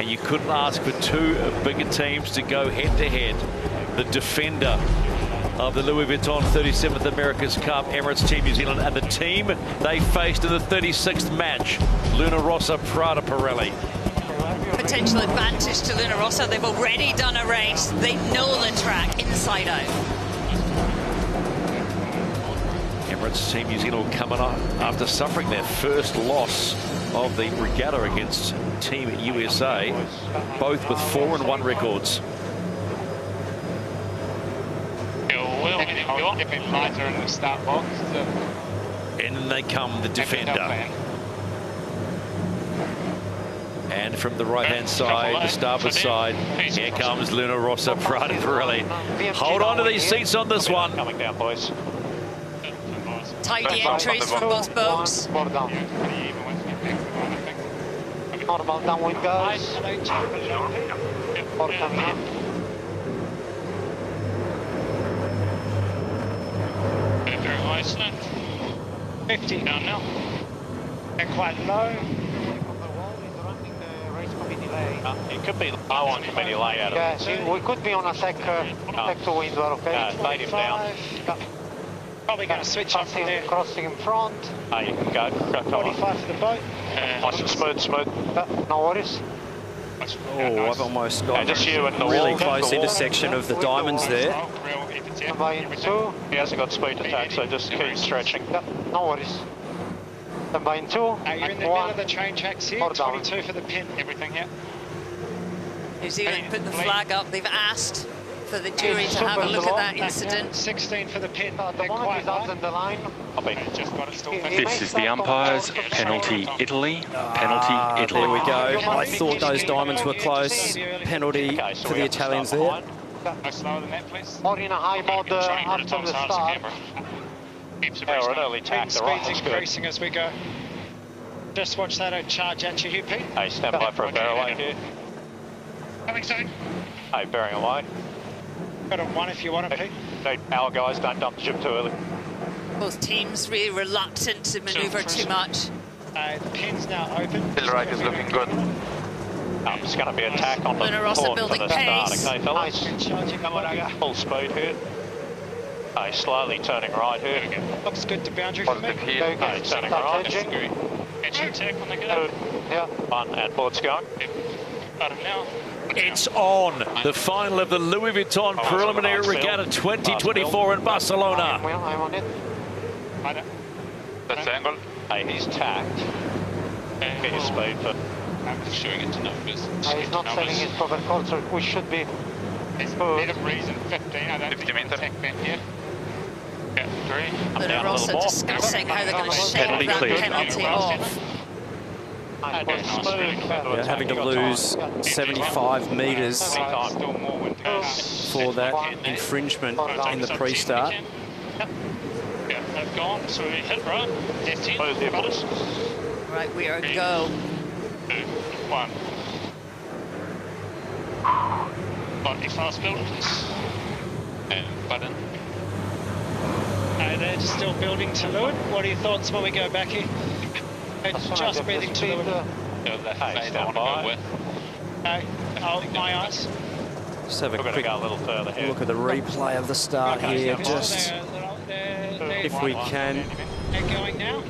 And you couldn't ask for two bigger teams to go head-to-head. The defender of the Louis Vuitton 37th America's Cup, Emirates Team New Zealand, and the team they faced in the 36th match, Rossa, Prada, Pirelli. Potential advantage to Rossa. They've already done a race. They know the track inside out. Emirates Team New Zealand coming up after suffering their first loss of the Regatta against Team USA, both with 4-1 records. In the start box. And then they come, the defender. And from the right-hand side, the starboard side, here comes Rossa, Prada, Pirelli. Hold on to these seats on this one. Coming down, boys. Tidy entries from both boats. Normal downwind guys. Or coming in. Very high slope. 50 down now. And quite low. It could be low on committee layout. Yes, we could be on a sec to wind, okay? Laid him down. Probably going to switch up from there. Crossing in front. Oh, you can go. 45 for the boat. Nice and smooth. No worries. Oh, I've almost got just you and the really wall. close intersection of the diamonds there. Combine two. He hasn't got speed attack, so just keep stretching. No worries. Combine two. You're in the middle of the train tracks here. 22 for the pin. Everything here. New Zealand put the flag up. They've asked for the jury to have a look at that incident. 16 for the pin. The one is out in the line. This is the umpires. Penalty Italy. Penalty Italy. There we go. I thought those diamonds were close. Penalty for the Italians there. Or in a high mode after the start. Or an early tack. The right Speed's increasing as we go. Just watch that charge at you here, Pete. Hey, stand by for a barrel away here. Coming soon. Hey, bearing away. Got a one if you want it, Pete. Our guys don't dump the ship too early. Both teams really reluctant to manoeuvre too much. The pin's now open. This right is looking good. It's going to be a tack on the Rossa port building for the start, pace. okay, fellas? Full speed here. Hey, slowly turning right here. Looks good to boundary for me. Hey, turning right. Edging attack on the go. Yeah. One at port's going. Got him now. It's on. The final of the Louis Vuitton Preliminary Regatta 2024 in Barcelona. I'm on it. That's angle. Hey, he's tacked. Get your speed for... I'm just showing it to numbers. He's not setting his proper course, so we should be... It's bit of reason, 15. I don't think it's tech bent here. Yeah, 3. Rossa discussing how they're going to shake Penalty that clear. penalty off. Yeah, having to lose 75 metres for that infringement in the pre-start. Yeah, they've gone, so we hit right. 15. Right, we are go. 2, 1. Slightly fast build, please. And button. They're still building to leeward. What are your thoughts when we go back here? Just breathing to leeward. Hey, stand by. My eyes. Just have a We're going to quick go a little further here. look at the replay of the start here. Just if we can. They're going now.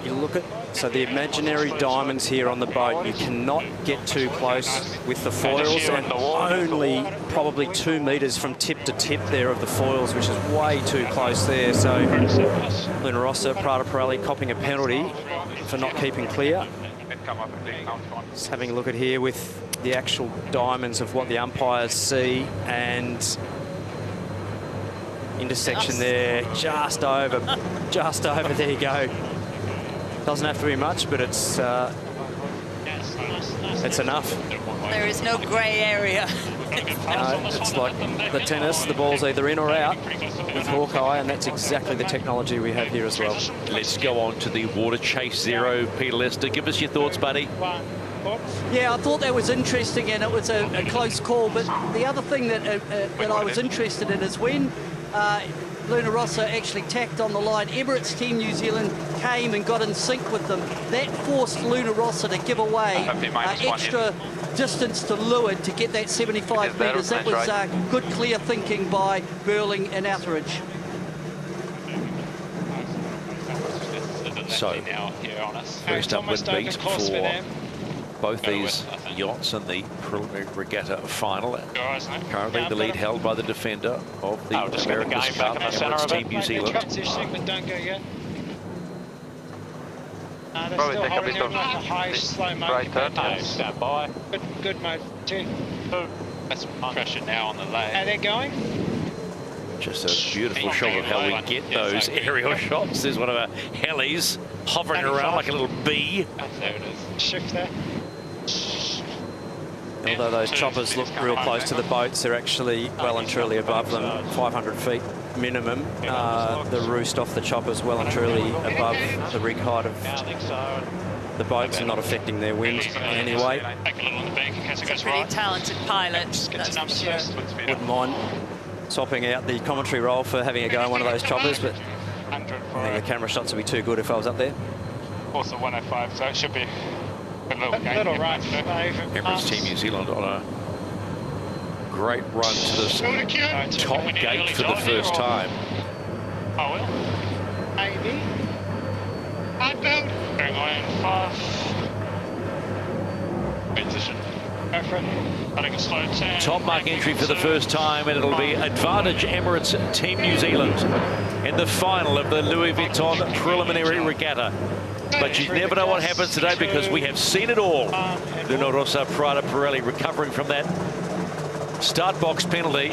You look at, so the imaginary diamonds here on the boat, you cannot get too close with the foils, and only probably 2 metres from tip to tip there of the foils, which is way too close there. So Rossa, Prada, Pirelli copping a penalty for not keeping clear. Just having a look at here with the actual diamonds of what the umpires see, and intersection there, just over, there you go. Doesn't have to be much, but it's enough. There is no grey area. It's like the tennis, the ball's either in or out with Hawkeye, and that's exactly the technology we have here as well. Let's go on to the Water Chase Zero. Peter Lester, give us your thoughts, buddy. Yeah, I thought that was interesting, and it was a close call. But the other thing that I was interested in is when Luna Rossa actually tacked on the line. Emirates Team New Zealand came and got in sync with them. That forced Luna Rossa to give away extra distance to Leeward to get that 75 metres. That was good, clear thinking by Burling and Outeridge. So, first up with beat for both these yachts in the preliminary regatta final. Currently the lead held by the defender of the America's Cup, Emirates Team New Zealand. Positioning, but don't go yet. They're still holding on like a high, slow mode. Stand by. Good mode, too. That's pressure now on the lane. How they're going? Just a beautiful shot of how we get those aerial shots. There's one of our helis hovering around like a little bee. There it is. Shift there. Although those choppers look real close to the boats, they're actually well and truly above them, 500 feet minimum. The roost off the choppers well and truly above the rig height of the boats and not affecting their wind in any way. He's a pretty talented pilot, that's for sure. Wouldn't mind swapping out the commentary role for having a go on one of those choppers, but I think the camera shots would be too good if I was up there. Also 105, so it should be a little right. Emirates Team New Zealand on a great run to this top gate for the first time. Oh well. Maybe. Going on fast. Position. Go for it. I think a slow turn. Top mark entry for the first time, and it'll be advantage Emirates Team New Zealand in the final of the Louis Vuitton preliminary regatta. But you never know what happens today because we have seen it all. Luna Rossa, Prada, Pirelli recovering from that start box penalty.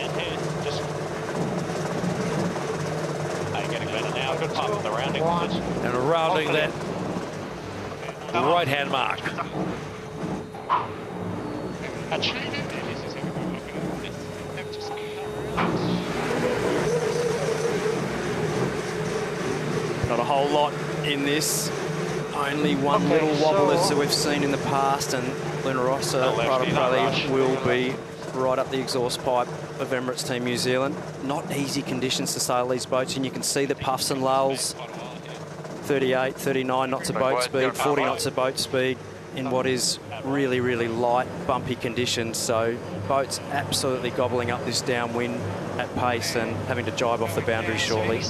And rounding that right-hand mark. Not a whole lot in this. Only one little wobble as we've seen in the past, and Luna Rossa, Prada Pirelli will be right up the exhaust pipe of Emirates Team New Zealand. Not easy conditions to sail these boats, and you can see the puffs and lulls. 38, 39 knots of boat speed, 40 knots of boat speed in what is really, really light, bumpy conditions. So boats absolutely gobbling up this downwind at pace and having to jibe off the boundary shortly.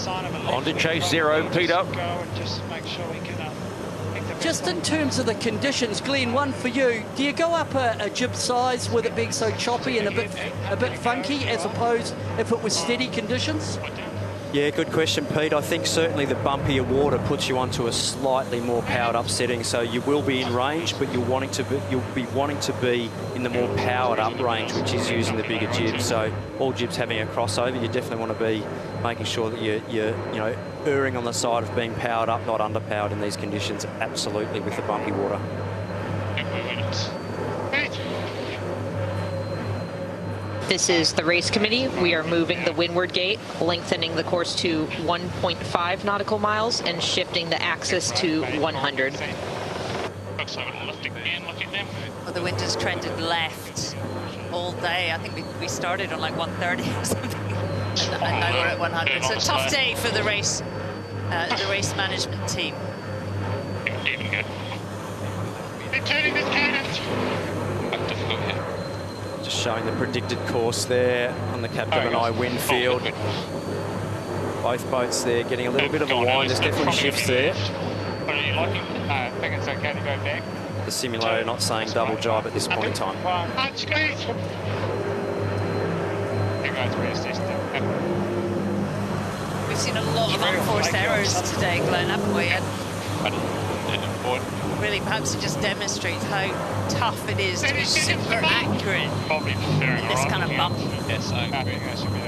On to chase zero, Peter. Just in terms of the conditions, Glenn, one for you. Do you go up a jib size with it being so choppy and a bit funky as opposed if it was steady conditions? Yeah, good question, Pete. I think certainly the bumpier water puts you onto a slightly more powered up setting, so you will be in range, but you'll be wanting to be in the more powered up range, which is using the bigger jibs. So all jibs having a crossover, you definitely want to be making sure that you're erring on the side of being powered up, not underpowered in these conditions. Absolutely, with the bumpy water. This is the race committee. We are moving the windward gate, lengthening the course to 1.5 nautical miles and shifting the axis to 100. Well, the wind has trended left all day. I think we started on like 130 or something. And now we're at 100. So tough day for the race management team. Even good. They're turning this cannon. Difficult here. Just showing the predicted course there on the Capgemini wind field. Both boats there getting a little bit of a wind. There's definitely shifts there. What are you liking? I think it's okay to go back. The simulator not saying double jibe at this point in time. We've seen a lot of unforced errors today, Glenn, haven't we? And really, perhaps it just demonstrates how tough it is to be super accurate in this kind of bump.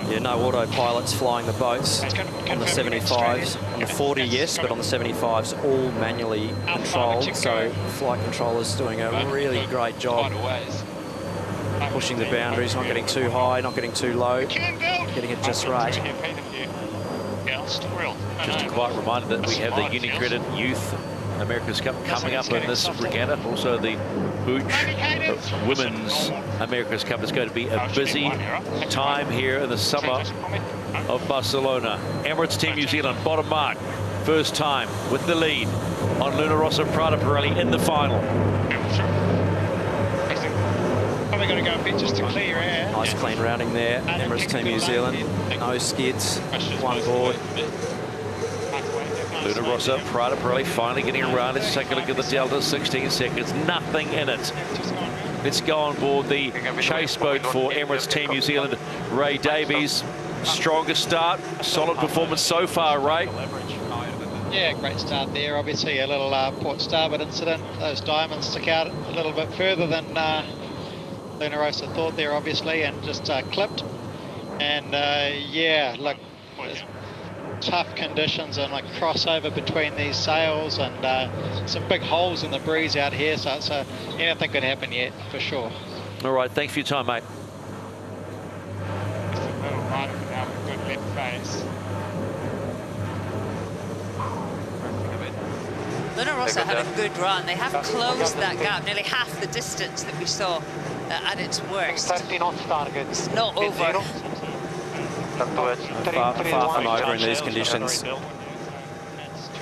Yeah, no autopilots flying the boats on the 75s. On the 40, yes, but on the 75s, all manually controlled. So flight controllers doing a really great job pushing the boundaries, not getting too high, not getting too low, getting it just right. Just a quiet reminder that we have the Unicredit Youth America's Cup coming up in this regatta. Also the Buch Women's America's Cup is going to be a busy time here in the summer of Barcelona. Emirates Team New Zealand, bottom mark. First time with the lead on Luna Rossa Prada Pirelli in the final. Probably going to go a bit just to clear your air. Nice clean routing there. Emirates Team New Zealand. No skids. One board. Luna Rossa Prada Pirelli finally getting around. Let's take a look at the delta. 16 seconds. Nothing in it. Let's go on board the chase boat for Emirates Team New Zealand. Ray Davies. Strongest start. Solid performance so far, Ray. Yeah, great start there. Obviously a little port starboard incident. Those diamonds stuck out a little bit further than Luna Rossa thought there, obviously, and just clipped. And yeah, look, tough conditions and like crossover between these sails and some big holes in the breeze out here. So anything could happen yet, for sure. All right, thanks for your time, mate. Good left face. Luna Rossa had a good run. They have closed that gap, nearly half the distance that we saw at its worst. 30 knots target. It's not over. Far from over in these conditions.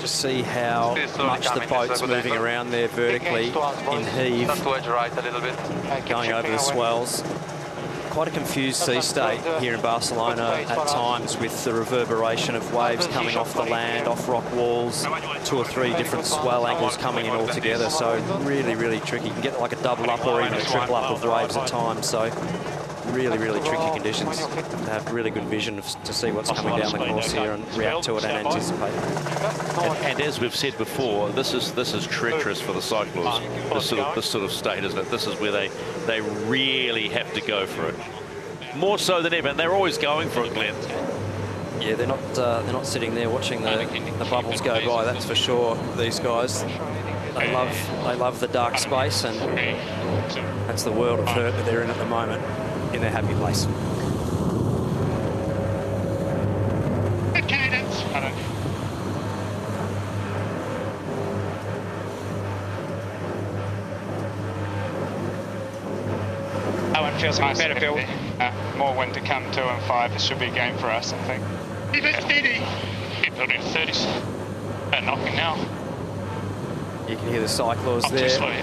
Just see how much the boat's moving around there vertically in heave, going over the swells. Quite a confused sea state here in Barcelona at times, with the reverberation of waves coming off the land, off rock walls, 2 or 3 different swell angles coming in all together. So really, really tricky. You can get like a double up or even a triple up of waves at times. So really, really tricky conditions. You have to have really good vision to see what's coming down the course here and react to it and anticipate. And as we've said before, this is treacherous for the cyclists. This sort of state, isn't it? This is where they really have to go for it, more so than ever, and they're always going for it, Glenn. Yeah, they're not sitting there watching the bubbles go by. That's for sure. These guys, they love the dark space, and that's the world of hurt that they're in at the moment, in their happy place. Good cadence. That one feels like a better build. More wind to come, 2 and 5. This should be a game for us, I think. Keep it steady. Keep building 30s. And knocking now. You can hear the cyclos there. Too slow.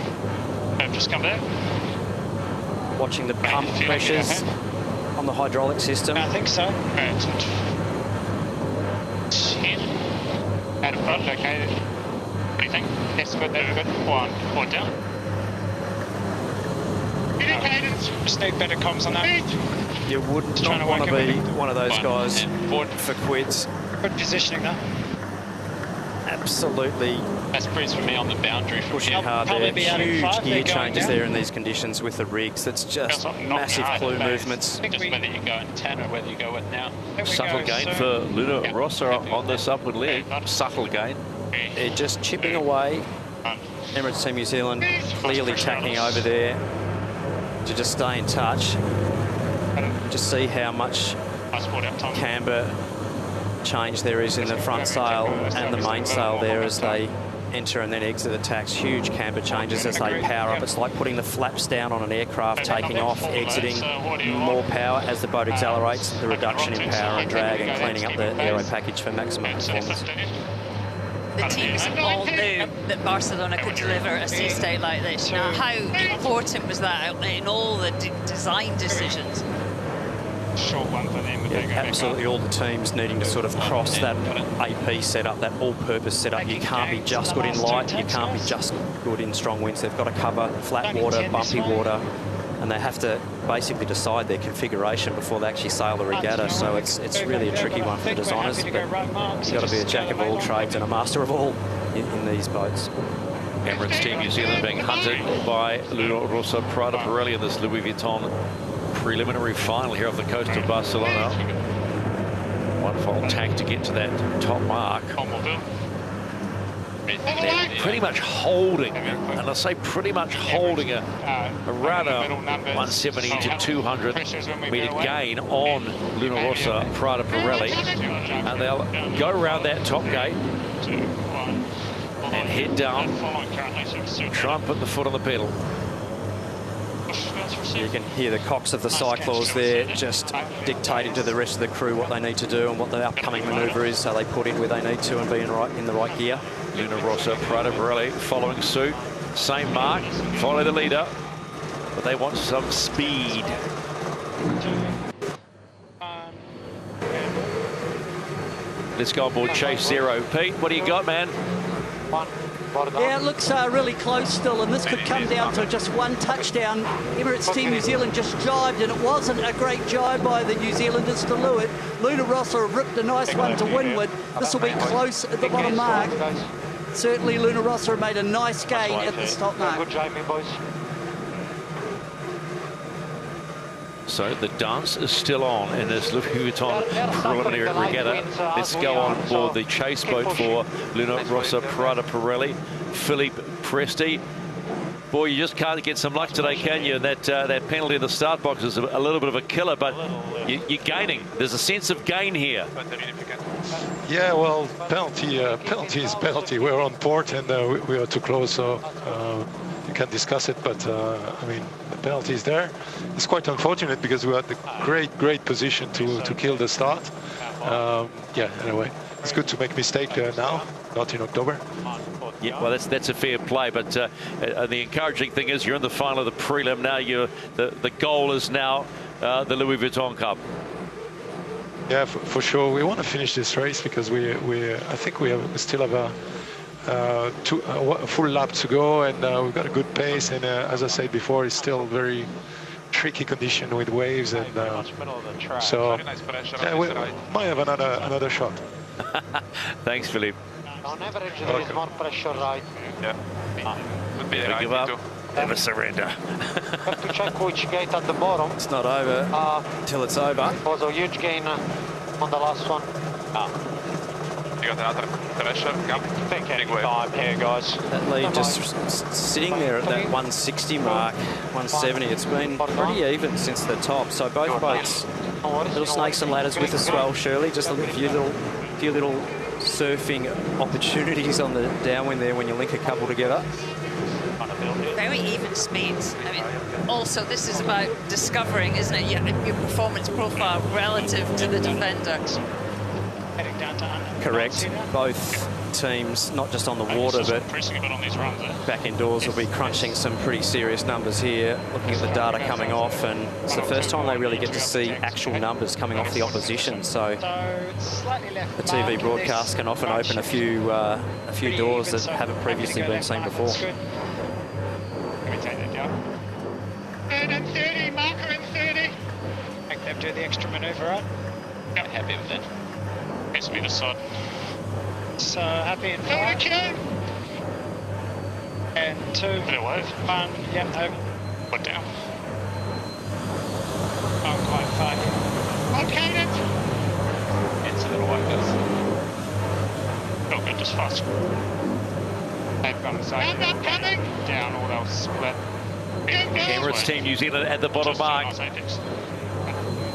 I've just come back. Watching the pump pressures on the hydraulic system. I think so. 10. Out of front, okay. What do you think? That's good, that's good. One down. Cadence. Just need better comms on that. You would not want to be one of those guys for quids. Good positioning though. Absolutely. That's breeze for me on the boundary from pushing here. hard there. Huge gear changes there in these conditions with the rigs. That's just massive clue movements. Just whether you go in 10 or whether you go with now. Subtle gain for Luna Rossa on this upward leg. Subtle gain. They're just chipping away. Emirates Team New Zealand clearly tacking over there to just stay in touch. Just see how much camber change there is in the front sail and the mainsail there as they enter and then exit the tacks. Huge camber changes as they power up. It's like putting the flaps down on an aircraft, taking off, exiting, more power as the boat accelerates, the reduction in power and drag, and cleaning up the aero package for maximum performance. The teams all knew that Barcelona could deliver a sea state like this. Now, how important was that in all the design decisions? Short one for them. Yeah, absolutely all the teams needing to sort of cross that AP setup, that all-purpose setup. You can't be just good in light, you can't be just good in strong winds. They've got to cover flat water, bumpy water, and they have to basically decide their configuration before they actually sail the regatta. So it's really a tricky one for the designers, but you've got to be a jack of all trades and a master of all in these boats. Emirates Team New Zealand being hunted by Luna Rossa Prada Pirelli in this Louis Vuitton preliminary final here off the coast of Barcelona. One final tack to get to that top mark. They're pretty much holding, and I say pretty much holding around a 170 to 200 metre gain on Luna Rossa Prada Pirelli, and they'll go around that top gate. and head down. Try and put the foot on the pedal. You can hear the cocks of the cyclors there just dictating to the rest of the crew what they need to do and what the upcoming manoeuvre is, so they put in where they need to and be in the right gear. Luna Rossa, Prada, Pirelli following suit. Same mark, follow the leader, but they want some speed. Let's go on board Chase Zero. Pete, what do you got, man? Yeah, it looks really close still, and this could come down to just one touchdown. Emirates Team New Zealand just jibed, and it wasn't a great jibe by the New Zealanders to Louis. Luna Rossa ripped a nice one to windward. This will be close at the bottom mark. Certainly Luna Rossa made a nice gain at the top mark. Good driving, boys. So the dance is still on in this Louis Vuitton preliminary regatta. Let's go on board the chase boat for Luna Rossa, Prada, Pirelli, Philippe Presti. Boy, you just can't get some luck today, can you? That penalty in the start box is a little bit of a killer, but you're gaining. There's a sense of gain here. Yeah, well, penalty is penalty. We're on port and we are too close, so you can discuss it. But I mean, the penalty is there. It's quite unfortunate because we had the great position to kill the start. Yeah, anyway, it's good to make mistake now, not in October. Yeah, well, that's a fair play, but the encouraging thing is you're in the final of the prelim now. The goal is now the Louis Vuitton Cup. Yeah, for sure. We want to finish this race because I think we still have a full lap to go, and we've got a good pace. And as I said before, it's still very tricky condition with waves, and so yeah, we might have another shot. Thanks, Philippe. On average, there is more pressure, right? Yeah. Never give up, never surrender. Have to check which gate at the bottom. It's not over till it's over. It was a huge gain on the last one. You got another pressure? Take any time here, guys. That lead just sitting there at that 160 mark, 170. It's been pretty even since the top. So both boats, little snakes and ladders with us as well, Shirley. Just a few little surfing opportunities on the downwind there when you link a couple together. Very even speeds. I mean, also this is about discovering, isn't it, your performance profile relative to the defender. Correct. Both teams, not just on the water, but back indoors, will be crunching some pretty serious numbers here, looking at the data coming off, and it's the first time they really get to see actual numbers coming off the opposition. So the TV broadcast can often open a few doors that haven't previously been seen before. And 30, marker in 30. Make them do the extra manoeuvre, right? Yep. Happy with it. Has to be the side. So happy in 5. And 2. Bit of wave. 1. Yep, over. Put down. Not quite 5. Okay, it's a little like this. Felt good, just fast. They've got a side. Coming. Down, all else split. Emirates Team New Zealand at the bottom mark.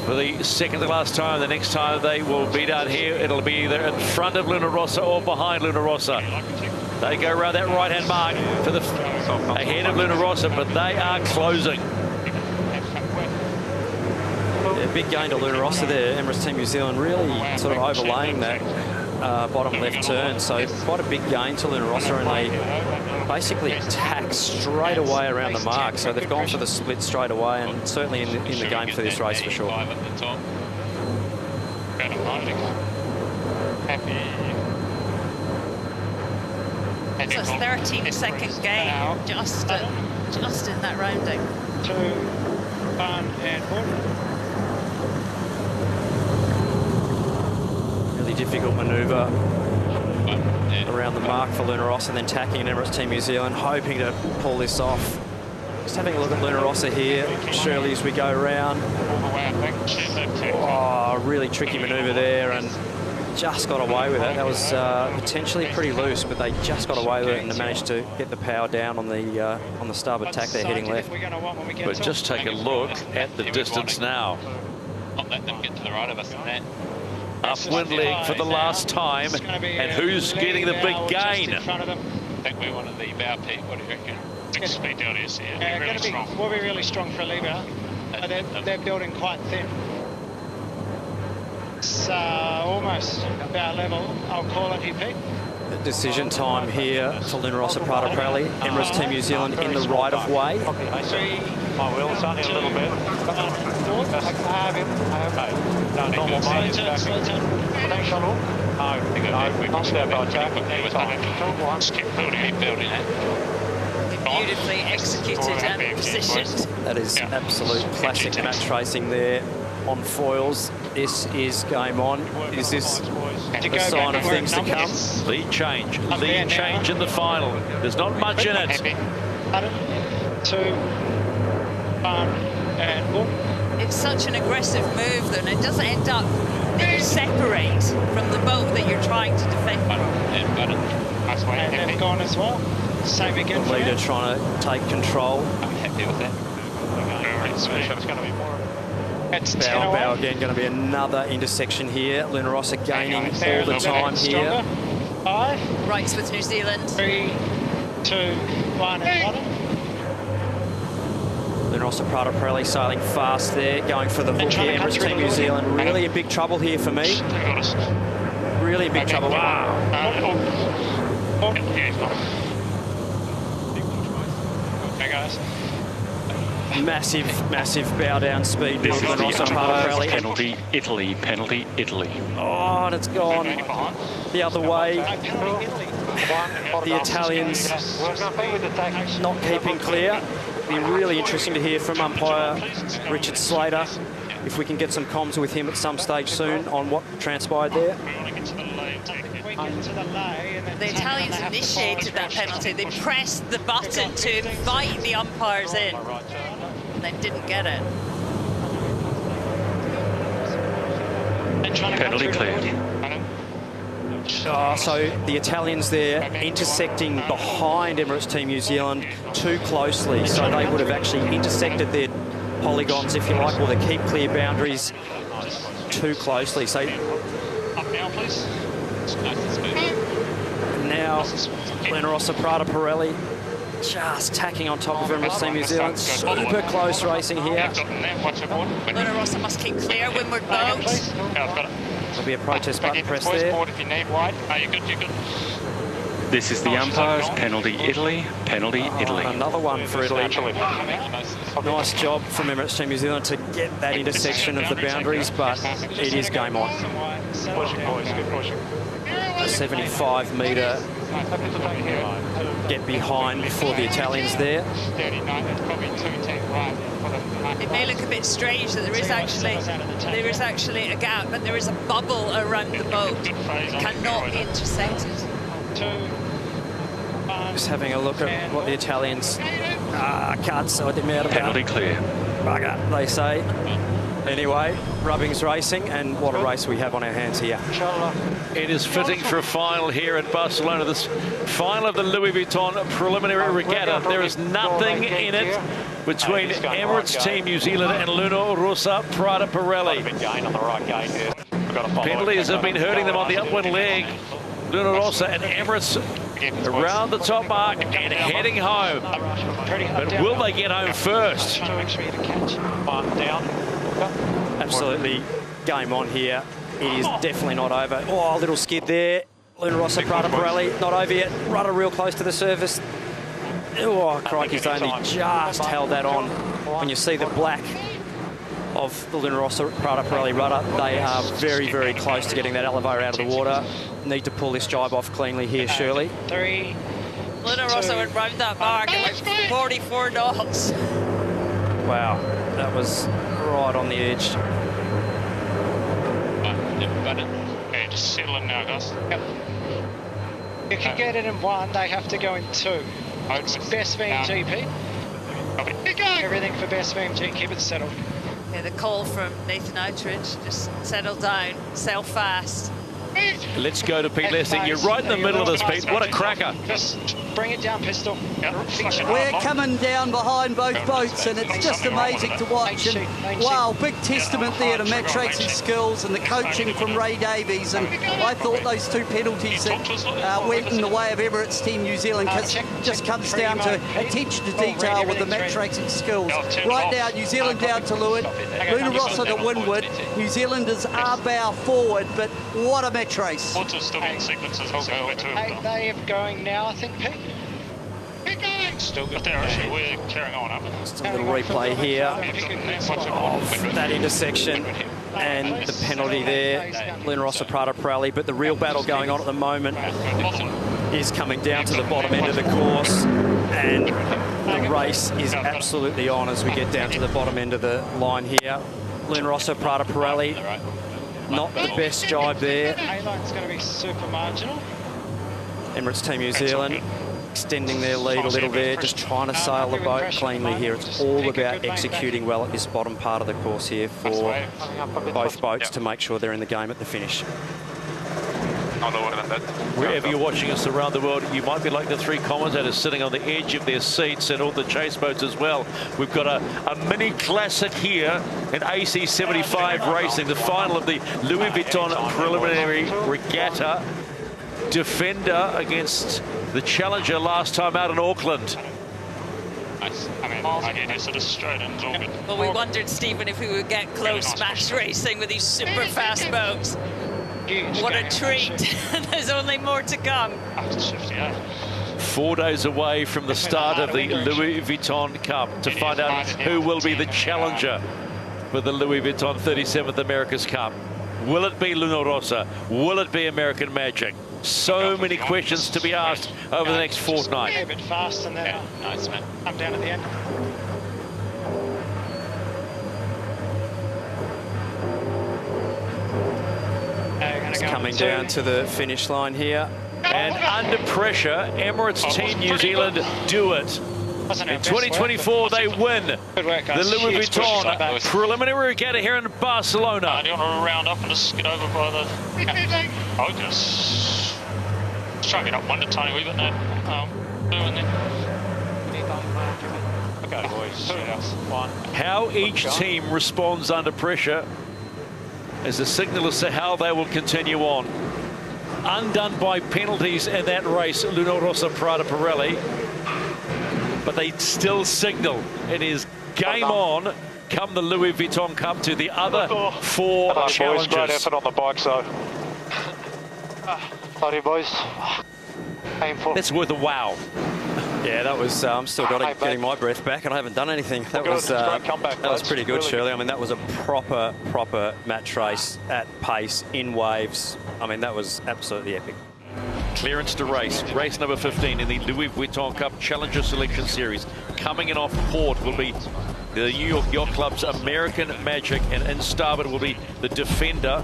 For the second to last time, the next time they will be down here, it'll be either in front of Luna Rossa or behind Luna Rossa. They go around that right-hand mark for the ahead of Luna Rossa, but they are closing. Yeah, big gain to Luna Rossa there. Emirates Team New Zealand really sort of overlaying that bottom left turn, so quite a big gain to Luna Rossa, and they basically attack straight away around the mark, so they've gone for the split straight away, and certainly in the game for this race for sure. It's a 13-second gain just in that rounding. 2, 1, and 4. Really difficult manoeuvre around the mark for Luna Rossa, and then tacking Emirates Team New Zealand, hoping to pull this off. Just having a look at Luna Rossa here, Shirley, as we go around. Oh, really tricky manoeuvre there, and just got away with it. That was potentially pretty loose, but they just got away with it and managed to get the power down on the starboard tack there, heading left. But just take a look at the distance now. Not let them get to the right of us in that. Upwind leg for the last time, and who's getting the big gain? I think we want to leave our Pete. What do you reckon? 6 speed down here, so yeah, really strong. We'll be really strong for a lever. They're building quite thin. It's almost about level. I'll call it here, Pete. Decision time here for Luna Rossa Prada Pirelli. Emirates Team New Zealand in the right of way. My wheel's only a little bit. I have him. No, normal mine. Potential. No, not there by Jack. Keep building it. Beautifully executed and positioned. That is absolute classic match racing there on foils. This is game on. Is this the sign of things to come? Lead change in the final. There's not much in it. 2, 1, and 1. It's such an aggressive move, though, and it doesn't end up that you separate from the boat that you're trying to defend from. And they've gone as well. Same again. The leader trying to take control. I'm happy with that. It's going to be more. It's Bow again, going to be another intersection here. Luna Rossa gaining all the time here. 5. Rights with New Zealand. 3, 2, 1, and 1. Luna Rossa Prada Pirelli sailing fast there, going for the hook here. Emirates Team New Zealand really in big trouble here for me. Really in big trouble. Wow. Okay, guys. Massive bow down speed. This is Luna Rossa the Prada umpires' Pirelli. penalty, Italy, penalty, Italy. Oh, and it's gone the other way. The Italians not keeping clear. It'll be really interesting to hear from umpire Richard Slater if we can get some comms with him at some stage soon on what transpired there. The Italians initiated that penalty. They pressed the button to invite the umpires in. And they didn't get it. Penalty cleared. Oh, so the Italians there intersecting behind Emirates Team New Zealand too closely. So they would have actually intersected their polygons, if you like, or the keep clear boundaries too closely. So Up now, please. now Luna Rossa Prada Pirelli just tacking on top of Emirates Team New Zealand. Super close racing here. Luna Rossa must keep clear. Windward boat. There'll be a protest button press there. This is the umpires' penalty, Italy, penalty, Italy. Another one for Italy. Nice job from Emirates Team New Zealand to get that intersection of the boundaries, but it is game on. A 75-metre get behind for the Italians there. It may look a bit strange that there is actually a gap, but there is a bubble around the boat. It cannot be intersected. Just having a look at what the Italians can't sort them out about. Penalty clear. Bugger, they say. Anyway, Rubbing's racing, and what a race we have on our hands here. It is fitting for a final here at Barcelona. This final of the Louis Vuitton preliminary regatta. There is nothing in it between Emirates Team New Zealand and Luna Rossa Prada Pirelli. Penalties have been hurting them on the upwind leg. Luna Rossa and Emirates around the top mark and heading home. But will they get home first? Absolutely game on here. It is definitely not over. Oh, a little skid there. Luna Rossa Prada Pirelli, not over yet. Rudder real close to the surface. Oh, crikey's only just held that on. When you see the black of the Luna Rossa Prada Pirelli rudder, they are very, very close to getting that elevator out of the water. Need to pull this jibe off cleanly here, surely. 3. Luna Rossa went round that mark at like 44 knots. Wow, that was right on the edge. Okay, just settle in now, guys. Yep. You can get it in 1, they have to go in 2. It's best VMG, Pete. Everything for best VMG, keep it settled. Yeah, the call from Nathan Outridge, just settle down, sail fast. Let's go to Pete Lessing. You're right in the middle of this, Pete. What a cracker. Just Bring it down, Pistol. We're coming down behind both boats, and it's just amazing to watch. And wow, big testament there to match racing skills and the coaching from Ray Davies. And I thought those two penalties that went in the way of Emirates Team New Zealand just comes down to attention to detail with the match racing skills. Right now, New Zealand down to Luna Rossa to windward. New Zealanders are bow forward, but what a match race. They are going now, I think, Pete. Still got there, actually. We're carrying on up. Just a little replay here of that intersection and the penalty there. Louis Vuitton Prada Pirelli, but the real battle going on at the moment is coming down to the bottom end of the course, and the race is absolutely on as we get down to the bottom end of the line here. Louis Vuitton Prada Pirelli, not the best jibe there. A-line's going to be super marginal. Emirates Team New Zealand extending their lead a little there, just trying to sail the boat cleanly here. It's all about executing well at this bottom part of the course here for both boats to make sure they're in the game at the finish. Wherever you're watching us around the world, you might be like the three commentators sitting on the edge of their seats, and all the chase boats as well. We've got a mini classic here in AC75 racing, the final of the Louis Vuitton preliminary regatta. Defender against the challenger last time out in Auckland. Nice. I mean, again, it's sort of straight and all good. Well, we wondered, Stephen, if we would get close match racing with these super fast boats. What a treat. There's only more to come. 4 days away from the start of the Louis Vuitton Cup to find out who will be the challenger for the Louis Vuitton 37th America's Cup. Will it be Luna Rossa? Will it be American Magic? So many questions to be asked over the next fortnight. A bit fast and then come down at the end. It's coming down to the finish line here. And under pressure, Emirates Team New Zealand do it. In 2024, they win the Louis Vuitton preliminary regatta here in Barcelona. Do you want to round up and just get over by the... I'll just try and get up one to tiny wee bit now. Doing there. Okay, boys. 2, 1. How each team responds under pressure is a signal as to how they will continue on. Undone by penalties in that race, Luna Rossa Prada Pirelli. But they still signal it is game on come the Louis Vuitton Cup to the other 4 challengers. Boys, great effort on the bikes though. Sorry boys. Painful. That's worth a wow. Yeah, that was. I'm still getting my breath back, and I haven't done anything. That was pretty good, Shirley. I mean, that was a proper match race at pace in waves. I mean, that was absolutely epic. Clearance to race. Race number 15 in the Louis Vuitton Cup Challenger Selection Series. Coming in off port will be the New York Yacht Club's American Magic, and in starboard will be the Defender,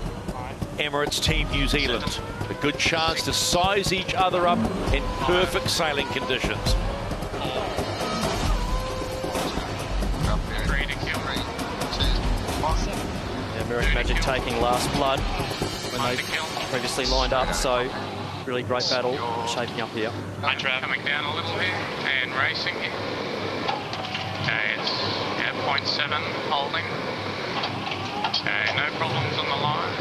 Emirates Team New Zealand. A good chance to size each other up in perfect sailing conditions. American Magic taking last blood when they previously lined up, so really great battle shaping up here. Coming down a little here and racing here. Okay, it's 0.7 holding. Okay, no problems on the line.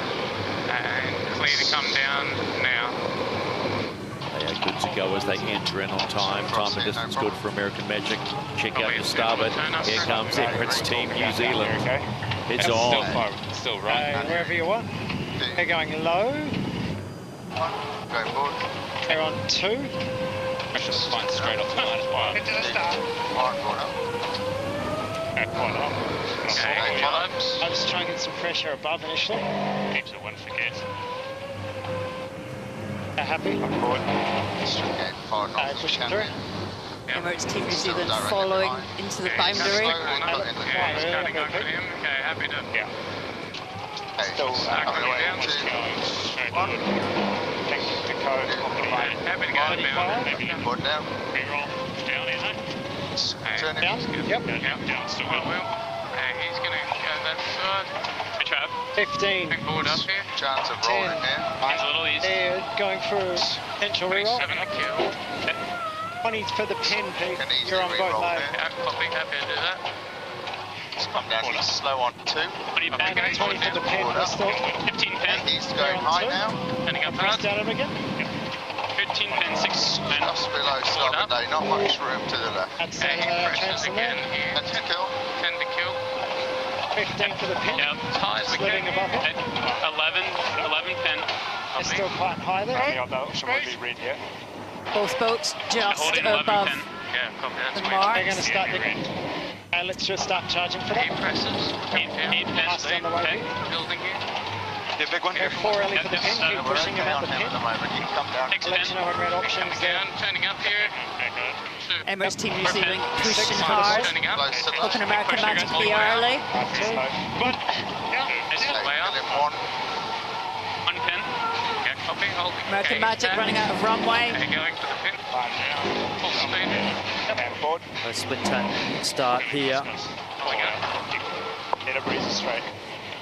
And clear to come down now. They are good to go as they enter in on time. Time and distance good for American Magic. Check out the starboard. Here comes Emirates Team New Zealand. It's on. Still right. Wherever you want. They're going low. Go forward. They're on 2. Pressure's flying straight off the line as well. Into the start. Quite up. Quite up. Okay, follow-ups. I'll just try and get some pressure above initially. Keeps it one forget. They're happy. Pushing through. Emirates Team New Zealand following into the boundary. Okay, happy to... Yeah. Still coming down. Take the code off the line. Happy to go down. Maybe Put down. Re-roll down, is it? Turn down? Yep. Down, still got wheel. He's going to go that side. Hey, Trav. 15. Big board up here. Chance of rolling now. It's a little easy. They're going through potential re-roll. 27 to kill. 20 for the pin, Pete. Can easily You're on boat re-roll low. here. Yeah, copy, happy to do that. Just come down, he's slow on 2. 20 And 20 for the pin, Bristol. 15 pin. He's going high now. Turning up Press hard. down him again. 15 pin, 6 pin. Just below starboard day, not much room to the left. That's And presses transfer again there. here. 10 to kill. 10 to kill. 15 for the pin. Yep, ties Slitting again. above it. 11 pin. It's still quite high there. Both boats just Holding 11 above pin. Yeah, copy, that's the way. mark. They're going to start let's just start charging for that. 8 presses. 8 pins. Pass down the way. Okay, building here. The big one Go 4 early for the pin. Keep We're pushing him okay at on the him pin. at the moment. You can come down. Next I'll let pin. you know when red options Coming there. down, turning up here. Emirates Team New Zealand pushing Six hard. Turning up. Close to the Hoping American Pushing Magic all to be the way up. early. Good. This is way up. Kill him 1. 1 pin. Yeah, copy. Holding. American Okay, Magic 10. running out of runway. Okay, going for the pin. Full speed. A split tack start here. Pulling up. Get a breeze straight.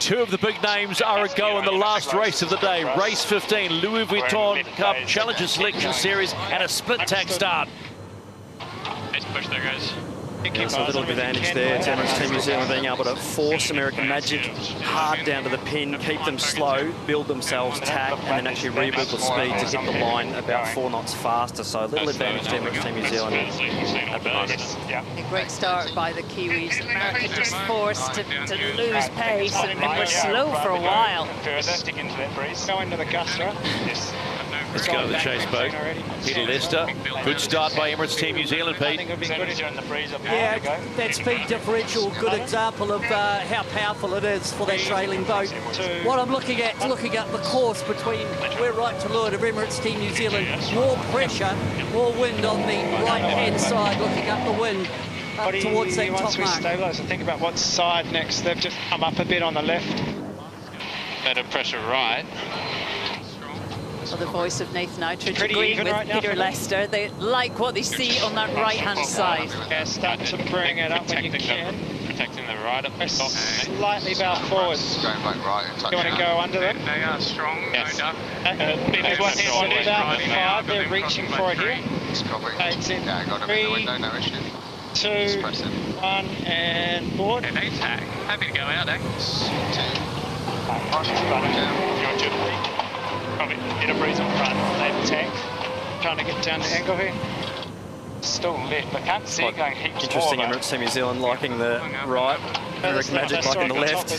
Two of the big names are a go in the last race of the day. Race 15, Louis Vuitton Cup Challenger Selection Series, and a split tack start. Nice push there, guys. Yeah, so a little advantage there to Emirates Team New Zealand being able to force American Magic hard down to the pin, keep them slow, build themselves tack, and then actually rebuild the speed to hit the line about 4 knots faster. So a little advantage to Emirates Team New Zealand at the moment. A great start by the Kiwis. America just forced to lose pace and were slow for a while. Further, stick into that breeze. Go into the gust, right? Yes. Let's go to the chase boat. Peter Lester. Good start by Emirates Team New Zealand, Pete. Yeah, that speed differential, good example of how powerful it is for that trailing boat. What I'm looking at the course between we're right to leeward of Emirates Team New Zealand. More pressure, more wind on the right-hand side, looking up the wind up towards that Once top we mark. stabilise and think about what side next, they've just come up a bit on the left. Better pressure right. Well, the voice of Nathan Outridge Pretty agreeing even with right now Peter for them. Lester. They like what they see on that right-hand side. Yeah, start to bring it up when you can. Protecting the right up the top. Slightly bow forward. Going back right and You want to go under them? They are strong, Yes. no duck. Big one here, one about 5. They're reaching for it here. He's covering. It's in Yeah, I got him in the 3, window, no issue. 2, Press him. 1, and board. Okay, they tack. Happy to go out, eh? 2. Probably get a breeze on front, they've tanked. Trying to get down the angle here. Still left. I can't see it going heaps Interesting, more, though. Emirates Team New Zealand liking the right, American Magic liking the left.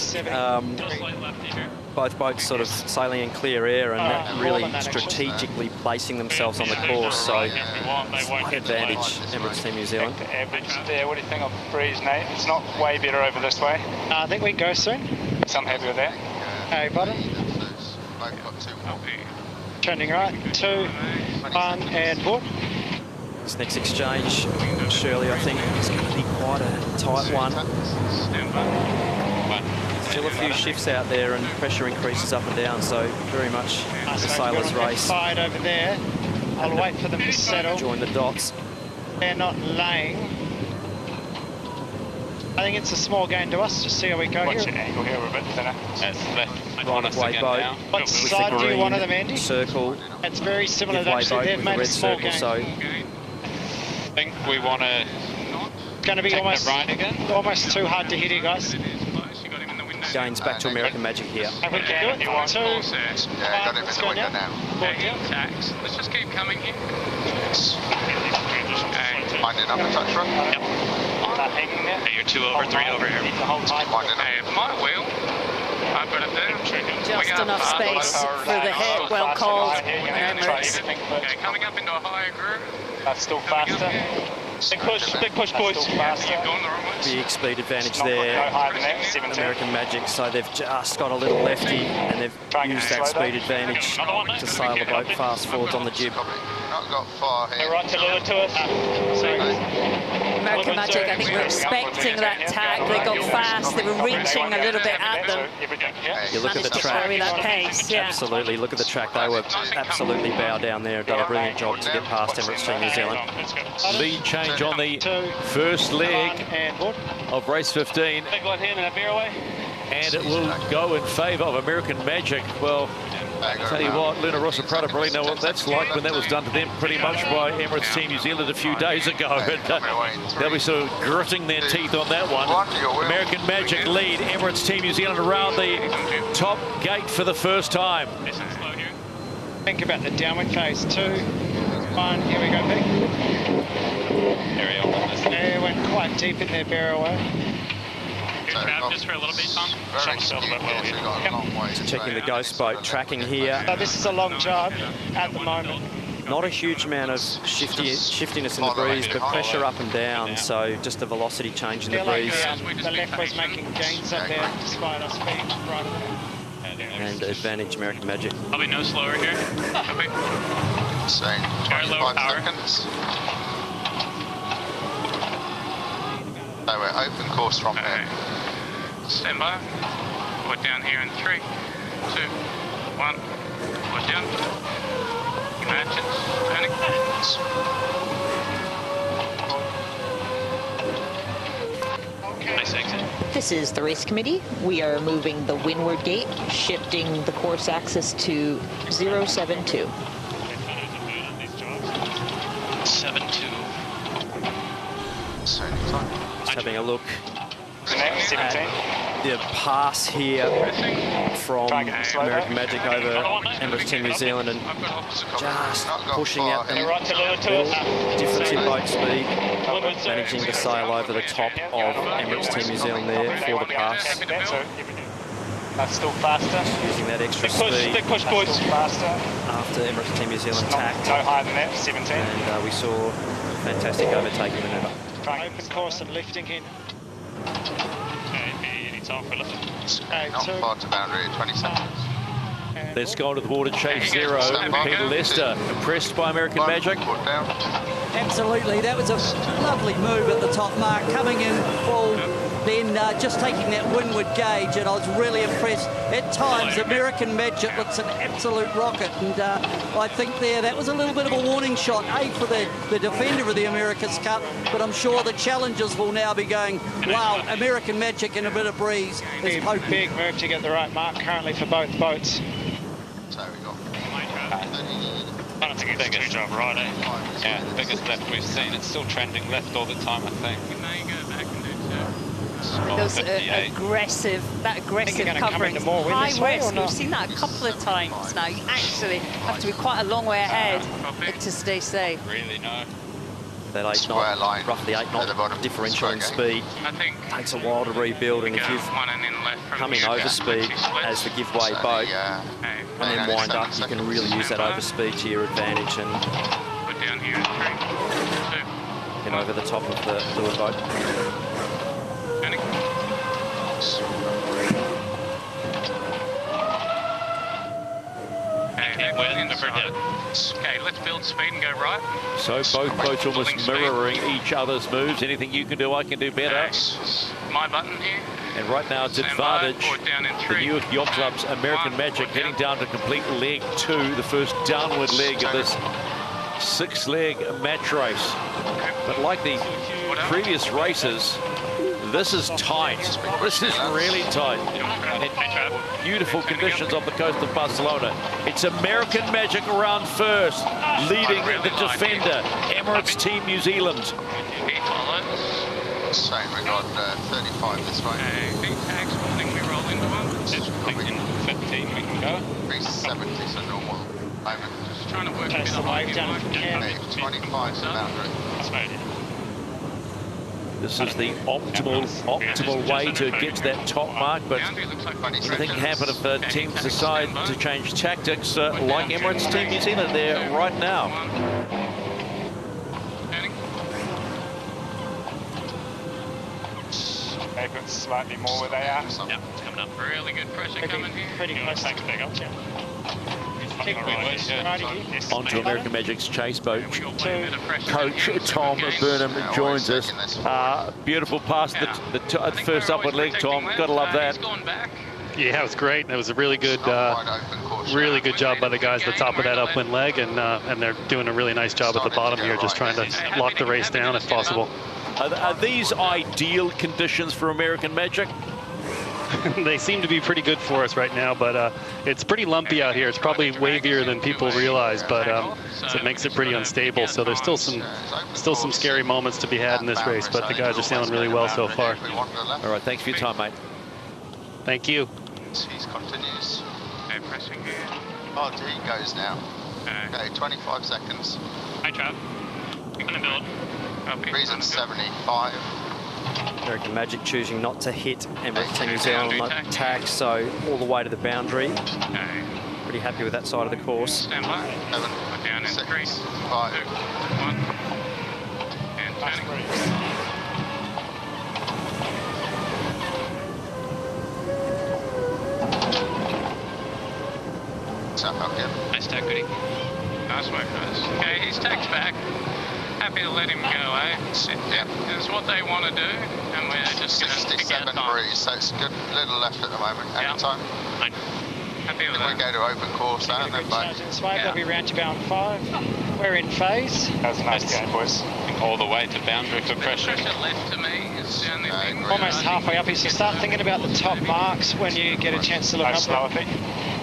Both boats sort of sailing in clear air and really strategically placing themselves on the course. So slight advantage, Emirates Team New Zealand. The average there. What do you think of breeze, Nate? It's not way better over this way. I think we can go soon. So I'm happy with that. Hey, button. Both got 2. Turning right. 2, 1, and board. This next exchange, Shirley, I think, is going to be quite a tight one. Still a few shifts out there and pressure increases up and down, so very much a sailor's race. Side over there. I'll wait for them to settle. Join the dots. They're not laying. I think it's a small gain to us. Just see how we go Watch here. your angle here, we're a bit thinner. That's left. Right of way boat What with side the do you green want of them, Andy? circle. It's very similar. Give way Actually, boat they've with the made a red small circle, gain. so I think we want to Going to be take almost the right again. almost too hard to hit here, guys. gains back to American Magic here. Have we do it? 2, Yeah, got him in let's the go window now. now. Okay, tacks. Let's just keep coming here. Minding up a touch run. Yep. Hey, you're 2 over, 3 over here. Minding up. Hey, my wheel. I've got it there. Just enough space for the head. Well called, Emirates. Okay, coming up into a higher groove. That's still faster. Big push, boys. Still faster. You're going the wrong way. Big speed advantage No there. higher than that, 17. American Magic, so they've just got a little lefty and they've used that speed advantage to sail the boat fast forwards on the jib. Not got far here. Right to lure to us. American Magic, I think we're expecting that tack. They got fast. They were reaching a little bit at them. You look at the Managed to track. carry that pace, yeah. Absolutely, look at the track. They were absolutely bow down there. Done a brilliant job to get past Emirates Team New Zealand. Lead change on the first leg of race 15. Big one here in a beer away. And it will go in favour of American Magic. Well, I tell you what, Luna Rossa Prada probably know what that's like when that was done to them pretty much by Emirates Team New Zealand a few days ago. And they'll be sort of gritting their teeth on that one. American Magic lead Emirates Team New Zealand around the top gate for the first time. Think about the downward phase 2. Fine, here we go, Pete. Yeah, went quite deep in there, bear away. Just for a little bit, Tom. Checking the ghost boat tracking here. So this is a long job at the moment. Not a huge amount of shiftiness in the breeze, but pressure up and down, so just a velocity change in the breeze. The left was making gains up there despite us being right there. And advantage American Magic. I'll be no slower here. Copy. Saying 25 seconds. So we're open course from there. Stand by. We're down here in 3, 2, 1. We're down. Imagine. Turning. Nice exit. This is the race committee. We are moving the windward gate, shifting the course axis to 072. 7-2. Just having a look at the pass here from American Magic over Emirates Team New Zealand, and just pushing out them. Difference in boat speed, managing to sail over the top of Emirates Team New Zealand there for the pass. That's still faster. Using that extra speed. Big push, boys. Faster. After Emirates Team New Zealand tacked. No higher than that, 17. And we saw fantastic overtaking manoeuvre. Open course and lifting in. Any time for lifting? Not far to boundary, 20 seconds. Let's go to the water, chase 0. Peter Lester, impressed by American Magic. Absolutely, that was a lovely move at the top, Mark, coming in full, then just taking that windward gauge, and I was really impressed. At times, American Magic looks an absolute rocket, and I think that was a little bit of a warning shot, for the defender of the America's Cup, but I'm sure the challengers will now be going, wow, American Magic in a bit of breeze is potent. Big move to get the right mark currently for both boats. So we got I don't think it's biggest job right, eh? Yeah, the biggest left we've seen. It's still trending left all the time, I think. Now you go back and do Those aggressive covering, high risk. We've seen that a couple of times now. You actually have to be quite a long way ahead to stay safe. Really, no. That 8 knot, roughly 8 knot differential in speed takes a while to rebuild, and if you've come in over speed as the giveaway boat and then wind up, you can really use that overspeed to your advantage and get over the top of the lure boat. Okay, let's build speed and go right. So both boats almost mirroring each other's moves. Anything you can do, I can do better. My button here. And right now it's advantage. The New York Yacht Club's American Magic heading down to complete leg 2, the first downward leg of this 6-leg match race. But like the previous races, this is tight. This is really tight. And beautiful conditions off the coast of Barcelona. It's American Magic around first, leading the defender, Emirates Team New Zealand. Same, we got 35 this way. I think we roll into one. 15 we can go. 370, so normal. Just trying to work a bit of height down from here. 25 to boundary. That's right. This is the optimal way to get to that top mark, but anything can happen if teams decide to change tactics, like Emirates Team New Zealand there right now. Slightly more where they are. Yep, it's coming up. Really good pressure coming here. Pretty close. Take a big up, Onto American Magic's chase boat. Coach Tom Burnham joins us. Beautiful pass at the first upward leg, Tom. Gotta love that. Yeah, it was great. It was a really good job by the guys at the top of that upwind leg, and they're doing a really nice job at the bottom here, just trying to lock the race down if possible. Are these ideal conditions for American Magic? they seem to be pretty good for us right now, but it's pretty lumpy out here. It's probably wavier than people realize, but so it makes it pretty unstable. So there's still some scary moments to be had in this race, but the guys are sailing really well so far. All right, thanks for your time, mate. Thank you. He continues. Okay, pressing here. Oh, he goes now. Okay, 25 seconds. Hi, Trav. You're gonna build. Reason 75. American Magic choosing not to hit Emirates Team New Zealand on that tack, so all the way to the boundary. Pretty happy with that side of the course. Stand by. 7, Put down in 6, 3, 5. 2, 1. And turning. Nice tack, goodie. Nice work, guys. Okay, he's tacked back. Happy to let him go, eh? It's what they want to do, and we're just going to pick our 67 time. breeze, so it's a good little left at the moment. Any time. Happy with If we go to open course now, then back. They'll be round to bound 5. We're in phase. That was a nice game, boys. All the way to boundary for pressure. Pressure left to me is the only thing. Almost halfway up here, so start thinking about the top marks when you get a chance to look up. Slower thing.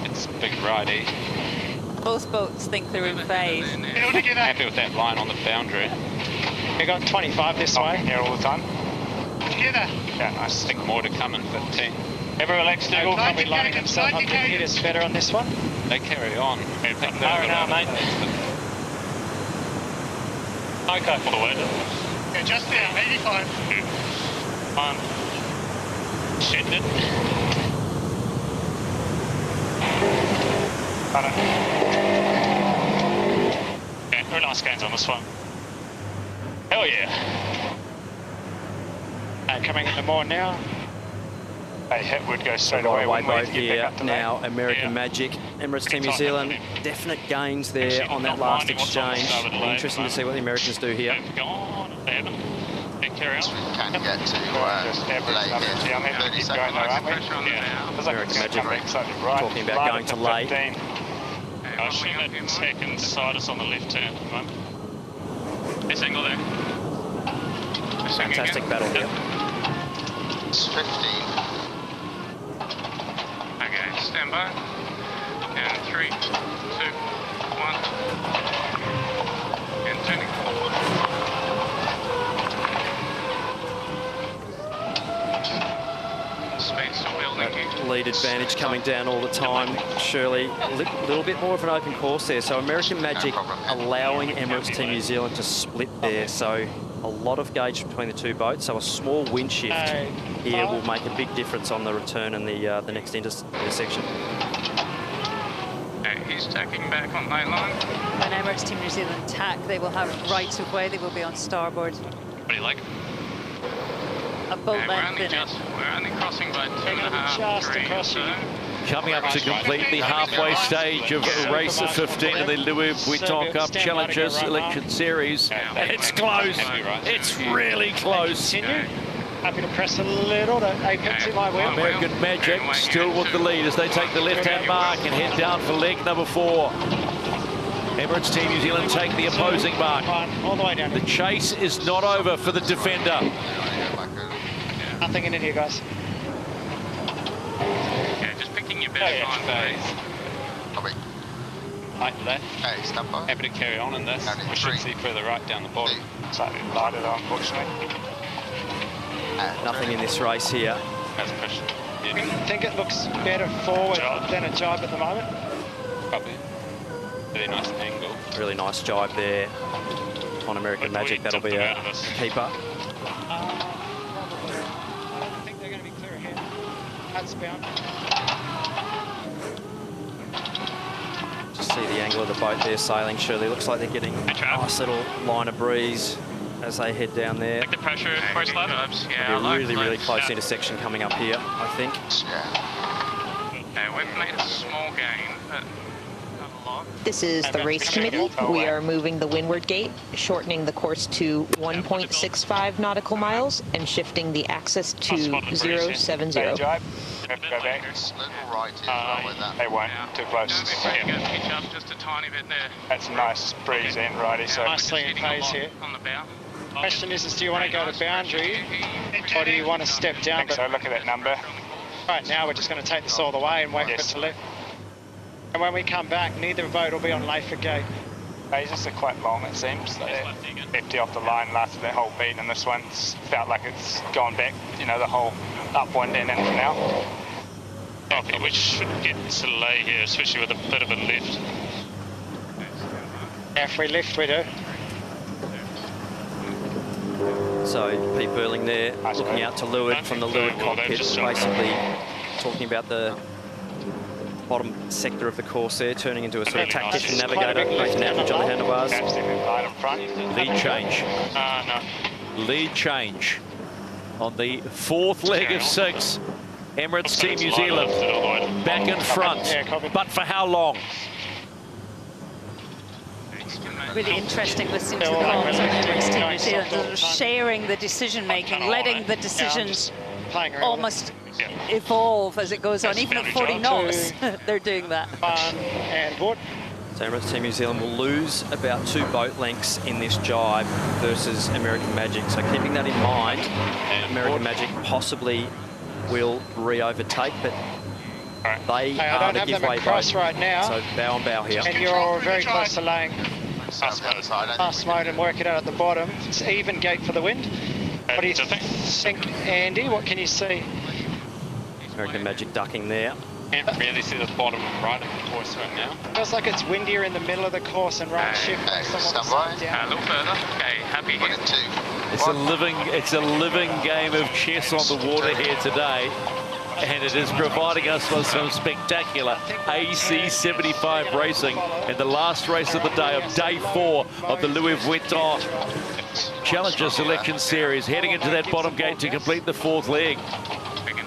It's big righty. Both boats think they're in phase. Happy with that line on the boundary. We got 25 this way. Here all the time. Together. Yeah, nice. I think more to come in 15. Ever relax, Dougal? Probably lining himself up to hit us better on this one. They carry on. R&R, mate. Okay. For the word. Yeah, just there, 85. Send it. Yeah, very nice gains on this one. Hell yeah. Coming into more now. Hey, it would go straight Right away. away boat here now, American Magic. Emirates Team New Zealand, definite gains there on that last exchange. Interesting to see what the Americans do here. Carry on. Can get to late here. 30 seconds. American Magic talking about going to late. I assume that second beside us on the left turn at the moment. This angle there. Fantastic battle here. It's 15. Okay, stand by. And 3, 2, 1. And turning. Speed still building here. Lead advantage coming down all the time. Surely a little bit more of an open course there. So American Magic allowing Emirates Team New Zealand to split there. So a lot of gauge between the two boats. So a small wind shift here will make a big difference on the return and the next intersection. He's tacking back on lane line. When Emirates Team New Zealand tack, they will have rights of way. They will be on starboard. What do you like? A boat length in it. We're only crossing by 2.5, 3 or so. Coming up to complete the halfway stage of race 15 of the Louis Vuitton Cup Challengers Selection Series. And it's close. It's really close. Happy to press a little to apex in my wheel. American Magic still with the lead as they take the left-hand mark and head down for leg number 4. Emirates Team New Zealand take the opposing mark. All the way down. The chase is not over for the defender. Nothing in it here, guys. Yeah, just picking your best line phase. Right left. Hey, stand by. Happy to carry on in this. We should see further right down the bottom. Slightly lighter though, unfortunately. Nothing in this race here. That's pressure. I think it looks better forward than a jibe at the moment. Probably. Really nice angle. Really nice jibe there on American Magic. That'll be a keeper. I think they're going to be clear ahead. That's bound. Just see the angle of the boat there sailing. Surely looks like they're getting a nice little line of breeze as they head down there. Like the pressure first lap. Yeah, a really close intersection coming up here, I think. Okay, we've made a small gain, but not a lot. This is the race committee. We are moving the windward gate, shortening the course to 1.65 nautical miles, and shifting the axis to 070. Have to go back. They won't. Too close. Pitch up just a tiny bit there. That's a nice breeze in, righty. So Nicely in phase here. On the bow. Question is do you want to go to boundary or do you want to step down? So look at that number. Right now, we're just going to take this all the way and wait for it to lift. And when we come back, neither boat will be on Layford Gate. Phases are quite long, it seems. 50 off the line lasted their whole beat, and this one's felt like it's gone back, you know, the whole upwind and in for now. I think we shouldn't get delay here, especially with a bit of a lift. If we lift, we do. So Pete Burling there, looking out to leeward from the leeward cockpit, basically talking about the bottom sector of the course there, turning into a sort of tactician navigator, making average on the handlebars. Lead change. Lead change on the fourth leg of 6. Emirates Team New Zealand back in front, but for how long? Really interesting listening to the comms of Emirates Team New Zealand, sort of sharing the decision-making, letting the decisions almost evolve as it goes on. Even at 40 knots, they're doing that. And board. So Emirates Team New Zealand will lose about 2 boat lengths in this jibe versus American Magic. So keeping that in mind, American Magic possibly will re-overtake, but they are the giveaway boat. Right now. So bow and bow here. And you're all very close to laying fast mode and work it out at the bottom. It's even gate for the wind. What do you think, Andy? What can you see? American Magic ducking there. Can't really see the bottom right of the course right now. Feels like it's windier in the middle of the course and right shift. A little further. Okay, happy here. It's a living game of chess on the water here today, and it is providing us with some spectacular AC75 racing in the last race of the day, of day 4 of the Louis Vuitton Challenger Selection Series, heading into that bottom gate to complete the 4th leg.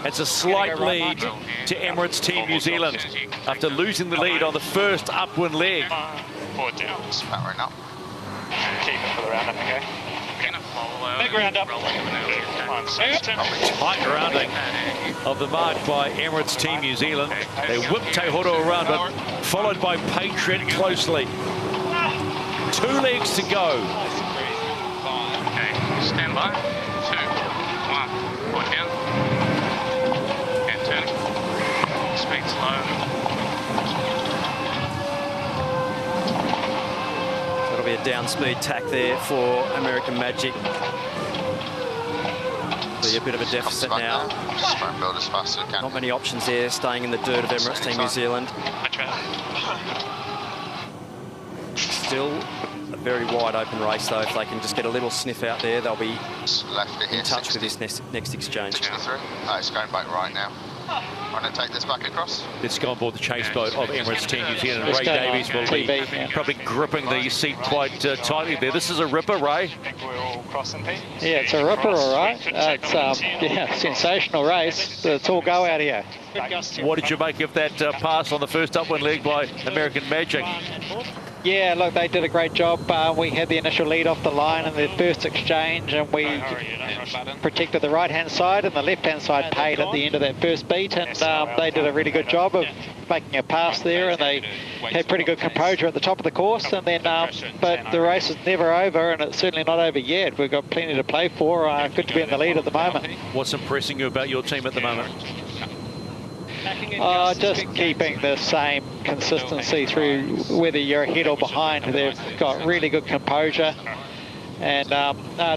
It's a slight lead to Emirates Team New Zealand after losing the lead on the first upwind leg. Powering up. Keep it for the roundup, okay? Big roundup. Tight rounding of the mark by Emirates Team New Zealand. They whip Te Horo around, but followed by Patriot closely. 2 legs to go. Okay, stand by. 2, 1, point down. And turning. Speed slow. That'll be a down speed tack there for American Magic. Be a bit of a deficit now. Just try and build as fast as we can. Not many options there, staying in the dirt of Emirates Team New Zealand. Still a very wide open race though. If they can just get a little sniff out there, they'll be in touch with this next exchange. 63. Oh, it's going back right now. Want to take this back across? Let's go on board the chase boat of Emirates Team New Zealand. Ray Davies will be probably gripping the seat quite tightly there. This is a ripper, Ray. Yeah, it's a ripper, all right. It's yeah, sensational race. It's all go out here. What did you make of that pass on the first upwind leg by American Magic? Yeah, look, they did a great job. We had the initial lead off the line in the first exchange, and we protected the right-hand side, and the left-hand side paid at the end of that first beat, and they did a really good job of making a pass there, and they had pretty good composure at the top of the course, and then, but the race is never over, and it's certainly not over yet. We've got plenty to play for. Good to be in the lead at the moment. What's impressing you about your team at the moment? Just keeping the same consistency through whether you're ahead or behind. They've got really good composure, and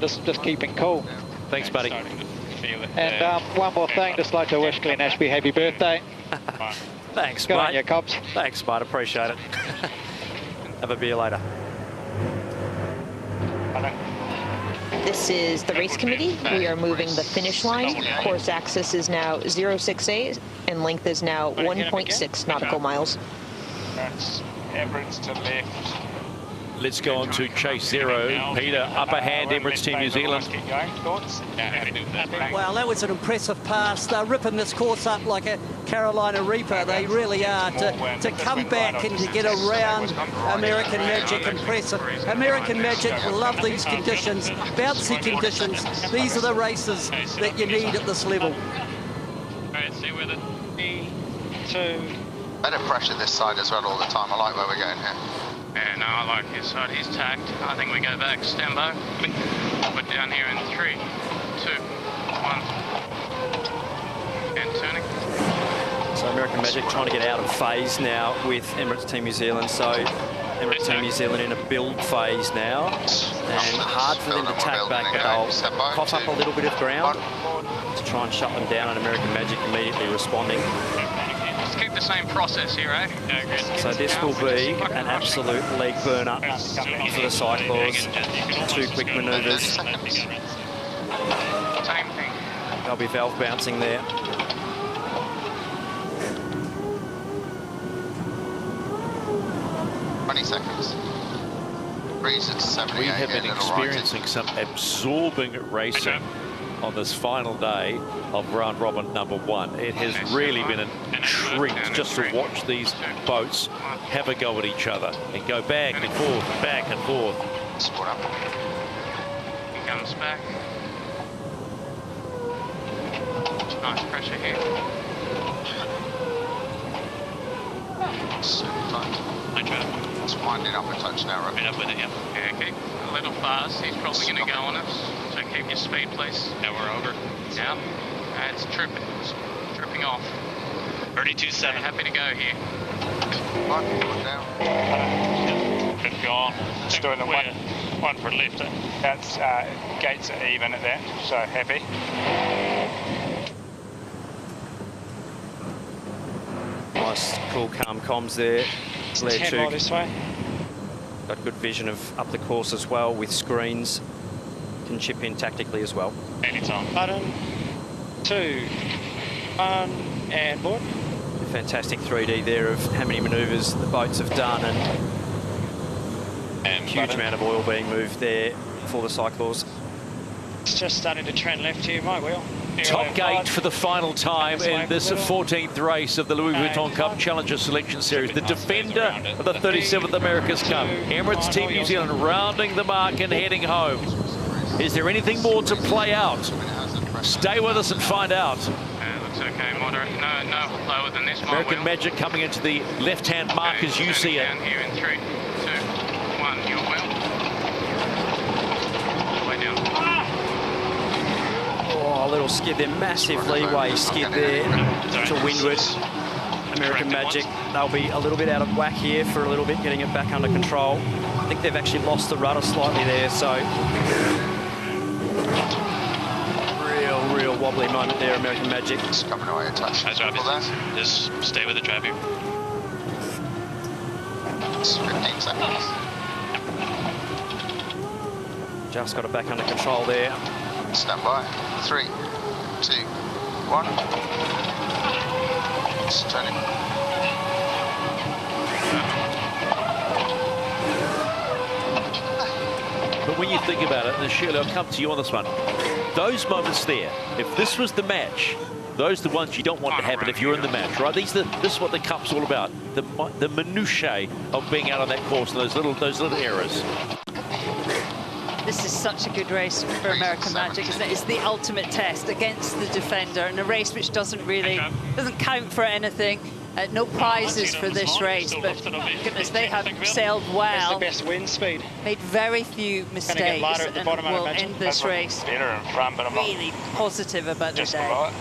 just keeping cool. Thanks, buddy. And one more thing, just like to wish Glenn Ashby happy birthday. Thanks, Good mate. on you, Cobbs. Thanks, mate. Appreciate it. Have a beer later. This is the race committee. We are moving the finish line. Course axis is now 068 and length is now 1.6 nautical miles. That's Emirates to left. Let's go on to chase 0. Peter, upper hand, Emirates Team New Zealand. Well, that was an impressive pass. They're ripping this course up like a Carolina Reaper. They really are. To come back and to get around American Magic, impressive. American Magic love these conditions, bouncy conditions. These are the races that you need at this level. Better pressure this side as well all the time. I like where we're going here. Yeah, no, I like his side. He's tacked. I think we go back. Stand by. Put down here in 3, 2, 1. And turning. So American Magic trying to get out of phase now with Emirates Team New Zealand. So Emirates Team New Zealand in a build phase now, and hard for them to tack back, but they'll cough up a little bit of ground to try and shut them down, and American Magic immediately responding. Let's keep the same process here, eh? So this will be an absolute leg burner for the Cyclaws. 2 quick manoeuvres. Same thing. They'll be valve bouncing there. Seconds. Breeze at 78. We have been experiencing some absorbing racing on this final day of round robin number 1. It has really been a treat just to watch these boats have a go at each other and go back and forth, back and forth. Spot up. He comes back. Nice pressure here. Super tight. It's winding up a touch now, right? Right up with it, yeah. Yeah, okay. A little fast. He's probably going to go on us. So keep your speed, please. Now we're over. Yeah. It's tripping. It's tripping off. 32.7. Happy to go here. Down. Good gone. Just doing the one for left. That's gates are even at that, so happy. Nice, cool, calm comms there. Blair 10 mile this way. Got good vision of up the course as well with screens. Can chip in tactically as well. Anytime. Button, 2, 1, and board. Fantastic 3D there of how many manoeuvres the boats have done, and huge amount of oil being moved there for the Cyclaws. It's just starting to trend left here, my wheel. Top gate for the final time in this 14th race of the Louis Vuitton Cup Challenger Selection Series. The defender of the 37th America's Cup, Emirates Team New Zealand, rounding the mark and heading home. Is there anything more to play out? Stay with us and find out. Looks okay, moderate. No lower than this. American Magic coming into the left-hand mark as you see it. Down here in 3, 2, 1. Your wheel. Way down. Oh, a little skid there, massive leeway skid there to windward. American Magic, they'll be a little bit out of whack here for a little bit, getting it back under control. I think they've actually lost the rudder slightly there, so real wobbly moment there, American Magic. It's coming away a touch. That's right. Just stay with the drive here. It's 15 seconds. Just got it back under control there. Stand by. 3, 2, 1. It's turning. But when you think about it, and Shirley, I'll come to you on this one, those moments there, if this was the match, those are the ones you don't want to happen if you're in the match, right? This is what the Cup's all about, the minutiae of being out on that course and those little errors. This is such a good race for American Magic, isn't it? It's the ultimate test against the defender, and a race which doesn't count for anything. No prizes for this race, but goodness, they have sailed well. The best wind speed. Made very few mistakes, and will end this race better in front, but I'm really positive about the day. I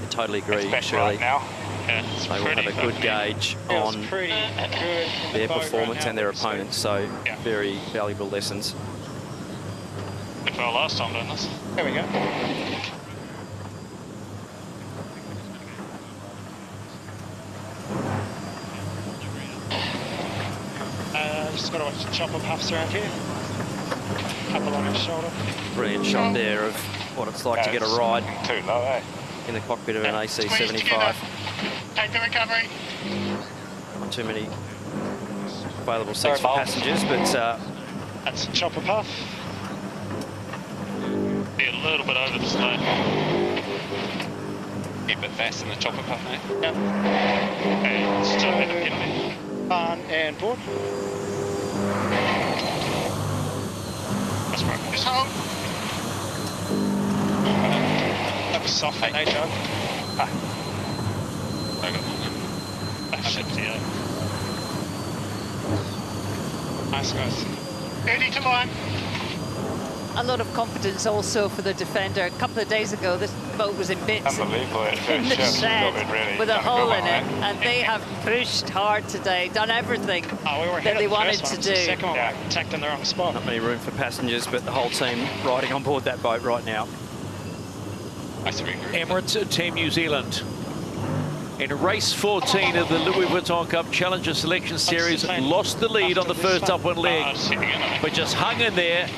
totally agree, Shirley. Now. Yeah, they will have a good gauge on their performance and their opponents, so very valuable lessons. Good for our last time doing this. There we go. Just got to watch the chopper puffs around here. Couple on his shoulder. Brilliant shot there of what it's like to get a ride too low, eh? in the cockpit of an AC-75. Take the recovery. Not too many available seats for passengers, but that's a chopper puff. Be a little bit over the slow. Keep it fast in the chopper puff, mate. Yep. Okay, still have a penalty. On and board. That's right. Just hold. That was soft, mate. Joe. I got that shit's here. Nice, guys. 30 to line. a lot of confidence also for the Defender. A couple of days ago, this boat was in bits in the shed with a hole in it, and they have pushed hard today, done everything that they wanted to do. Second one, tacked in the wrong spot. Not many room for passengers, but the whole team riding on board that boat right now. Emirates Team New Zealand. In race 14 of the Louis Vuitton Cup Challenger Selection Series, lost the lead on the first upwind leg, but just hung in there,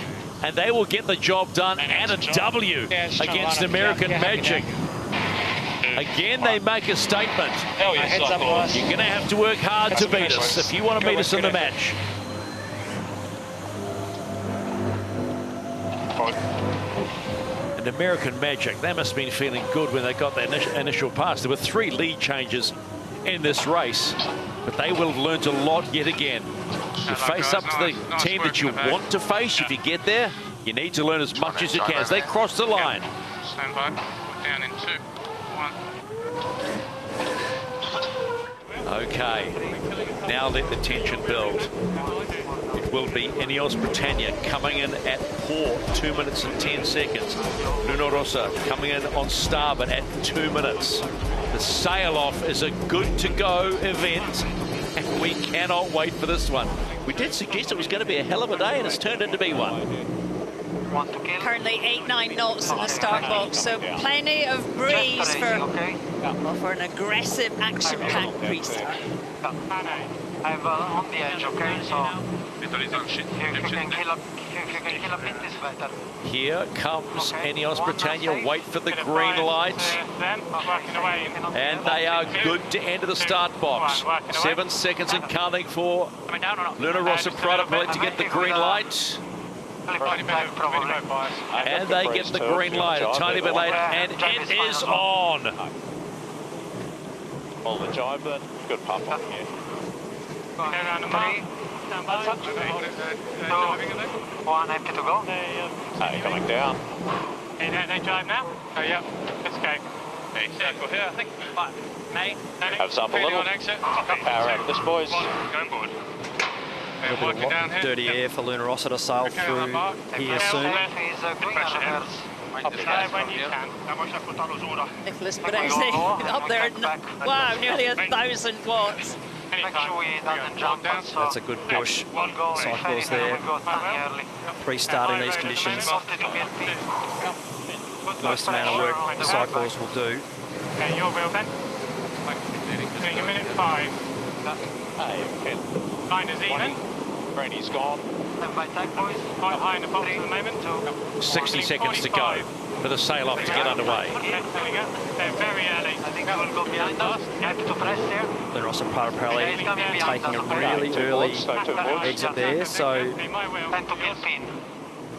and they will get the job done and a W against American Magic. Again, they make a statement. You're going to have to work hard to beat us if you want to beat us in the match. And American Magic, they must have been feeling good when they got their initial pass. There were 3 lead changes in this race, but they will have learned a lot yet again. You face up to the team that you want to face. If you get there, you need to learn as much as you can as they cross the line. Stand by. Down in 2, 1. Okay, now let the tension build. It will be INEOS Britannia coming in at port, 2 minutes and 10 seconds. Rossa coming in on starboard at 2 minutes. The sail-off is a good-to-go event, and we cannot wait for this one. We did suggest it was going to be a hell of a day, and it's turned into be one. Currently 8-9 knots in the start box, so plenty of breeze for an aggressive, action-packed restart. I'm on the edge, okay? So Here comes INEOS Britannia. Wait for the green light. And they are good to enter the start box. 7 seconds and counting for Rossa Prada to get the green light. And they get the green light a tiny bit later, and it is on. All the job, but good pump on here. 1 empty to go. Coming down. They drive now? Oh, yeah. Let's go. Hey, circle here, I think. Have some a little. Power out of this, boys. Going board. A little bit of dirty air for Rossa to sail through here soon. Nicholas Brezzi up there, wow, nearly 1,000 watts. That's a good push. Cycles there, pre-start in these conditions. Most amount of work the cycles will do. Okay, your wheel then. Doing a minute 5. Line is even. Brady's gone. Quite high in the box at the moment. 60 seconds to go for the sail-off to get underway. There we go. They're very early. I think I will go behind us. Rossa Pirelli taking a really early exit there, so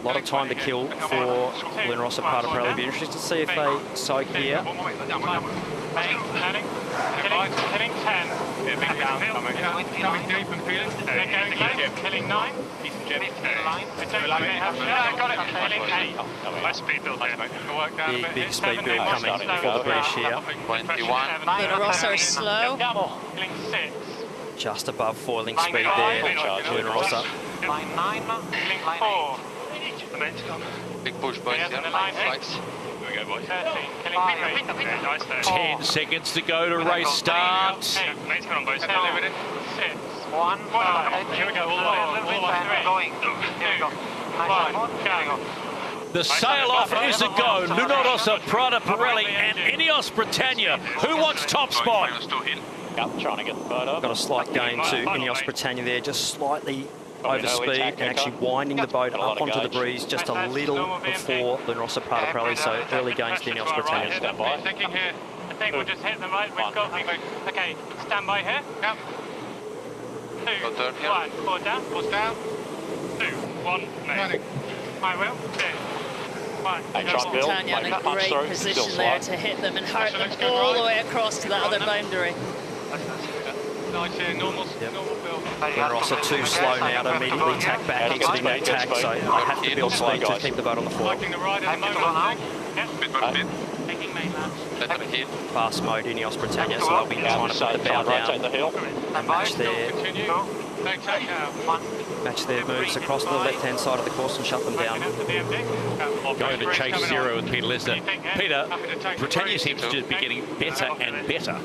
a lot of time to kill for Rossa Pirelli. Be interested to see if they soak here. Killing 10. Big down coming. Coming deep and feeling. They're going low. Killing 9. Decent jet. It's only they have killing 8. Nice speed build there. Work down a bit. Big speed build coming for the British here. 21. Rossa are slow. Killing 6. Just above foiling speed there, Rossa. Line 9. Killing 4. Big push, boys. Yeah, the line 6. Here we go, boys. 13. Killing 3. Nice there. 10 seconds to go to race start. Mate's got on both sides. 6. 1. Here we go, all the way. All the way. 3. Going. Here we go. 1. The sail-off is a go. Rossa, Prada, Pirelli, and INEOS Britannia. Who wants top spot? Trying to get the boat up. Got a slight gain to INEOS Britannia there, just slightly over speed and actually winding the boat up onto the breeze just a little before Rossa Prada Pirelli, so early gains to INEOS Britannia. Stand by. Thinking here. I think we'll just hit them right. We've got. Okay, stand by here. Yep. 2, 1. Forward down. Forward down. 2, 1. Mate. I will. 2, 1. Britannia in a great position there to hit them and hurt them all the way across to that other boundary. Nice here, normal build. Rossa too slow now to immediately tack back, exiting that tack, so they have to build speed to keep the boat on the floor. Liking the ride at the moment. Taking mainland. Fast mode INEOS Britannia, so they'll be trying to put the bow down and match their match their moves across the left-hand side of the course and shut them down. Going to chase zero with Peter Lester. Peter, Britannia seems to just be getting better and better.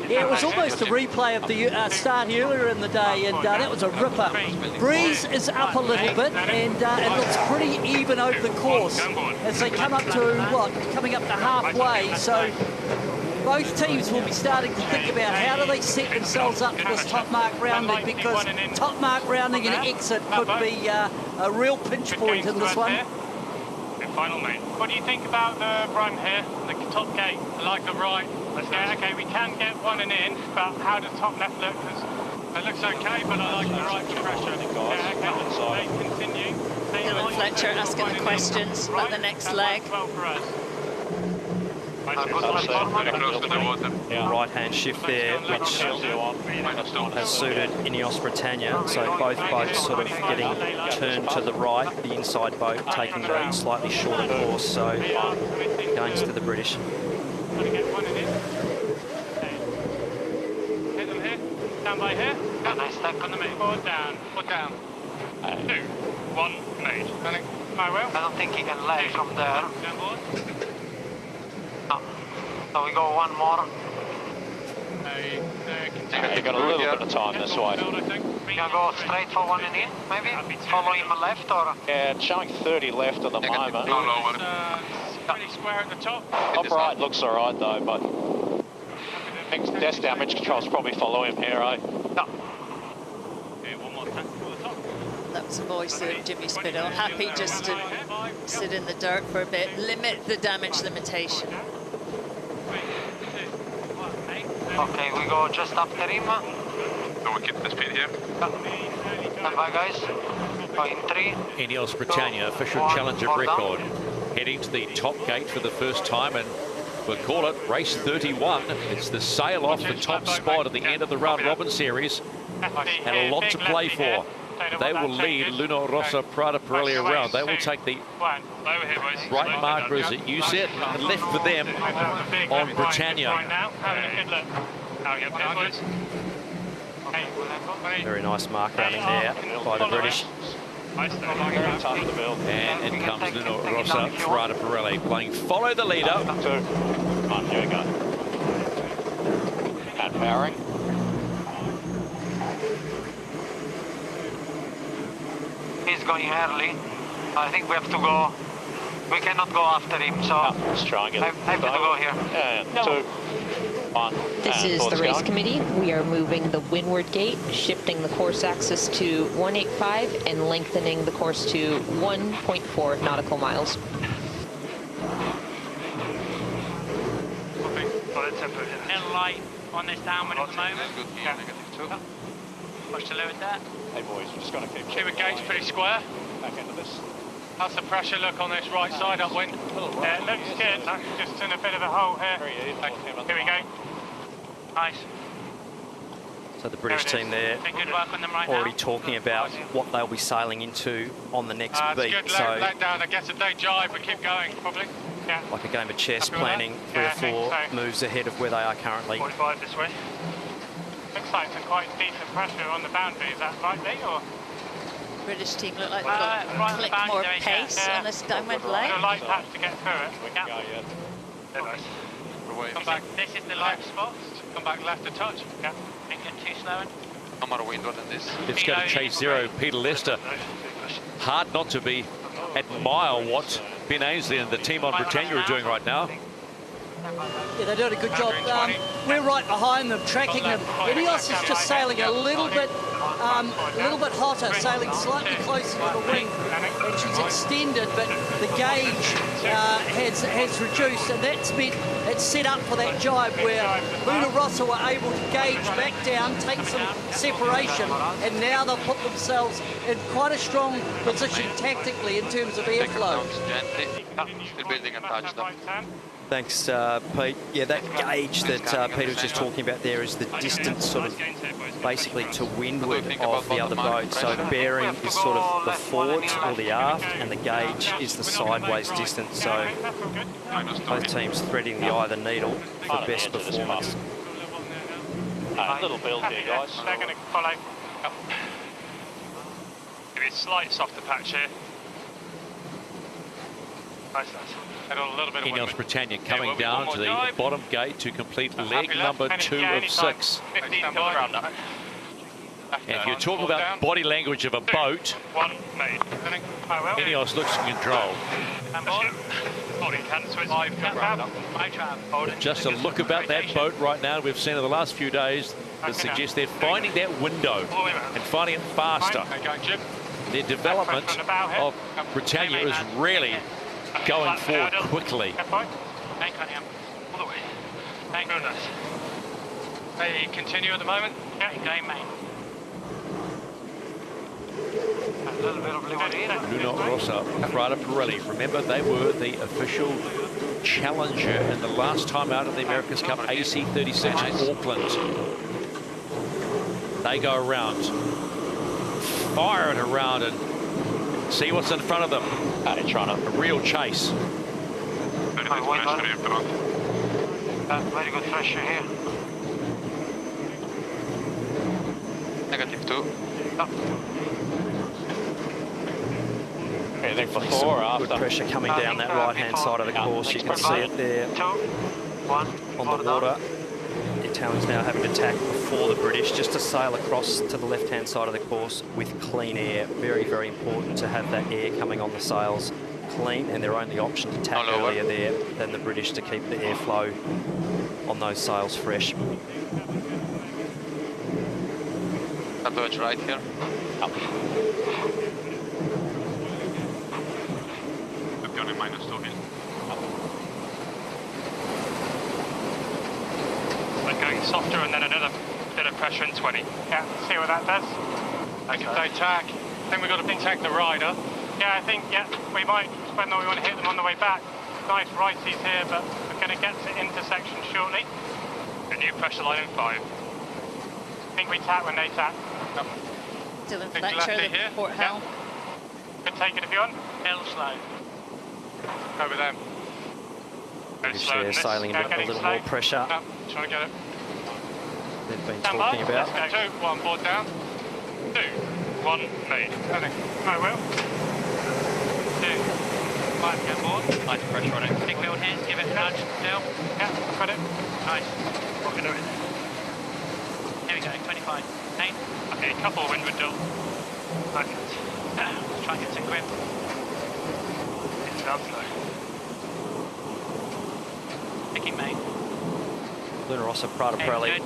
Yeah, it was almost a replay of the start earlier in the day, and that was a ripper. Breeze is up a little bit, and it looks pretty even over the course as they come up to, coming up to halfway. So both teams will be starting to think about how do they set themselves up for this top mark rounding, because top mark rounding and exit could be a real pinch point in this one. Final mate. What do you think about the run here, the top gate? I like the right. Yeah, okay, we can get one and in, but how does top left look? It looks okay, but I like the right for pressure. Yeah, okay, they continue. Dylan Fletcher asking the questions about the next leg. Well for us. Right-hand shift there, which has suited INEOS Britannia. So both boats sort of getting turned to the right, the inside boat taking the slightly shorter course, so gains to the British. Hit them here, down by here. Nice stack on the mate. Forward down, forward down. 2, 1, mate. My will. I don't think he can lag from there. So we go one more. You've got a little bit of time this way. We can go straight for one and in, maybe? Follow him left or? Yeah, it's showing 30 left at the moment. Pretty square at the top. Top right looks all right though, but I think desk damage controls probably follow him here, eh? No. That was the voice of Jimmy Spittle. Happy just to sit in the dirt for a bit, limit the damage limitation. Okay, we go just after him. So we keep the speed here. Stand by, guys. Go in 3. INEOS Britannia, official challenger record. Heading to the top gate for the first time, and we'll call it race 31. It's the sail off the top spot at the end of the round robin series. And a lot to play for. They will lead Luna, Rossa, Prada, Pirelli around. They will take the right markers that you set and left for them on Britannia. Very nice mark rounding there by the British. And in comes Luna, Rossa, Prada, Pirelli playing follow the leader. Come on, here we go. And powering. He's going early. I think we have to go. We cannot go after him, so let's try and get I have to go here. Yeah, 2, 1. This is the race committee. We are moving the windward gate, shifting the course axis to 185 and lengthening the course to 1.4 nautical miles. Little light on this downwind at the moment. Push to leeward that. Hey boys, we're just going to keep the gate's pretty square. Back into this. How's the pressure look on this right side upwind? Yeah, it looks good. Just in a bit of a hole here. Here we go. Nice. So the British team there already talking about what they'll be sailing into on the next beat. Good so let down. I guess if they jibe, we keep going, probably. Yeah. Like a game of chess, planning 3 or 4 moves ahead of where they are currently. 45 this way. Looks like some quite decent pressure on the boundary. Is that right, Lee? Or? British team look like they've got a click more pace on this downwind leg. A light patch to get through it. Yeah. Come back. This is the left spot. Come back left a touch. Yeah. Don't get too slow. No more windward than this. It's going to chase zero. Peter Lester. Hard not to be admire what Ben Ainsley and the team on Britannia are doing right now. Yeah, they're doing a good job. We're right behind them, tracking them. INEOS is just sailing a little bit hotter, sailing slightly closer to the wing, and she's extended, but the gauge has reduced, and that's meant it's set up for that jibe where Luna Rossa were able to gauge back down, take some separation, and now they'll put themselves in quite a strong position tactically in terms of airflow. Still building and touch them. Thanks, Pete. Yeah, that gauge that Peter was just talking about there is the distance sort of basically to windward of the other boat. So bearing is sort of the forward or the aft, and the gauge is the sideways distance. So both teams threading the eye of the needle for best performance. Little build here, guys. They're going to follow. Maybe a slight softer patch here. Nice. A little bit of INEOS Britannia coming down to the bottom gate to complete leg number 2 of 6. 15 around that. And if you talk about body language of a boat, INEOS looks in control. Just a look about that boat right now we've seen in the last few days that suggests they're finding that window and finding it faster. Their development of Britannia is really going forward quickly. They continue at the moment? Yeah, game, mate. Rossa, Prada, Pirelli. Remember, they were the official challenger in the last time out of the America's Cup, AC 36 in Auckland. They go around, fire it around and see what's in front of them. A real chase. Very good pressure here. -2. Before or after? Good pressure coming down that right-hand side of the course. You can see it there on the water. The Italians now having to tack before the British just to sail across to the left-hand side of the course with clean air. Very, very important to have that air coming on the sails clean, and their only option to tack earlier there than the British to keep the airflow on those sails fresh. Approach right here. Up. We're going softer and then another bit of pressure in 20. Yeah, see what that does. Okay. If they tack, I think we've got to tack the rider. Yeah, I think, we might, whether we want to hit them on the way back. Nice righties here, but we're going to get to intersection shortly. A new pressure line in 5. I think we tack when they tack. Dylan Fletcher, the port helm. Could take it if you want. Hell slow. Over them. They're sailing a little more pressure. Trying to get it. They've been talking about. Let's go. 2, 1 board down. 2, 1 made. I will. 2, 5 get board. Nice pressure on it. Big wheel hands, give it a nudge. Down. Yeah, got it. Nice. What can do it? Here we go. 25. 8. Okay, a couple of windward dull. Okay. Let's try and get some grip. It's down slow. Picking mate. Rossa, Prada, Pirelli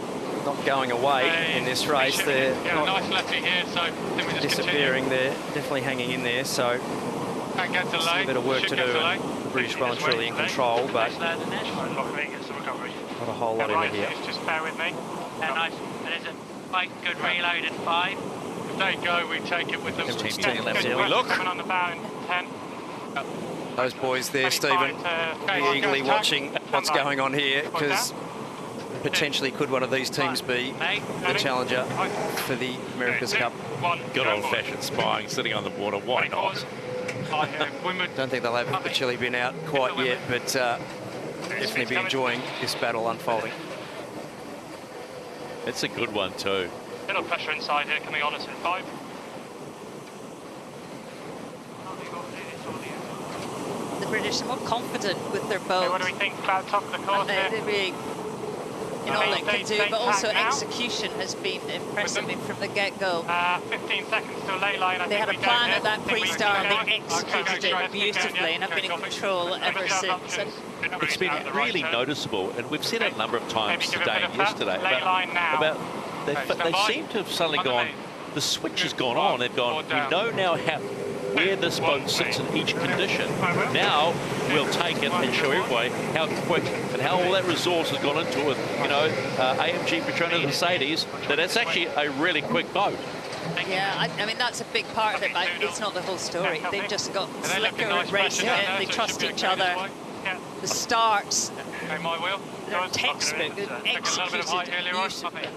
not going away in this race. They're not nice lefty here, so I think we just disappearing. Continue. They're definitely hanging in there, so still a bit of work to do, and the British well and truly in control, but not a whole lot in it here. Just bear with me. Nice. There's a quite good reload in 5. If they go, we take it with them. Left here. We look. On the bow in 10. Those boys there, Stephen, eagerly watching what's going on here, because potentially could one of these teams be the challenger for the America's Cup. Good old-fashioned spying, sitting on the water. Why not? Don't think they'll have the chili bin out quite yet, but definitely be enjoying this battle unfolding. It's a good one too. Little pressure inside here coming on us in 5. The British are more confident with their boat. What do we think about top of the course here? They really, all they can do, but also execution has been impressive from the get-go. 15 seconds to a lay line. They had a plan at that pre-start and they executed it beautifully and have been in control ever since. It's been really noticeable, and we've seen it a number of times today and yesterday, about they seem to have suddenly gone, the switch has gone on. They've gone, we know now where this boat sits in each condition. Now we'll take it and show everybody how quick and how all that resource has gone into it. AMG, Petronas, Mercedes, that it's actually a really quick boat. Yeah, I mean, that's a big part of it, but it's not the whole story. They've just got slicker at racing it. They trust each other. The starts, they're textbook, they're executed beautifully.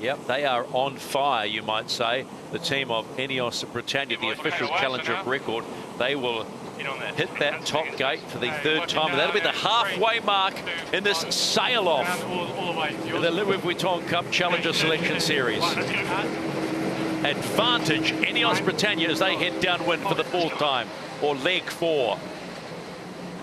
Yep, they are on fire, you might say. The team of INEOS Britannia, the official challenger of record, they will hit that top gate for the third time. And that'll be the halfway mark in this sail-off in the Louis Vuitton Cup Challenger Selection Series. Advantage INEOS Britannia as they head downwind for the fourth time, or leg 4.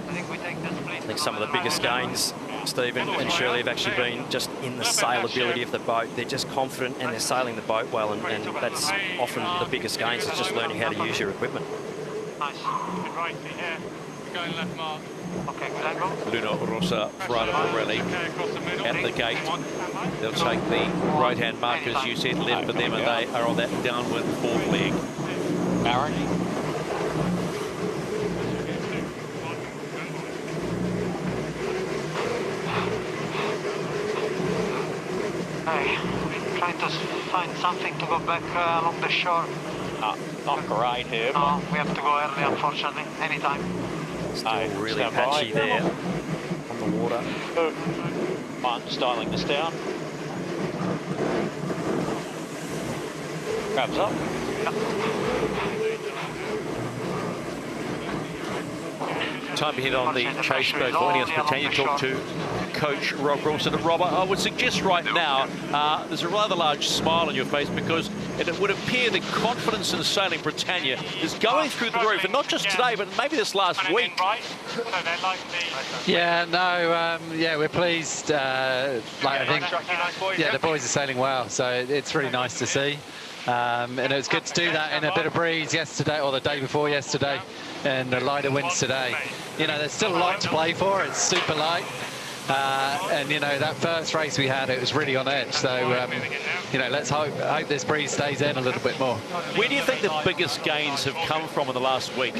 I think some of the biggest gains, Stephen and Shirley, have actually been just in the sailability of the boat. They're just confident and they're sailing the boat well, and that's often the biggest gains, is just learning how to use your equipment. Nice. Right here. We're going left, Mark. Okay, Luna Rossa, Prada Pirelli at the gate. They'll take the right-hand mark, as you said, left for them, and they are on that downwind fourth leg. Aaron. Trying to find something to go back along the shore. Not great here. No, we have to go early, unfortunately, anytime. Still really patchy there on the water. Martin styling this down. Grabs up. Time to hit on the chase boat for INEOS Britannia. Talk to coach Rob Wilson. And Rob, I would suggest right now there's a rather large smile on your face, because it would appear the confidence in sailing Britannia is going through the roof, and not just today, but maybe this last week. Yeah, no, yeah, we're pleased. I think, yeah, the boys are sailing well, so it's really nice to see. And it was good to do that in a bit of breeze yesterday, or the day before yesterday, and the lighter winds today. You know, there's still a lot to play for. It's super light. And, you know, that first race we had, it was really on edge. So, you know, let's hope this breeze stays in a little bit more. Where do you think the biggest gains have come from in the last week?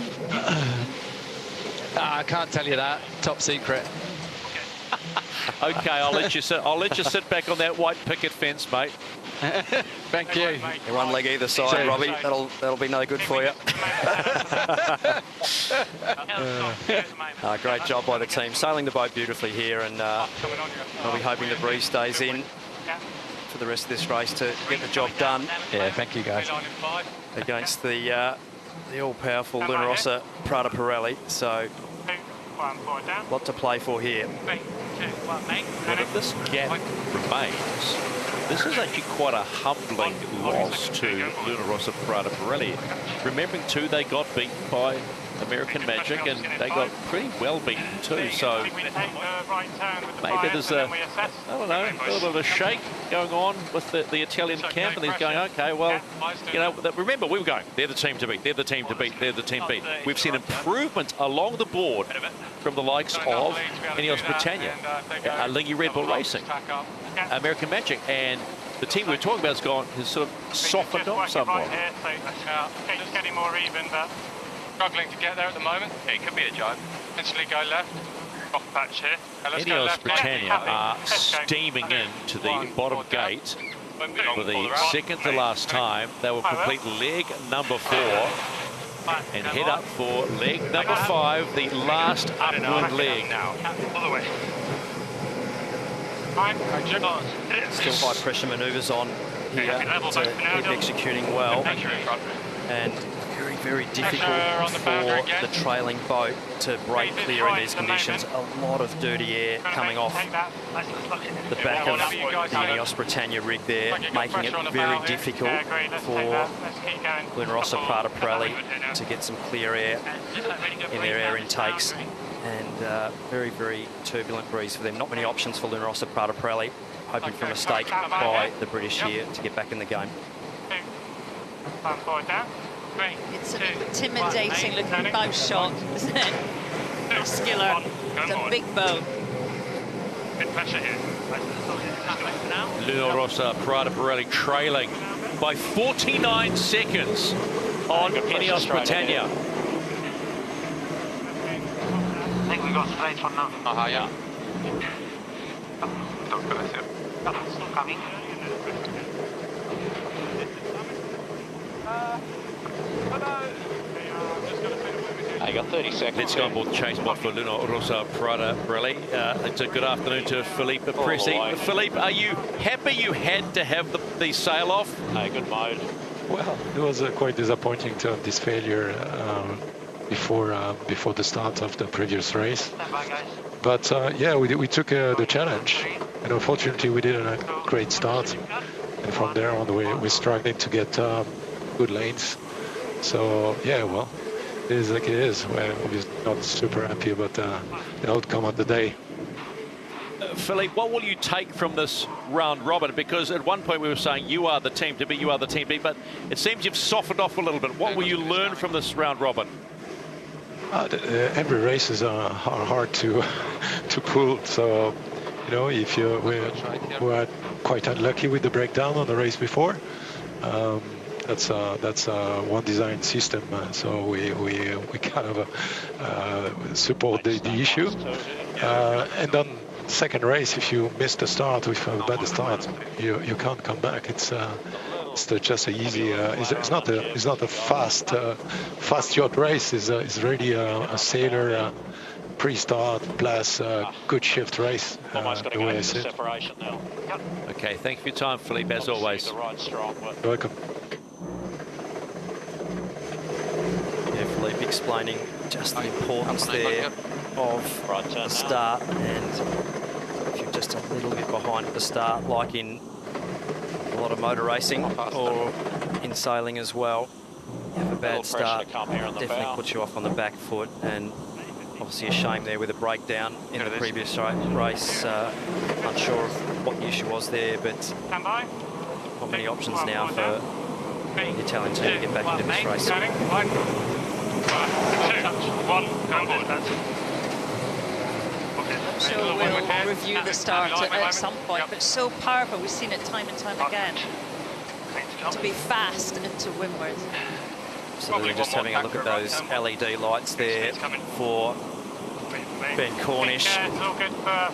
I can't tell you that. Top secret. Okay, I'll let you sit. I'll let you sit back on that white picket fence, mate. Thank you. You're one leg either side, Cheers. Robbie. That'll be no good for you. Great job by the team, sailing the boat beautifully here, and I'll be hoping the breeze stays in for the rest of this race to get the job done. Yeah, thank you guys. Against the all-powerful Luna Rossa Prada Pirelli, so a lot to play for here. But if this gap remains, this is actually quite a humbling loss to Luna Rossa Prada Pirelli. Remembering too, they got beaten by American Magic, and they got pretty well beaten too. So maybe there's a, I don't know, a little bit of a shake going on with the Italian camp, and he's going, okay, well, you know, remember we were going, they're the team to beat, they're the team to beat, they're the team to beat. We've seen improvement along the board from the likes of INEOS Britannia, Lingy Red Bull Racing, American Magic, and the team we were talking about has sort of softened up somewhat. Just getting more even, but struggling to get there at the moment. Yeah, it could be a joke. Potentially go left. Off patch here. INEOS Britannia are steaming in to the bottom gate for the second to last time. They will complete leg number 4 and head up for leg number 5, the last upwind leg. All the way. Still high pressure manoeuvres on here to keep executing well, and very difficult for the trailing boat to break clear in these conditions. A lot of dirty air coming off the back of the INEOS Britannia rig there, making it very difficult for Luna Rossa Prada Pirelli to get some clear air in their air intakes, and very turbulent breeze for them. Not many options for Luna Rossa Prada Pirelli, hoping for a mistake by the British here to get back in the game. It's an intimidating looking boat shot, isn't it? Muscular. It's a big boat. Bit pressure here. Luna Rossa Prada Pirelli trailing by 49 seconds on INEOS Britannia. I think we go straight for now. Yeah. Coming. I got 30 seconds. Let's go on board the chase bot for Luna Rossa Prada Pirelli. It's a good afternoon to Philippe Pressy. Philippe, are you happy you had to have the sail off? Good mode. Well, it was quite disappointing to have this failure. before the start of the previous race. But yeah, we took the challenge, and unfortunately we didn't have a great start. And from there on, we're struggling to get good lanes. So yeah, well, it is like it is. We're obviously not super happy about the outcome of the day. Philippe, what will you take from this round robin? Because at one point we were saying you are the team to beat, you are the team to beat, but it seems you've softened off a little bit. What will you learn from this round robin? Every races are hard to pull. So, you know, if you we're quite unlucky with the breakdown on the race before. That's one design system. So we kind of support the issue. And then second race, if you miss the start with a bad start, you can't come back. It's just a easy. It's not a fast yacht race. It's really a sailor pre-start plus good shift race. The way I see it. Okay, thank you for your time, Philippe, as always. You're welcome. Yeah, Philippe explaining just the importance there of the start, and if you're just a little bit behind at the start, like in a lot of motor racing or in sailing as well, you have a bad start, definitely puts you off on the back foot, and obviously a shame there with a breakdown in the previous race. Unsure of what the issue was there, but not many options now for the Italian team to get back into this race. So we'll review the start at some point, but so powerful. We've seen it time and time again. To be fast and to windward. Absolutely, just having a look at those LED lights there for Ben Cornish. It's all good for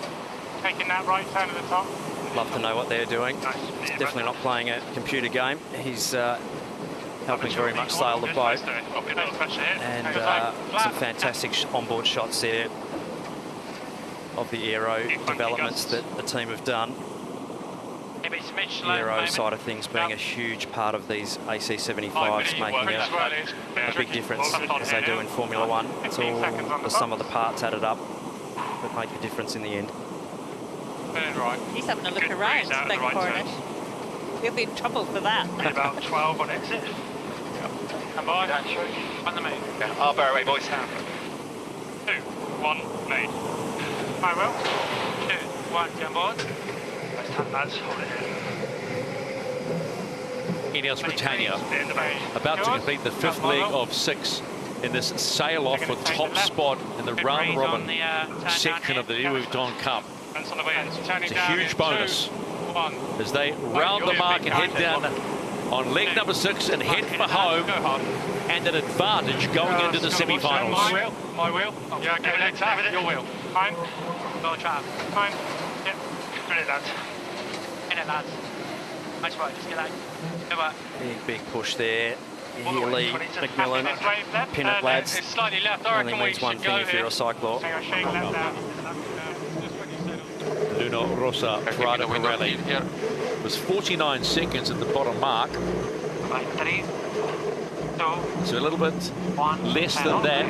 taking that right turn at the top. Love to know what they're doing. He's definitely not playing a computer game. He's helping very much sail the boat. And some fantastic onboard shots there of the aero developments that the team have done. The aero side of things being a huge part of these AC75s, making a big difference as they do in Formula One. It's all the sum of the parts added up that make the difference in the end. He's having a look around, Ben Cornish. He'll be in trouble for that. About 12 on exit. Come by. On the main. Yeah, I'll bear away, boys. 2, 1, main. I will. 2, 1, get on board. Nice hand, lads. Hold it. INEOS Britannia about to complete the 5th leg of 6 in this sail-off with top spot in the round robin section of the Louis Vuitton Cup. It's a huge bonus as they round the mark and head down on leg number 6 and head for home, and an advantage going into the semi-finals. My wheel. Yeah, give it a tap. Your wheel. Fine. Go trap. Fine. Yep. Brilliant, lads. In it, lads. Nice work. Just get out. Go back. Big push there. Healy, McMillan, pin it, lads. Only means one thing if you're a cyclor. Luna Rossa, Prada, Pirelli. It was 49 seconds at the bottom mark. 3, 2, so a little bit less than that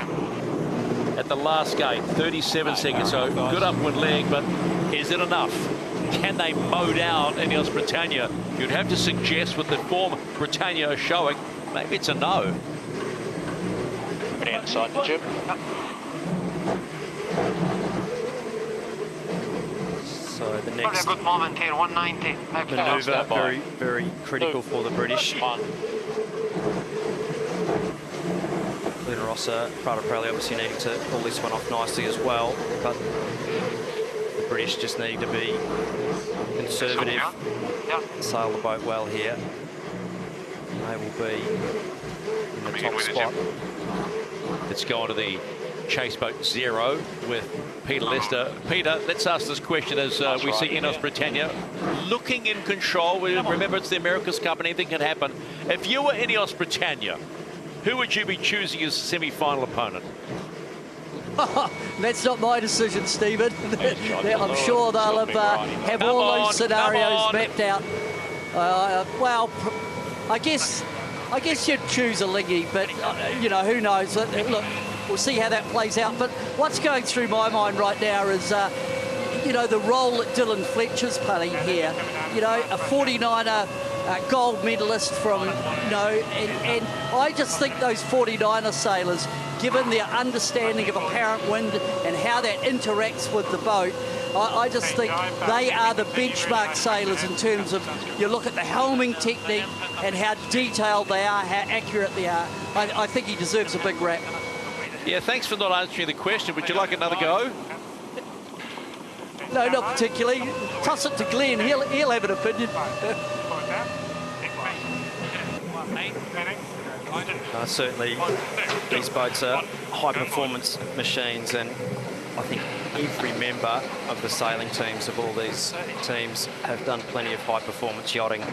at the last gate, 37 seconds. So good upwind leg, but is it enough? Can they mow down INEOS Britannia? You'd have to suggest with the form Britannia is showing, maybe it's a no. Pretty outside the jib. So the next good moment here, 190. manoeuvre, very, very critical for the British. Luna Rossa, Prada Pirelli obviously needing to pull this one off nicely as well, but the British just need to be conservative, sail the boat well here. They will be in the top spot. Let's go on to the chase boat 0 with Peter Lester. Peter, let's ask this question as we see INEOS Britannia looking in control. Remember, it's the America's Cup and anything can happen. If you were INEOS Britannia, who would you be choosing as semi-final opponent? That's not my decision, Stephen. I'm sure they'll have all those scenarios mapped out. Well, I guess you'd choose a Lingy, but you know, who knows? Look, we'll see how that plays out. But what's going through my mind right now is, you know, the role that Dylan Fletcher's playing here. You know, a 49er gold medalist from, you know, and I just think those 49er sailors, given their understanding of apparent wind and how that interacts with the boat, I just think they are the benchmark sailors in terms of, you look at the helming technique and how detailed they are, how accurate they are. I think he deserves a big rap. Yeah, thanks for not answering the question. Would you like another go? No, not particularly. Toss it to Glenn. He'll have an opinion. Certainly, these boats are high-performance machines, and I think every member of the sailing teams of all these teams have done plenty of high-performance yachting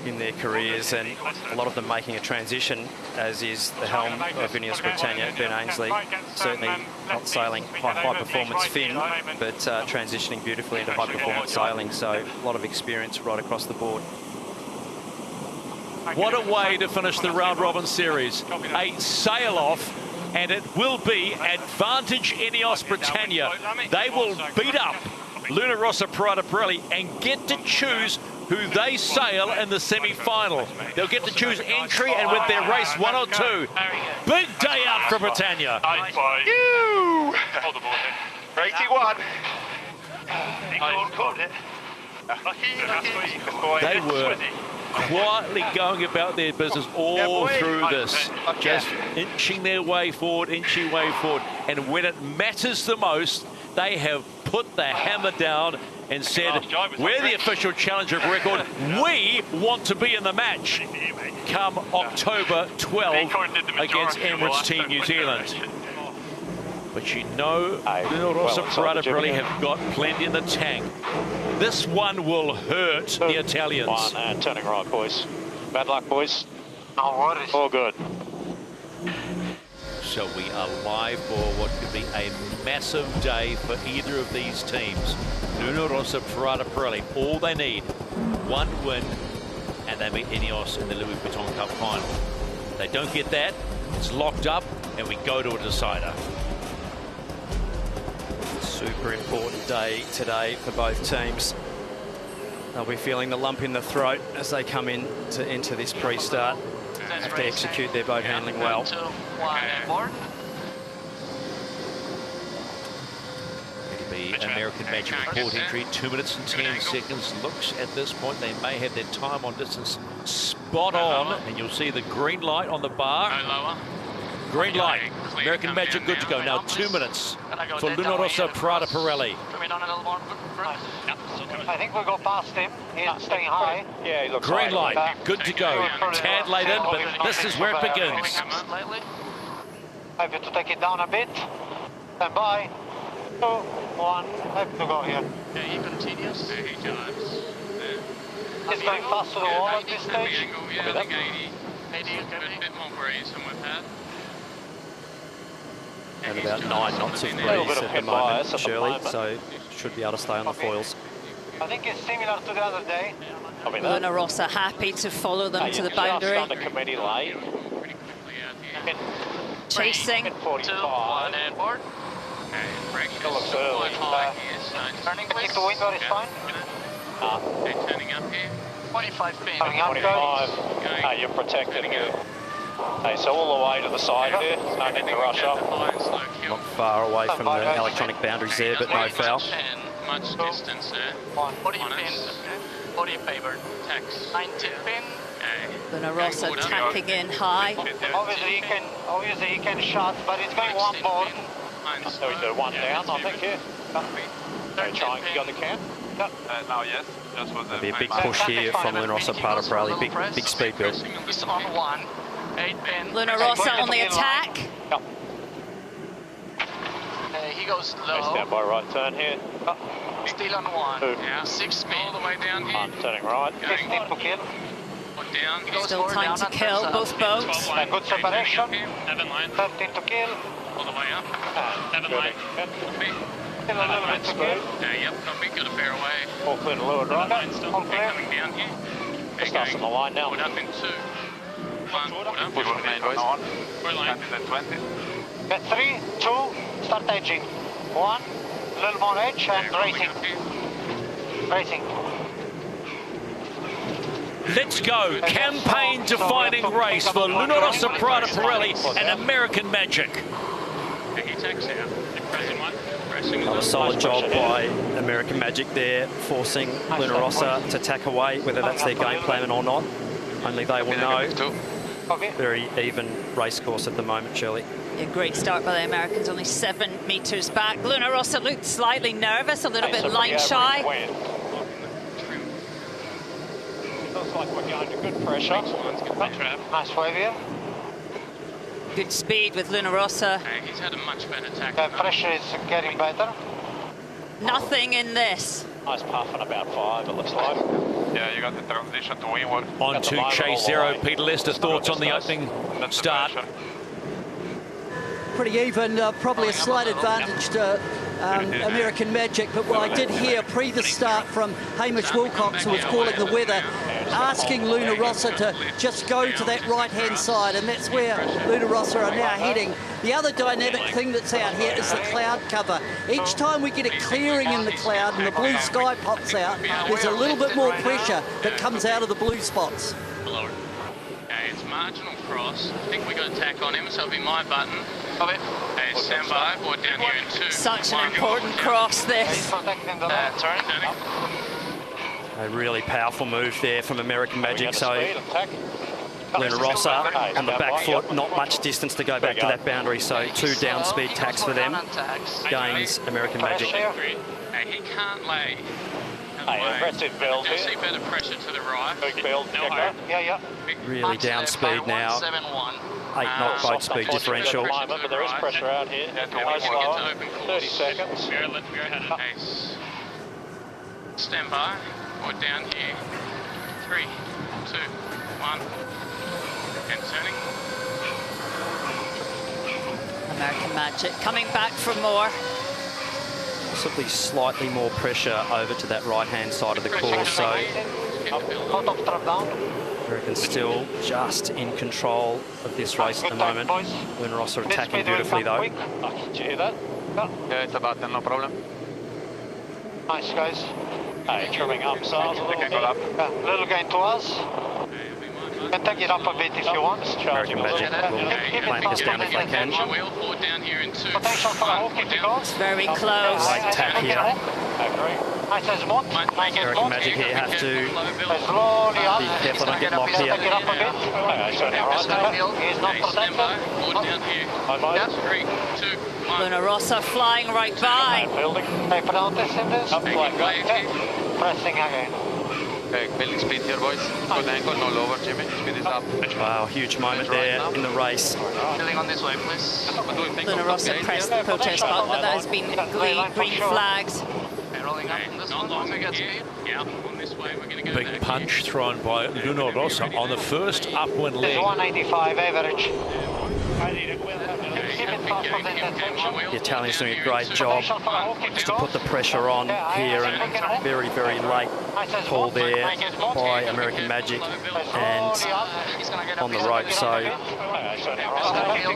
in their careers, and a lot of them making a transition, as is the helm of INEOS Britannia, Ben Ainsley, certainly not sailing high-performance fin, but transitioning beautifully into high-performance sailing, so a lot of experience right across the board. What a way to finish the round-robin series. A sail-off, and it will be advantage INEOS Britannia. They will beat up Luna Rossa, Prada, Pirelli, and get to choose who they sail in the semi-final. They'll get to choose entry and win their race 1 or 2. Big day out for Britannia. You! Hold the board there. 81. They were quietly going about their business all through this, just inching their way forward, and when it matters the most, they have put the hammer down and said, we're the official challenger of record, we want to be in the match come October 12 against Emirates Team New Zealand. But you know, Luna Rossa, Prada, Pirelli have got plenty in the tank. This one will hurt the Italians. One and turning right, boys. Bad luck, boys. No worries. All good. So we are live for what could be a massive day for either of these teams. Luna Rossa, Prada, Pirelli, all they need, one win, and they meet INEOS in the Louis Vuitton Cup final. If they don't get that, it's locked up, and we go to a decider. Super important day today for both teams. They'll be feeling the lump in the throat as they come in to enter this pre-start. Have to execute their boat handling well. It'll be American Magic port entry, 2 minutes and 10 seconds. Looks at this point they may have their time on distance spot on, and you'll see the green light on the bar. Green light. American Magic good to go. Now 2 minutes for Luna Rossa, Prada, Pirelli. I think we'll go past him. He's staying high. Yeah, he looks green high. light. Good to go. Tad late in, but this is where it begins. Happy to take it down a bit. Stand by. 2, 1. Happy to go here. Yeah, he continues. He's going fast to the wall at this stage. Yeah, I think 80 is a bit more breeze than we've had. And about 9 knots of breeze at the moment, Shirley, so should be able to stay on the foils. I think it's similar to the other day. Luna Rossa happy to follow them to the boundary. On the committee lane. Chasing. 45. And board. Still looks early. Turning please. The window is fine. They're turning up here. 45 feet. 25. You're protected here. Hey, so all the way to the side there, no need to rush up. Not far away from the electronic boundaries there, but no foul. Much distance there. 40 pins. 40 favored. Tax. 90 pin. Luna Rossa tacking in high. Obviously he can shot, but it's going one board. So we do one down, I think, here. So you try and get on the count? No, yes. Just was There'll be a big push here from Luna Rossa, Prada, Pirelli. Big speed build. He's on 1. 8 pin. Luna Rossa on the attack. Yep. He goes low. Stand by right turn here. Still on 1. 2. Yeah, 6 speed all the way down here. Turning right. 15 to kill. Down. Still time to kill both boats. Good separation. 7 line. 13 to kill. All the way up. 7 line. Still a little bit to kill. Yep, copy. Got a fair away. All clear to leeward right. All clear. Coming down here. Just us on the line now. Put up in 2. 1. Put up. Push remain on. We're line. 20. Get 3, 2, start edging. 1, a little more edge and racing. Racing. Let's go. Campaign-defining race for Rossa, Prada, Pirelli and American Magic. A solid job by American Magic there, forcing Rossa to tack away, whether that's their game plan or not. Only they will know. Very even race course at the moment, Shirley. Yeah, great start by the Americans, only 7 metres back. Rossa looked slightly nervous, a little bit line shy. Looks like we're going to good pressure. Nice wave here. Good speed with Rossa. He's had a much better tack. The pressure is getting better. Nothing in this. Nice puff and about 5, it looks like. Yeah, you got the transition to windward. On to chase zero. Peter Lester, thoughts on the opening start? Pretty even, probably a slight advantage to American Magic, but what I did hear pre the start from Hamish Wilcox, who was calling the weather, asking Rossa to just go to that right-hand side, and that's where Rossa are now heading. The other dynamic thing that's out here is the cloud cover. Each time we get a clearing in the cloud and the blue sky pops out, there's a little bit more pressure that comes out of the blue spots. Okay, it's marginal cross. I think we got a tack on him, so it'll be my button. Okay, stand by, board down here in 2. Such an important cross, this. A really powerful move there from American Magic. So Rossa on the back foot, not much distance to go back to that boundary. So 2 down speed tacks for them. Gains American Magic. He can't lay. Aggressive build here. See better pressure to the right. Big build, Yeah. Really down speed now. 8 knot boat speed differential. But there is pressure out here. Slow. 30 seconds. Stand by. Or down here. 3, 2, 1. And turning. American Magic coming back for more. Possibly slightly more pressure over to that right-hand side of the course. So Americans still just in control of this race at the moment. Rossa attacking beautifully though. Did you hear that? Yeah, it's about no problem. Nice, guys. Hey, trimming up sails a little bit. Yeah, little gain to us. You can take it up a bit if you want. American Magic will clamp this down if they can. Potential for a hook if you go. It's very close. Light tack here. Nice as what? American Magic here have to slowly up. be careful not get locked here. Take it up a bit. He's not protected. Rossa flying right by. Hey, put out this in this. Pressing again. Okay, building speed here, boys. Good angle, no lower, Jimmy. Speed is up. Wow, huge moment there in the race. Building on this way, please. Rossa pressed the protest button, but that has been green flags. Rolling up on this one once we get speed. Yeah, on this way, we're going to go Big punch thrown by Rossa on the first upwind leg. 185 average. The Italians doing a great job just to put the pressure on here, and very, very late pull there by American Magic and on the rope. So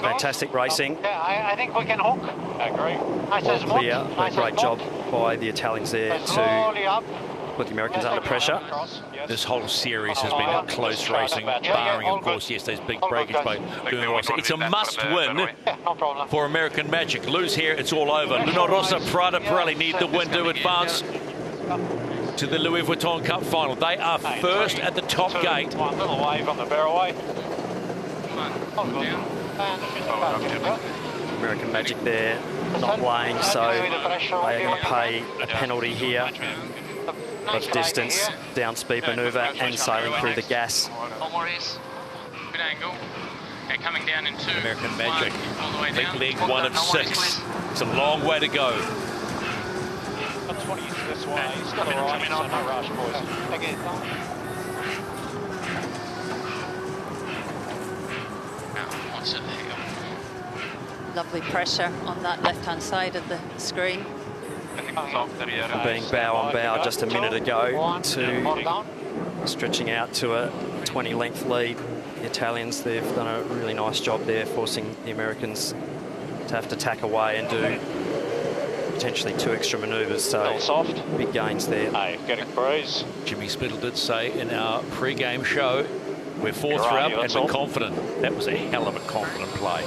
fantastic racing. I think we can hook. All clear, but great job by the Italians there to put the Americans under pressure. This whole series has been a close racing, barring, of course, yes, those big breakage by Rossa. It's a must-win for American Magic. Lose here, it's all over. Rossa, Prada, Pirelli need the win to advance to the Louis Vuitton Cup final. They are first at the top gate. One little wave on the barrelway. American Magic there not laying, so they are going to pay a penalty here of distance, down speed manoeuvre and sailing through the gas. Good angle. Okay, coming down in 2. American Magic, big league 1 of 6. It's a long way to go. 20 this way. Still alright, so no rush, boys. What's it here? Lovely pressure on that left-hand side of the screen. Being bow on bow just a minute ago to stretching out to a 20-length lead. The Italians, they've done a really nice job there, forcing the Americans to have to tack away and do potentially 2 extra manoeuvres. So soft, big gains there. Hey, getting breeze. Jimmy Spittle did say in our pre-game show, we're 4th round and we're confident. That was a hell of a confident play.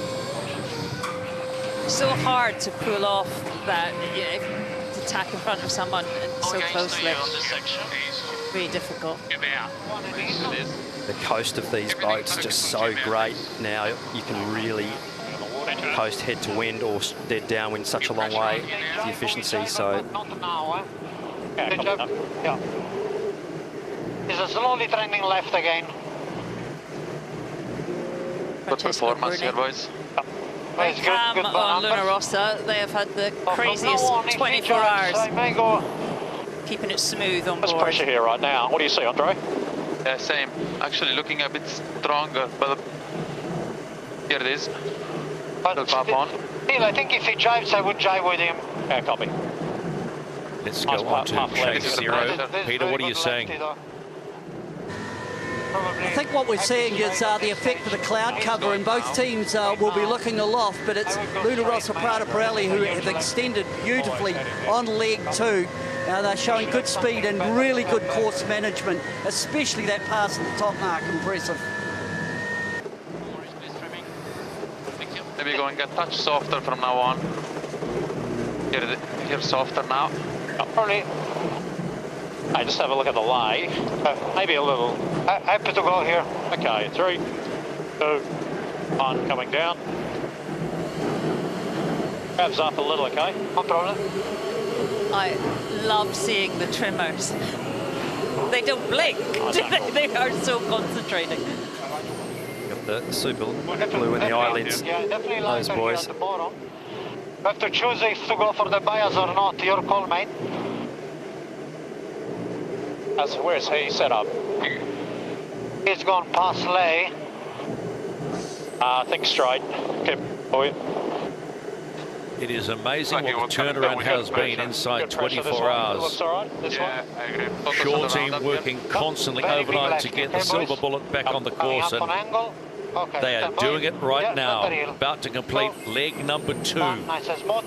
So hard to pull off that, to tack in front of someone and so closely. Really difficult. The coast of these boats just so great now. You can really coast head to wind or dead downwind such a long way. The efficiency, so. Yeah. He's slowly trending left again. Good performance here, boys. Very calm on Luna Rossa. They have had the craziest 24 hours. Keeping it smooth on board. There's pressure here right now. What do you see, Andre? Yeah, same. Actually looking a bit stronger, but here it is. But pop on. Still, I think if he jives, I would jive with him. Yeah, copy. Let's go on to chase 0. Peter, what are you saying? I think what we're seeing is the effect of the cloud cover, and both teams will be looking aloft, but it's Luna Rossa, Prada, Pirelli who have extended beautifully on leg 2. They're showing good speed and really good course management, especially that pass at the top mark, impressive. Maybe going a touch softer from now on. Here softer now. Early. Hey, just have a look at the lay. Maybe a little. Happy to go here. Okay, 3, 2, 1, coming down. Grabs up a little, okay? No problem. I love seeing the trimmers. They don't blink. They are so concentrating. Got the super blue in the eyelids. Yeah, definitely those boys. At the bottom. You have to choose if to go for the bias or not. Your call, mate. Where's he set up? He's gone past lay. Think straight. Keep boy. It is amazing what the turnaround has been inside 24 hours. Looks all right. This one. Shore team working constantly overnight to get the silver bullet back on the course, and they are doing it right now. About to complete leg number 2. Nice spot.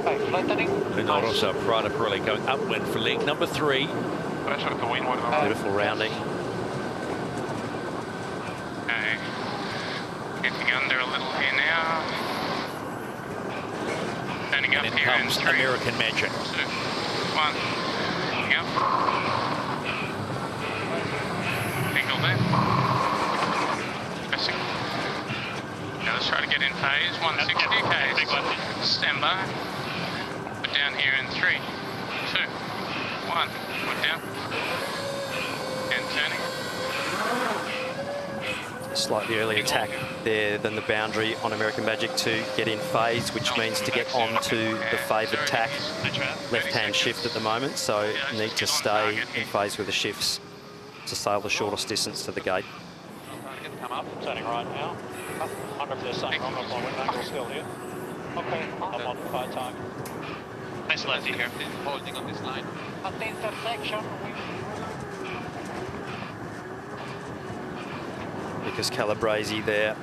Luna Rossa, Prada, Pirelli going upwind for leg number 3. Beautiful rounding. Okay. Getting under a little here now. Turning up And in here comes in 3, American Magic. 2, 1. Yep. Angle there. Pressing. Now let's try to get in phase. 160. Okay. Stand by. Put down here in 3, 2, 1. Put down. And turning. Slightly early attack there than the boundary on American Magic to get in phase, which means to get onto the favoured tack. Left-hand shift at the moment, so need to stay in phase with the shifts to sail the shortest distance to the gate. Come up, turning right now. I wonder if there's something wrong with my wind angle still here. Okay, I'm on 5 time. Nice lefty here. Holding on this line. At the intersection. Lucas Calabrese there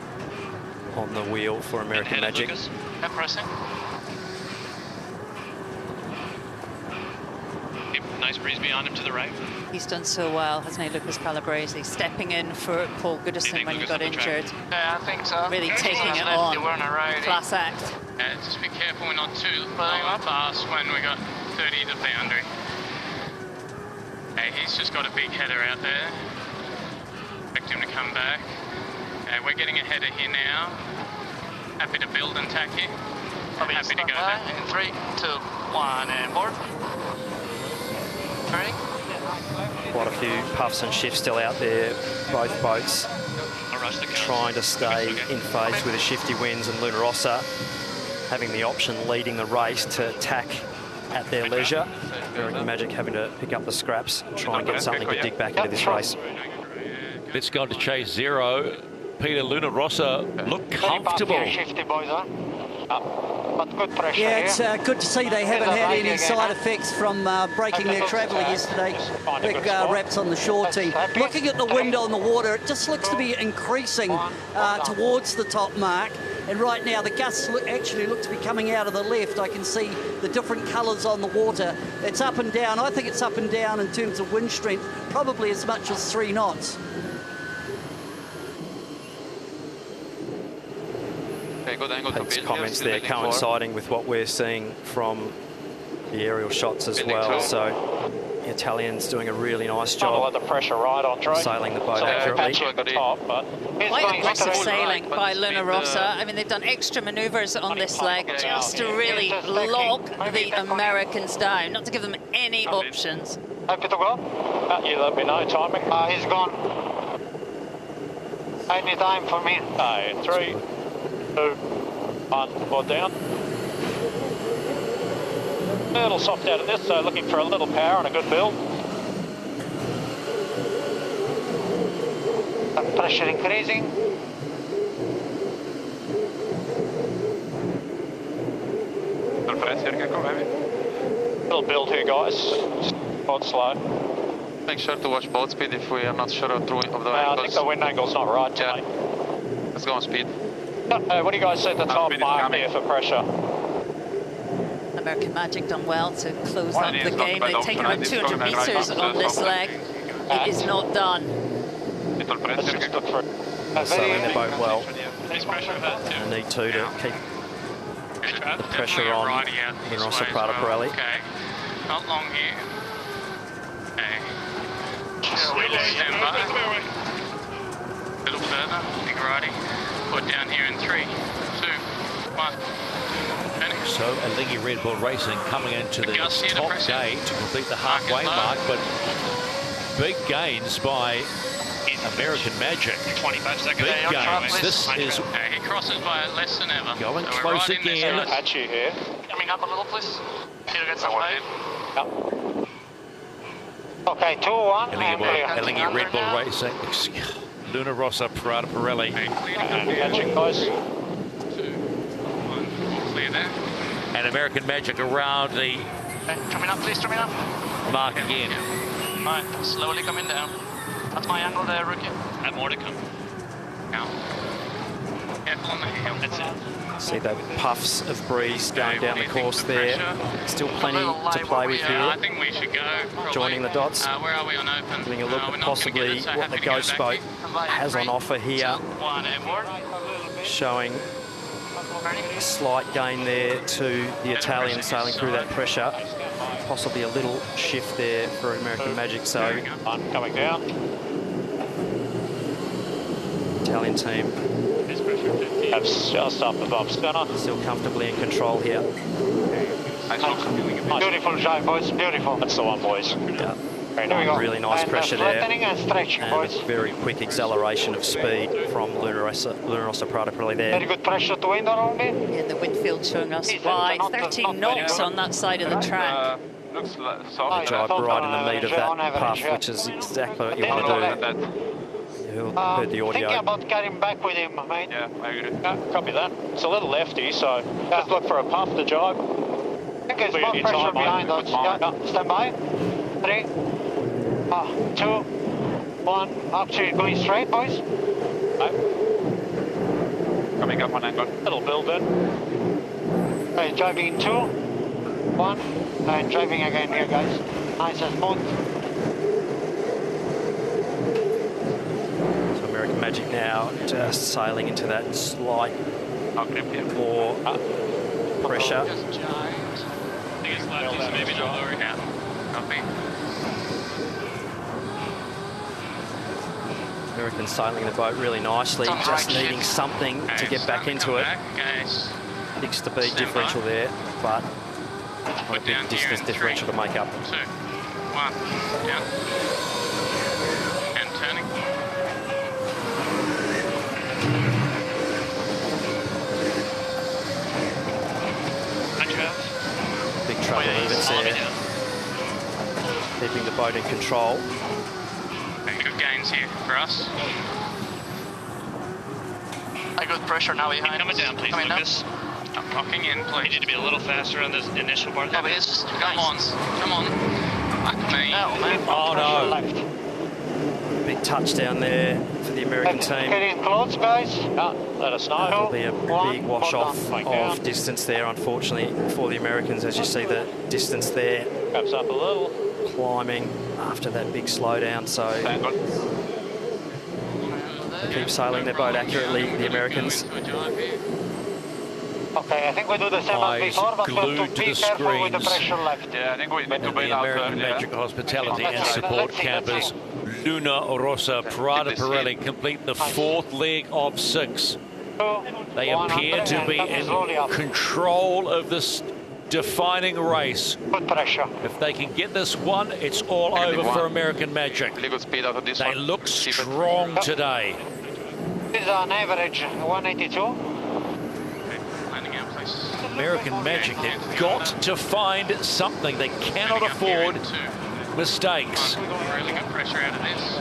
on the wheel for American Magic. Pressing. Nice breeze beyond him to the right. He's done so well, hasn't he, Lucas Calabrese, stepping in for Paul Goodison when he got injured. Yeah, I think so. Really taking it on. Class act. Just be careful we're not too fast when we got 30 to boundary. He's just got a big header out there. Expect him to come back. We're getting a header here now. Happy to build and tack here. Happy to go back. In 3, 2, 1, and board. Ready? Quite a few puffs and shifts still out there. Both boats trying to stay in phase with the shifty winds, and Luna Rossa having the option leading the race to tack at their leisure. American Magic having to pick up the scraps and try and get something to dig back into this race. Let's go to chase 0. Peter, Luna Rossa look comfortable. Shifty boys, huh? but good pressure. Yeah, it's good to see they haven't had any side effects from breaking their travel yesterday. Big wraps on the shore team. Looking at the wind on the water, it just looks to be increasing towards the top mark. And right now, the gusts actually look to be coming out of the left. I can see the different colours on the water. It's up and down. I think it's up and down in terms of wind strength, probably as much as 3 knots. Pete's comments there coinciding with what we're seeing from the aerial shots as well. So the Italians doing a really nice job. Let the pressure ride on, Troy. Sailing the boat accurately. Quite aggressive sailing by Luna Rossa. I mean, they've done extra manoeuvres on this leg just to really lock the Americans down, not to give them any options. Happy to go? You let me know, timing. He's gone. Any time for me. 3, 2, 1, board down. A little soft out of this, so looking for a little power and a good build. Pressure increasing. Little build here, guys. Board slow. Make sure to watch boat speed if we are not sure of the angles. I think the wind angle's not right today. Let's go on speed. What do you guys see at the top mark here for pressure? American Magic done well to close up the game. They've taken around 200 metres on this leg. It is not done. Sailing the boat well. And need to keep the pressure on in Rossa, Prada, Pirelli. Okay, not long here. Okay. Stand by. A little further, big righty. Put down here in 3, 2, 1. So Alinghi Red Bull Racing coming into the top gate to complete the halfway mark, but big gains by American Magic. 25 seconds. Big gains. This is he crosses by less than ever. Going so close right again. At you here. Coming up a little, please. Here gets some weight. Okay, 2, 1. Alinghi Red Bull Racing. Luna Rossa, Prada, Pirelli. Magic, guys. Clear there. And American Magic around the Coming up, please, coming up. mark again. Alright, slowly coming down. That's my angle there, rookie. And more to come. Now. Careful on the heel. That's it. See the puffs of breeze going down the course there. Still plenty to play with here. I think we should go. Probably. Joining the dots. Where are we on open? Having a look at possibly what the Ghost boat has on offer here. Showing a slight gain there to the Italians sailing through that pressure. Possibly a little shift there for American Magic. So coming down. Italian team just up above center. still comfortably in control here. Beautiful drive, boys. Beautiful. That's the one, boys. Yeah. Really nice pressure there. And stretching, boys. A very quick acceleration of speed from Luna Rossa, Prada Pirelli there. Very good pressure to wind around me. Yeah, the wind field showing us wide. 13 knots on that side of the track. Looks Good job right in the meat of that puff, which is exactly what you want to do. You heard the audio. Thinking about getting back with him, mate. Yeah, I agree. Copy that. It's a little lefty, so just look for a puff to jibe. I think there's more pressure behind us. Yeah, stand by. 3, 2, 1. Actually going straight, boys. Coming up on angle. Little build in. Okay, driving in 2, 1. And driving again here, guys. Nice and smooth. So American Magic now just sailing into that slight more pressure. Biggest left is maybe not lower now. Copy. American sailing the boat really nicely, just needing something to get back into it. Big speed differential there, but a big distance differential to make up. 2, 1, down. And turning. Big trouble movements there. Keeping the boat in control. Good gains here for us. I got pressure now behind. Coming down, please, Lucas. I'm locking in, please. We need to be a little faster on this initial part. Oh, it's, come on. Fuck me. Oh, no. Big touchdown there for the American team. Getting close, guys. Let us know. There'll be a big wash-off of distance there, unfortunately, for the Americans, as you see the distance there. Perhaps up a little. Climbing after that big slowdown, so keep sailing their boat accurately, the Americans. Okay, I think we do the same as before, but we have to be careful with the pressure left. Yeah, I think we need to be The American Magic Hospitality and Support campers Luna, Rossa, Prada, Pirelli complete the fourth leg of 6. They appear to be in control of this defining race. Good pressure. If they can get this one, it's all over for American Magic. They look strong today. This is an average 182. American Magic, they've got to find something. They cannot afford mistakes. Really good pressure out of this.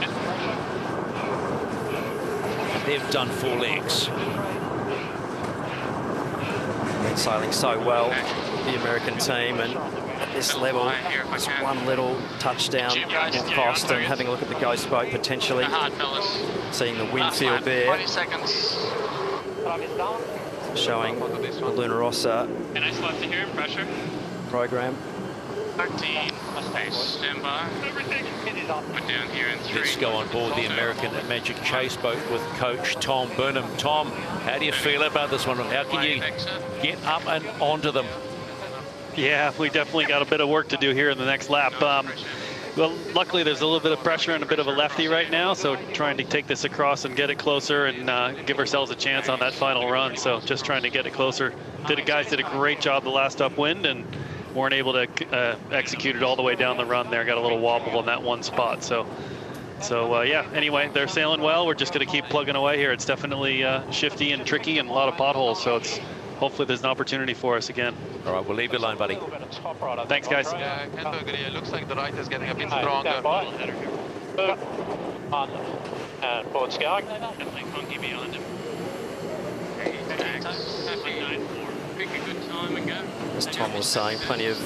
They've done 4 legs. Been sailing so well, the American team, and at this level, just one little touchdown will cost. And having a look at the ghost boat potentially, seeing the wind field there, 20 seconds. showing the Luna Rossa Nice left to here, pressure. program. 13. Stand by. We're down here in 3. Let's go on board the American Magic Chase boat with coach Tom Burnham. Tom, how do you feel about this one? How can you get up and onto them? Yeah, we definitely got a bit of work to do here in the next lap. Well, luckily there's a little bit of pressure and a bit of a lefty right now, so trying to take this across and get it closer and give ourselves a chance on that final run. So just trying to get it closer. Guys did a great job the last upwind and weren't able to execute it all the way down the run there. Got a little wobble in that one spot. So yeah, anyway, they're sailing well. We're just going to keep plugging away here. It's definitely shifty and tricky and a lot of potholes, so it's hopefully there's an opportunity for us again. All right, we'll leave you alone, buddy. Thanks, guys. Yeah, I can't agree. It looks like the right is getting a bit stronger. And board's going. Definitely funky behind him. Pick a good time and go. As Tom was saying, plenty of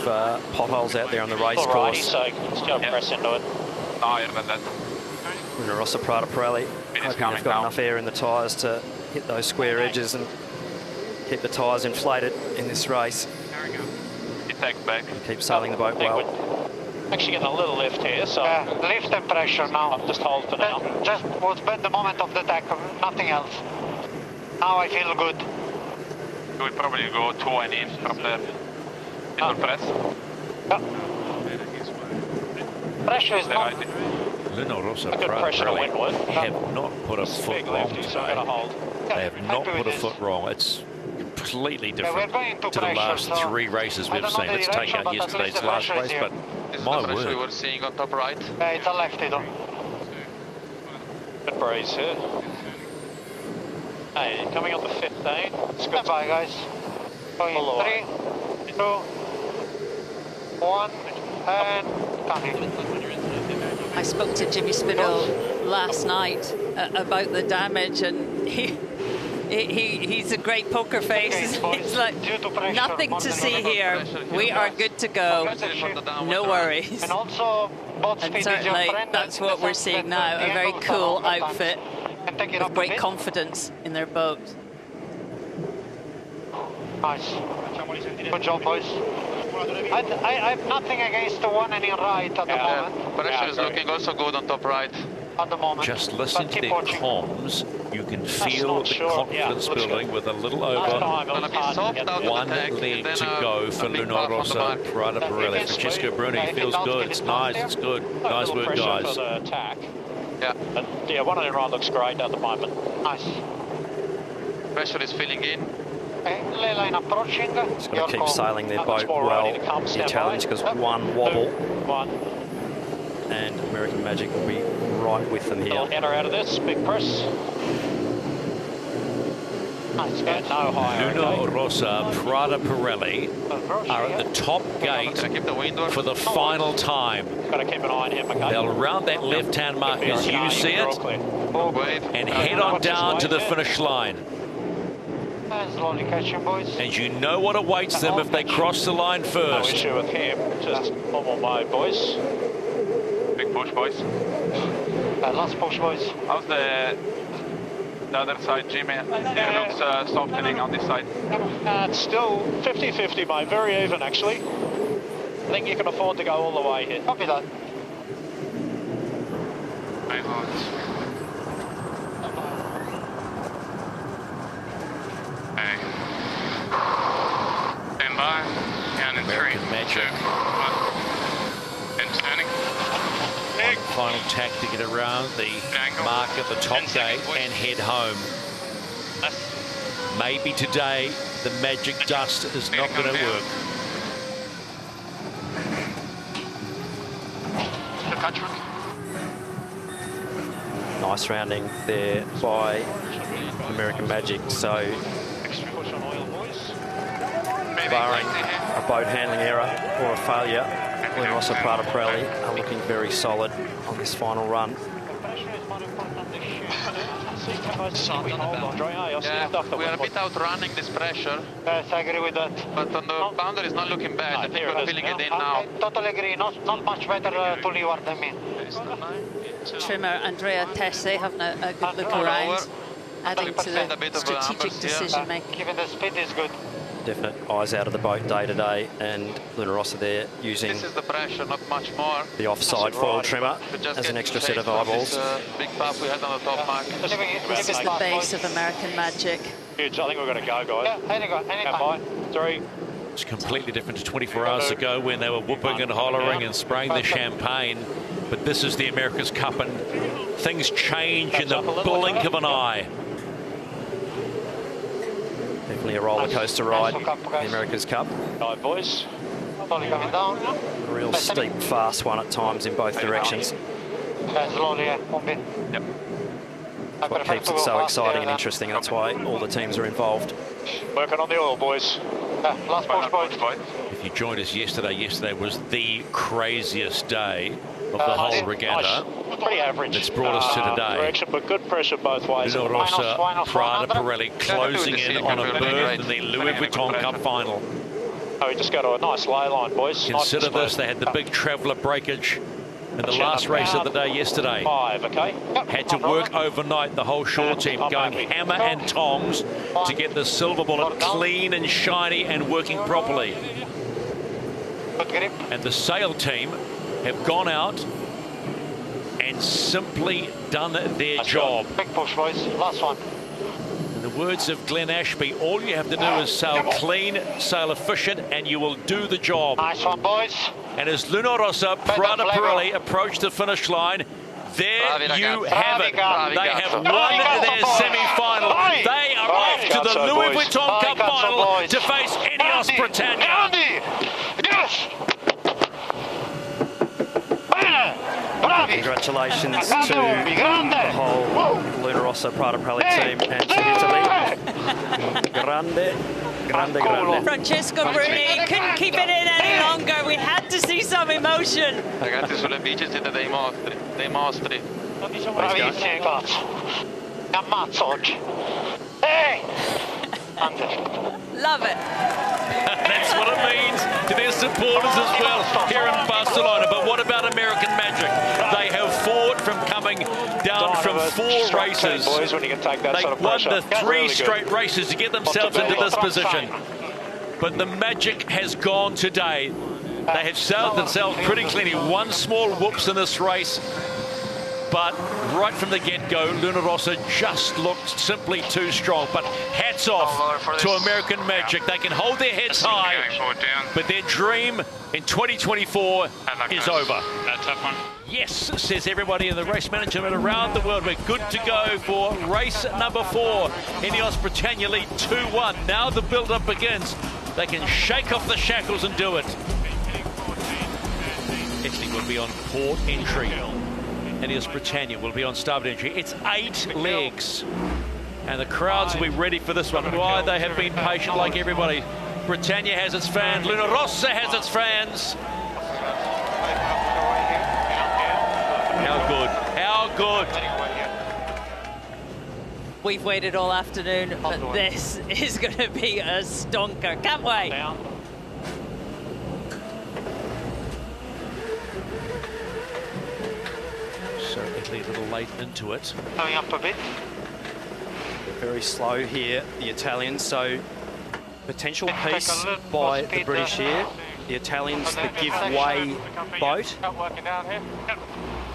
potholes out there on the race Alrighty, course. so let's go press into it. Higher than that. Luna Rossa, Prada, Pirelli, hoping they've got enough air in the tyres to hit those square edges and keep the tyres inflated in this race. It takes back. Keep sailing the boat well. Actually getting a little lift here, so lift and pressure now. Just hold for now. Just was bad the moment of the attack, nothing else. Now I feel good. We probably go 20 from the inner press. Pressure is not. Luna Rossa, A good Prada, pressure to Pirelli windward. have not put a foot wrong Lefty, so I'm going to hold. They have not put a foot wrong. It's completely different to the last 3 races we've seen. Let's take out yesterday's last race, but my word. We were seeing on top right. It's a lefty though. Good breeze here. Hey, coming on the 15. It's good. Bye guys. Going 3, 2, 1, and coming. I spoke to Jimmy Spinell last night about the damage, and he's a great poker face. He's like, nothing to see here. We are good to go. No worries. And also, and certainly that's what we're seeing now. A very cool outfit with great confidence in their boat. Nice. Good job, boys. I have nothing against the one and in right at the moment. Pressure is looking also good on top right. At the moment. Just listen to their comms. You can feel the confidence building with a little over 1 leg to go for Luna Rossa, Prada, Pirelli. Francesco Bruni feels good. It's nice. It's good. Nice work, guys. Yeah, one and in right looks great at the moment. Nice. Pressure is filling in. Ley line approaching. Just got to keep sailing their boat well, the Italians, because one wobble and American Magic will be right with them here. Enter out of this, big press. Nice, no higher. Luna Rossa, Prada, Pirelli are at the top gate for the final time. Got to keep an eye on him, okay? They'll round that left-hand mark as you see it and head on down to the finish line. slowly catching, boys. And you know what awaits them if they cross the line No first. issue with him, just normal mode, boys. Big push, boys. Last push, boys. How's the other side, Jimmy? It looks softening on this side. It's still 50-50, mate. Very even, actually. I think you can afford to go all the way here. Copy that. Stand by. Count in 3, 2, 1. And turning. One final tack to get around the mark at the top gate and head home. Maybe today the magic dust is not going to work. Nice rounding there by American Magic. So, barring a boat handling error or a failure, Rossa, Prada, Pirelli are looking very solid on this final run. Yeah, we are a bit outrunning this pressure. Yes, I agree with that. But on the boundary is not looking bad. I think we're feeling it in now. I totally agree. Not much better to leeward than me. Trimmer Andrea Tesse having a good look around, adding to the strategic decision making. Given the speed is good. Definite eyes out of the boat day to day, and Rossa there using This is the pressure, not much more. the offside foil trimmer as an extra set of eyeballs. Big puff we had on the top mark. This is the base of American Magic. Huge. I think we're going to go, guys. Yeah, anytime. 3. It's completely different to 24 hours ago when they were whooping and hollering and spraying the champagne. But this is the America's Cup, and things change in the blink of an eye. Definitely a roller coaster ride, the America's Cup. Right, boys. Slowly coming down. A real steep, fast one at times in both directions. Slowly, yeah. Yep. That's what keeps it so exciting and interesting. That's why all the teams are involved. Working on the oil, boys. Last push, boys. If you joined us yesterday was the craziest day of the whole regatta. Pretty average. That's brought us to today. Direction, but good pressure both ways. Rossa, Prada, Pirelli closing in on a berth in the Louis Vuitton Cup final. Oh, we just go to a nice lay line, boys. Consider this, they had the big traveller breakage in the last race of the day yesterday. 5, okay. Had to work overnight, the whole shore team, going hammer and tongs to get the silver bullet clean and shiny and working properly. And the sail team have gone out and simply done their job. Big push, boys. Last one. In the words of Glenn Ashby, all you have to do is sail clean, sail efficient, and you will do the job. Nice one, boys. And as Rossa, Prada, Pirelli approach the finish line, there you have it. They have won their semi-final. They are off to the Louis Vuitton Cup final to face INEOS Britannia. Yes! Congratulations to the whole Rossa, Prada, Pirelli team and to Italy. Grande. Francesco Bruni couldn't keep it in any longer. We had to see some emotion. Ragazzi, sulle bici siete dei mostri. Bravissimi, cazzo. Mi ammazzo oggi. Hey! Love it. That's what it means to their supporters as well here in Barcelona. But what about American Magic? They have fought from coming down from 4 races. They won the 3 straight races to get themselves into this position. But the Magic has gone today. They have sailed themselves pretty cleanly. 1 small whoops in this race. But right from the get-go, Rossa just looked simply too strong. But hats off to American Magic. They can hold their heads high, but their dream in 2024 is over. Tough one. Yes, says everybody in the race management around the world. We're good to go for race number 4. INEOS Britannia lead 2-1. Now the build-up begins. They can shake off the shackles and do it. Italy will be on port entry. INEOS Britannia will be on starboard entry. It's 8 legs. And the crowds will be ready for this one. Why they have been patient like everybody. Britannia has its fans. Rossa has its fans. How good. How good. We've waited all afternoon, but this is going to be a stonker. Can't wait. Certainly a little late into it. Coming up a bit. They're very slow here, the Italians, so potential piece by the British here. The Italians, the give way boat.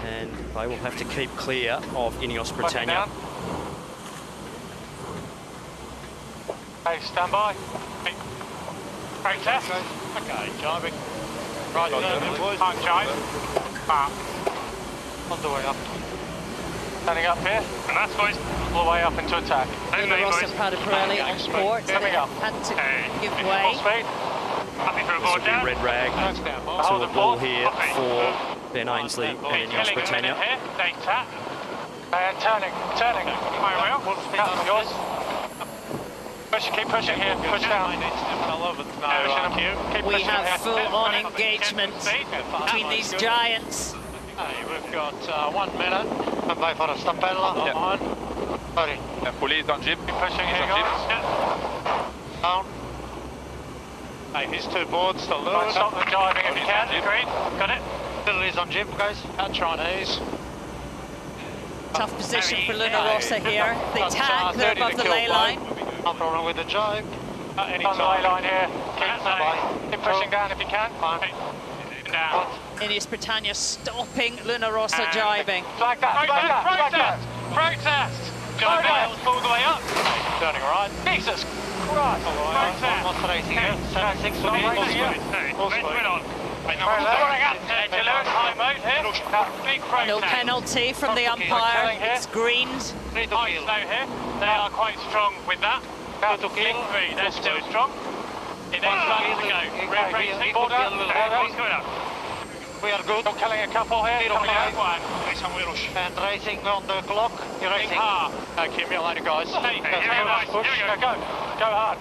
And they will have to keep clear of INEOS Britannia. Okay, stand by. Great test. Okay, jibing. Right, park jibe. Park. On the way up. Standing up here. And that's boys. All the way up into attack. Rossa and Prada Pirelli on port. They had to give way. Happy for a This will board be down. red rag to a ball here for Ben Ainsley and INEOS Britannia. Date tap. And turning. My wheel. That's yours. Push, keep pushing here. Push down. We have full-on engagement between these giants. We've got 1 minute. Stand by for a stampella. On. Sorry. Police on jeep. Keep pushing here, guys. Down. Hey, these 2 boards still loose. Stop the diving if you can. Agreed. Got it. Still is on jib, guys. Chinese. Tough position for Luna Rossa here. They tack, they're above the ley line. No problem with the jibe. On the ley line here. Keep pushing down if you can. Down. INEOS Britannia stopping Luna Rossa jibing. Like that. Protest. Jibing all the way up. Turning right. Jesus Christ. Protest. What's racing here? 7-6 for me. High mode here. Big protest. No penalty from the umpire. It's greened. Nice slow here. They are quite strong with that. Big 3, they're still strong. It needs to go. Red racing. Border. We are good. You're killing a couple here. Coming out one. And racing on the clock. You're racing. Hard. Accumulator, guys. Hey, here we go. Go hard.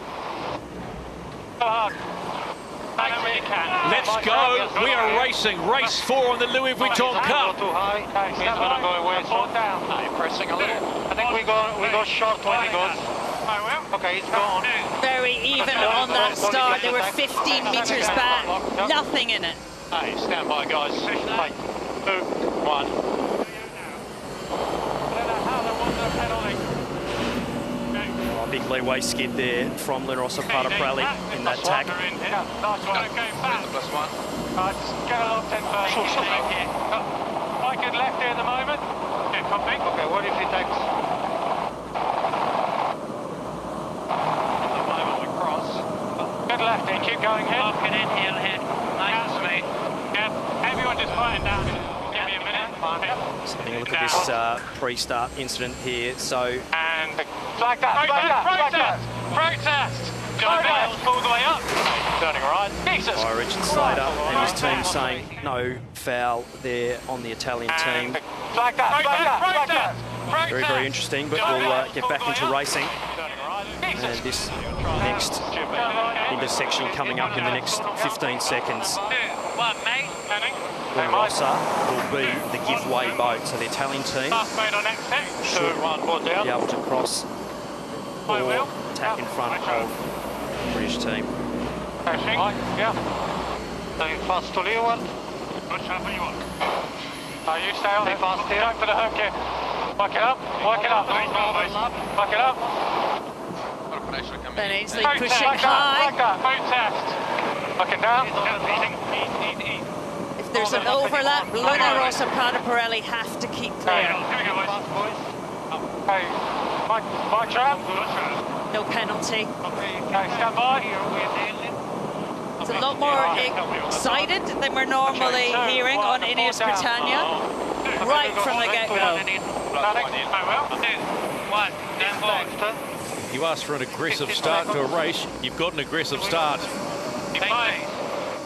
Go hard. Let's go. We are racing. Race 4 on the Louis Vuitton Cup. Too high. He's gonna go away. So pressing a little. I think we go short when he goes. Okay, he's gone. Very even on that start. They were 15 meters back. Nothing in it. Hey, stand by, guys. 3, 2, 1. Big leeway skid there from Luna Rossa Prada Pirelli in that tack. Nice one. Okay, back. Just get a locked in first. Quite good left here at the moment. Yeah, copy. Okay, what if he takes? At the moment we cross. Good left here, keep going here. Get in here, nice to me. Yeah, everyone just quieten down. Give me a minute. Just having a look at this pre-start incident here. So, and like that. Protest. All the way up. Turning right. Jesus. by Richard Slater and his team saying no foul there on the Italian team. Like that. Very, very interesting, but we'll get back into racing. And this next intersection coming up in the next 15 seconds. Luna Rossa will be the give-way boat, so the Italian team should be able to cross or tack in front of the British team. Yeah. Stay fast to leeward. You stay on. Stay fast here. Go for the hook here. Back it up. Ben Ainsley pushing high. Like that. Protest. Looking down. If there's an overlap, Luna Rossa and Prada Pirelli have to keep clear. Hey, my trap. No penalty. Okay, stand by. It's a lot more excited than we're normally hearing on INEOS Britannia, right from the get-go. You asked for an aggressive start to a race, you've got an aggressive start.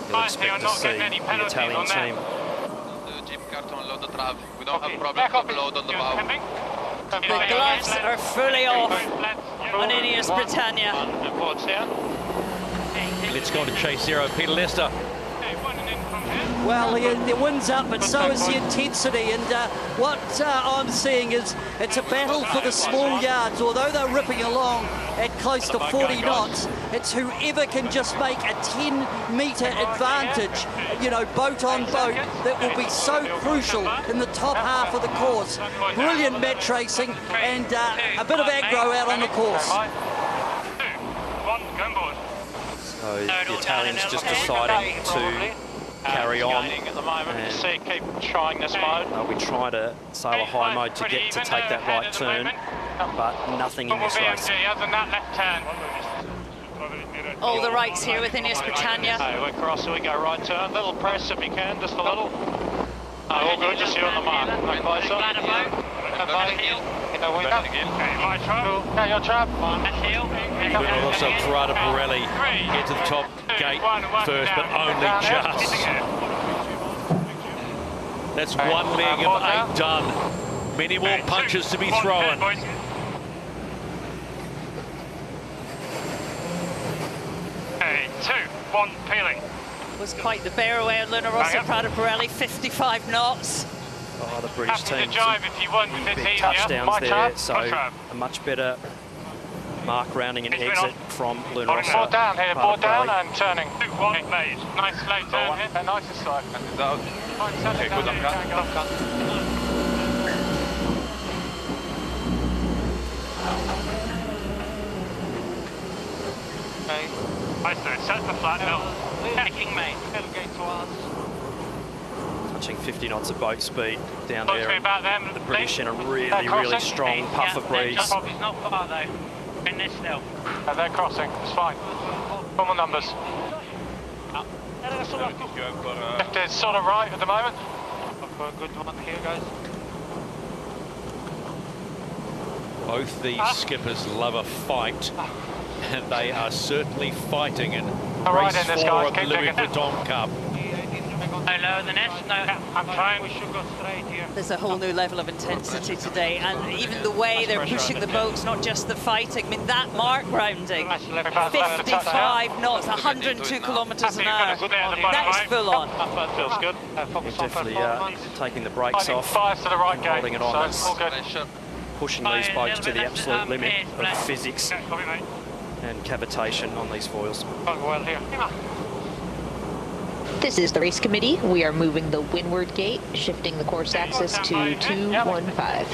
You'll expect to see the Italian team. We don't have problems with load on the bow. The gloves are fully off on INEOS Britannia. Let's go to chase zero. Peter Lester Well, the wind's up, but so is the intensity. And what I'm seeing is it's a battle for the small yards. Although they're ripping along at close to 40 knots, it's whoever can just make a 10-metre advantage, you know, boat on boat, that will be so crucial in the top half of the course. Brilliant match racing and a bit of aggro out on the course. So the Italians just deciding to carry on and keep trying this mode. they'll be trying to sail a high mode to get to take that right turn, but nothing in this race. All the rights here with INEOS Britannia. We're crossing, we go right turn. Little press if you can, just a little. All good, just here on the mark. No closer. Your trap. Also Prada Pirelli get to the top gate first, but only just. That's one leg of 8 done. Many more punches to be thrown. Okay, 2, 1, peeling. Was quite the bear away on Luna Rossa, Prada Pirelli, 55 knots. Oh, the British team, if you want, big touchdowns there, so a much better mark rounding and exit from Luna Rossa. Board down here, board down and turning. 2, 1, made. Nice slow turn here. Nice and slow. Okay, good on cut. Nice to set the flat now. Taking me. Tailgate towards. Touching 50 knots of boat speed down Talk to there. me about them. The British in a really strong puff of breeze. It's not far though. In this still. They're crossing, it's fine. Common numbers. Left is sort of right at the moment. Good one here, guys. Both these skippers love a fight, and they are certainly fighting in race 4 of the Louis Vuitton Cup. No lower than this? No, I'm trying. We should go straight here. There's a whole new level of intensity today, and even the way they're pushing the boats, not just the fighting. I mean, that mark rounding, 55 knots, 102 kilometres an hour. That is full on. That feels good. Definitely taking the brakes off, to the right and holding it on. That's all good. pushing these boats to the absolute limit of physics and cavitation on these foils. Well here. This is the race committee. We are moving the windward gate, shifting the course axis to 215.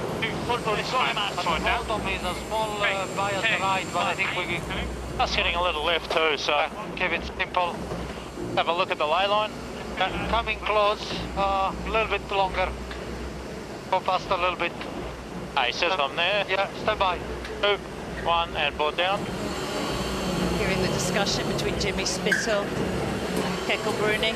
That's hitting a little left too, so keep it simple. Have a look at the ley line. Coming close, a little bit longer. Go past a little bit. He says I'm there. Yeah, stand by. 2, 1, and board down. Hearing the discussion between Jimmy Spittle and Pekka Bruni.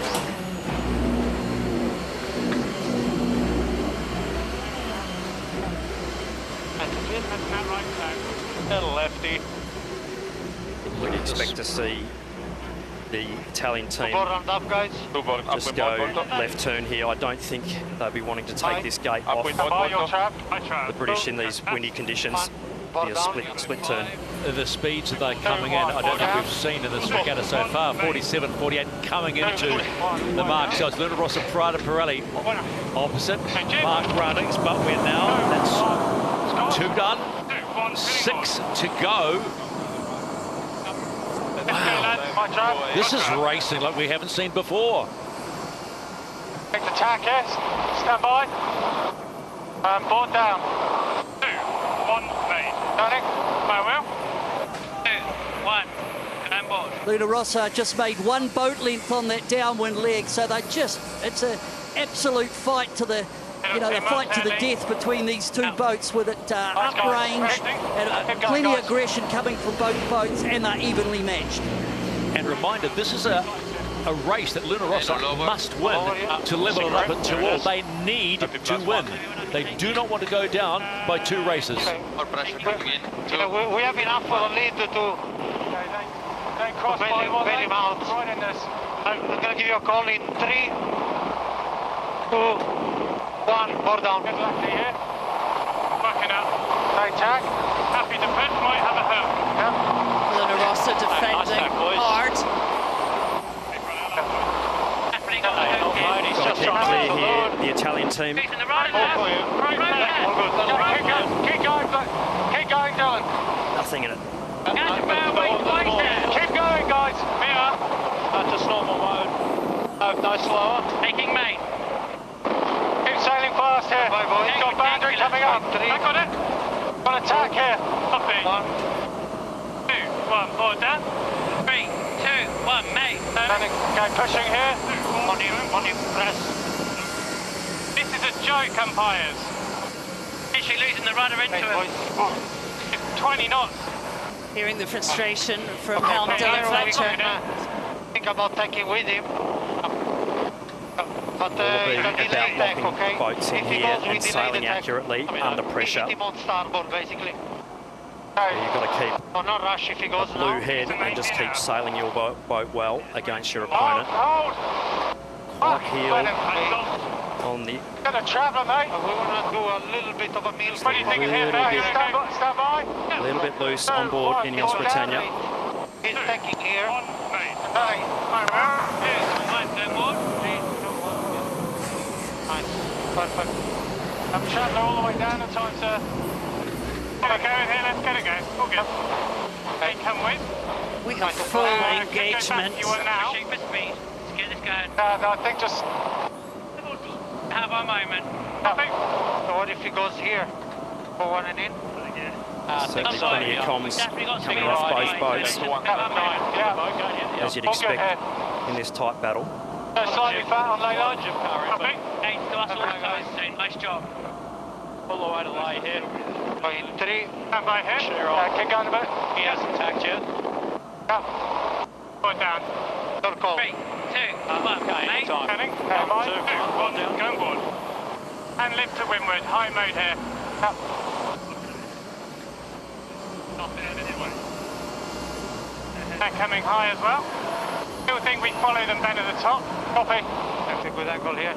Little lefty. We'd expect to see the Italian team just go left turn here. I don't think they'll be wanting to take this gate off the British in these windy conditions. Be a split turn. The speeds that they're coming in, I don't think we've seen in this regatta so far. 47, 48 coming into the mark. So it's Luna Rossa, Prada Pirelli opposite mark runnings, but we're now, that's 2 done, 6 to go. Wow, this is racing like we haven't seen before. Take the tack, yes. Stand by. Board down. 2, 1, made. Turning. Farewell. 2, 1, and board. Luna Rossa just made 1 boat length on that downwind leg, so they just, it's an absolute fight to the, you know, the fight to the death between these 2 boats with it uprange and plenty of aggression coming from both boats, and they're evenly matched. And reminder, this is a race that Luna Rossa must win to level it up at 2-all. They need to win. They do not want to go down by 2 races. We have enough for the lead to bail him out. I'm going to give you a call in 3, 2, 1, board down. Good luck to you. Backing up. Right, Jack. Happy to pit, might have a hook. Yeah. Luna Rossa defending hard. keep clear here, the Italian team. Keep going, Dylan. Nothing in it. Keep going, guys. That's just normal mode. No slower. Taking main. Keep sailing fast here. Got boundary coming up. I got it. Got attack here. Copy. 1, 2, 1, forward down. 3, 2, 1, main. Okay, pushing here. On you, press. This is a joke, umpires. Literally losing the rudder into it. 20 knots. Hearing the frustration from helm Dylan Fletcher. Think about taking with him. But Will be about locking boats in here and sailing accurately under pressure. Him on starboard, basically. You've got to keep not rush if he goes a blue head and just keep sailing your boat well against your opponent. Quite heel on the... Got a traveller, mate. We want to do a little bit of a meal. What do you think of him now? Stand by. A little bit loose on board INEOS Britannia. He's taking here. Perfect. I'm traveller all the way down in time, sir. Let's go in here, let's get it going. All good. Okay, come with. We have full engagement. You want now? Shape for speed. Let's get this going. No, I think just... Have a moment. So what if he goes here? For one and in? Certainly plenty of comms coming off both boats, as you'd expect in this tight battle. Slightly fat on lay line. Copy. 8 to us also. Nice job. All the way to lay here. 3. Stand by here. Keep going a bit. He hasn't attacked yet. Put down. Don't call. 3, 2, 1. Okay, time. Heading. 2, 1. Go on board. And lift to windward. High mode here. And coming high as well. Still think we follow them down to the top. Copy. That's a good angle here.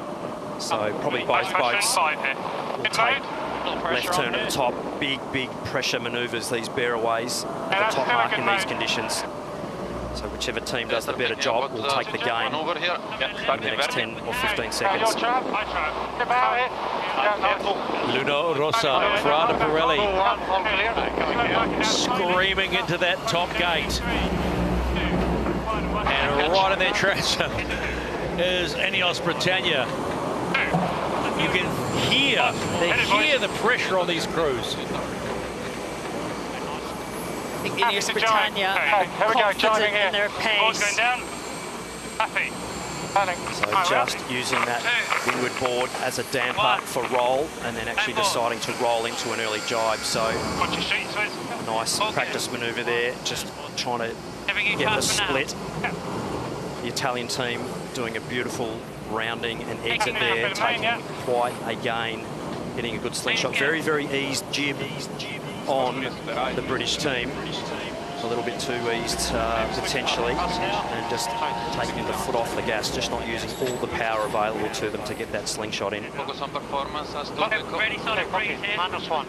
So probably both boats will take left turn at the top. Big pressure manoeuvres, these bearaways at the top mark in these conditions. So whichever team does the better job will take the game in the next 10 or 15 seconds. Luna Rossa, Prada Pirelli, screaming into that top gate. And right in their tracks is INEOS Britannia. You can hear the pressure on these crews. I think INEOS Britannia confident in their pace. So just using that windward board as a damper for roll, and then actually deciding to roll into an early jibe. So nice practice manoeuvre there, just trying to get the split. The Italian team doing a beautiful rounding and exit there, taking quite a gain, getting a good slingshot. Very eased jib on the British team. A little bit too eased potentially, and just taking the foot off the gas, just not using all the power available to them to get that slingshot in. Focus on performance. Ready, solid breeze here. -1.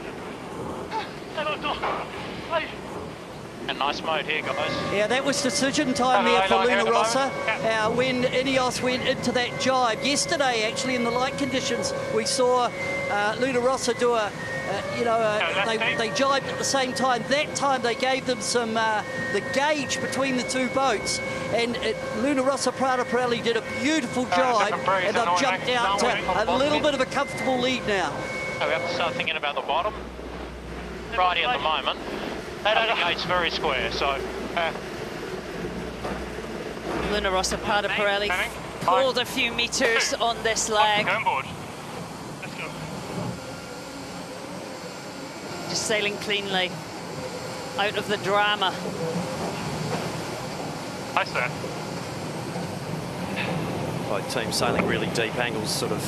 A nice mode here, guys. Yeah, that was decision time there for Luna Rossa. When INEOS went into that jibe. Yesterday, actually, in the light conditions, we saw Luna Rossa do a, they jibed at the same time. That time, they gave them some, the gauge between the two boats. And Luna Rossa Prada Pirelli did a beautiful jibe, and they've jumped out to a little bit of a comfortable lead now. We have to start thinking about the bottom. Righty at the moment. The gate's very square, so... Luna Rossa Prada Pirelli pulled a few meters on this leg. Go on board. Let's go. Just sailing cleanly out of the drama. Hi, sir. Both teams sailing really deep angles, sort of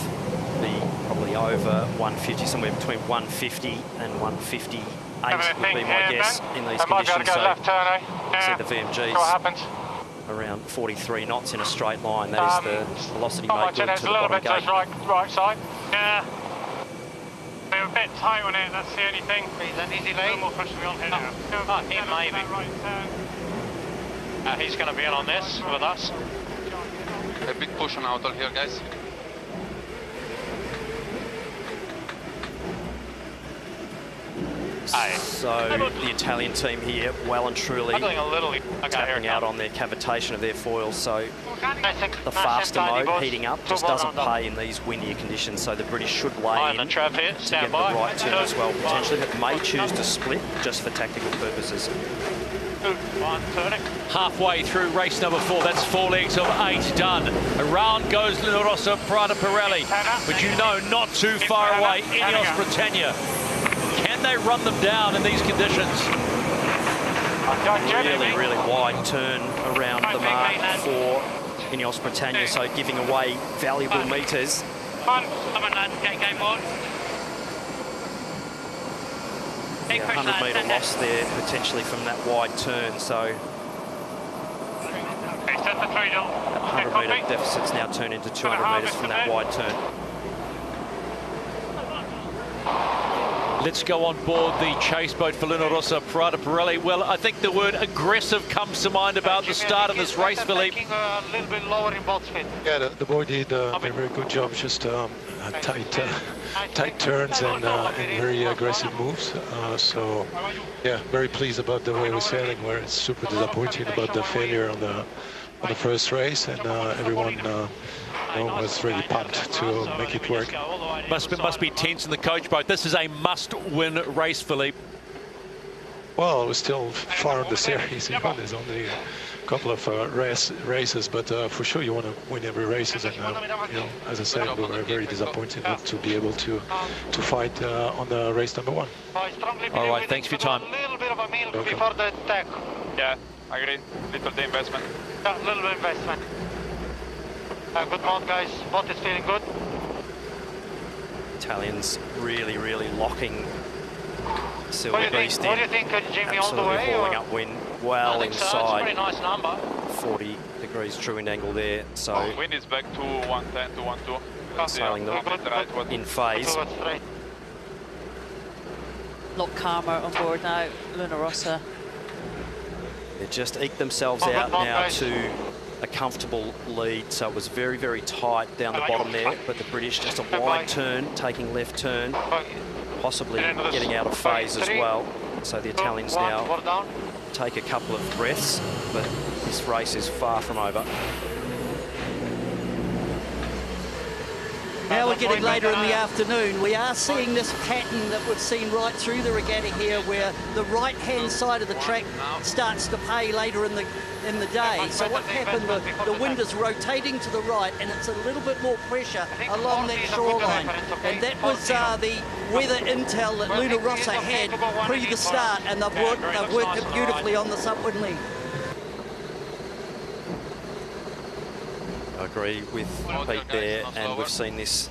probably over 150, somewhere between 150 and 158 would be my guess in these conditions. So left turn, eh? see the VMGs around 43 knots in a straight line. That is the velocity made good to the bottom gate. Right side. Yeah. We're a bit tight on it, that's the only thing. He's an easy lead. More pressure on here now. Him maybe. He's going to be in on this with us. A big push on outer here, guys. So the Italian team here well and truly tapping out on their cavitation of their foils. So the faster mode heating up just doesn't pay in these windier conditions. So the British should lay in to get the right turn as well, potentially, but may choose to split just for tactical purposes. Halfway through race number 4, that's 4 legs of 8 done. Around goes Luna Rossa, Prada, Pirelli. But you know, not too far away, INEOS Britannia. Can they run them down in these conditions? Really, really wide turn around the mark for INEOS Britannia, so giving away valuable metres. 100 metre loss there potentially from that wide turn, so that 100 metre deficit's now turned into 200 metres from that wide turn. Let's go on board the chase boat for Luna Rossa, Prada, Pirelli. Well, I think the word aggressive comes to mind about the start of this race, Philippe. A little bit lower in both speed. Yeah, the boy did a very good job, just tight turns and very aggressive moves. So, yeah, very pleased about the way we're sailing. We're super disappointed about the failure on the first race, and everyone was really pumped to make it work. Must be tense in the coach boat. This is a must-win race, Philippe. Well, we're still far in the series. There's only a couple of races, but for sure you want to win every race. And as I said, we were very disappointed not to be able to fight on the race number 1. All right, thanks for your time. A little bit of a milk before the attack. Yeah, I agree. Little the investment. Yeah, a little bit investment. Good mount, guys. Boat is feeling good. Italians really, really locking Silver Beast in. What do you think, Jimmy, on the Absolutely way? hauling up wind well It's a inside. pretty nice number. 40 degrees true wind angle there, so Wind is back to 110 to 12. sailing them in phase. A lot calmer on board now, Luna Rossa. They just eked themselves out now to a comfortable lead, so it was very, very tight down the bottom there, but the British just a wide turn, taking left turn, possibly getting out of phase as well. So the Italians now take a couple of breaths, but this race is far from over. Now we're getting later in the afternoon. We are seeing this pattern that we've seen right through the regatta here, where the right-hand side of the track starts to pay later in the day. So what happened, the wind is rotating to the right, and it's a little bit more pressure along that shoreline. And that was the weather intel that Luna Rossa had pre the start, and they've worked it beautifully on this upwind leg. I agree with Pete there, and we've seen this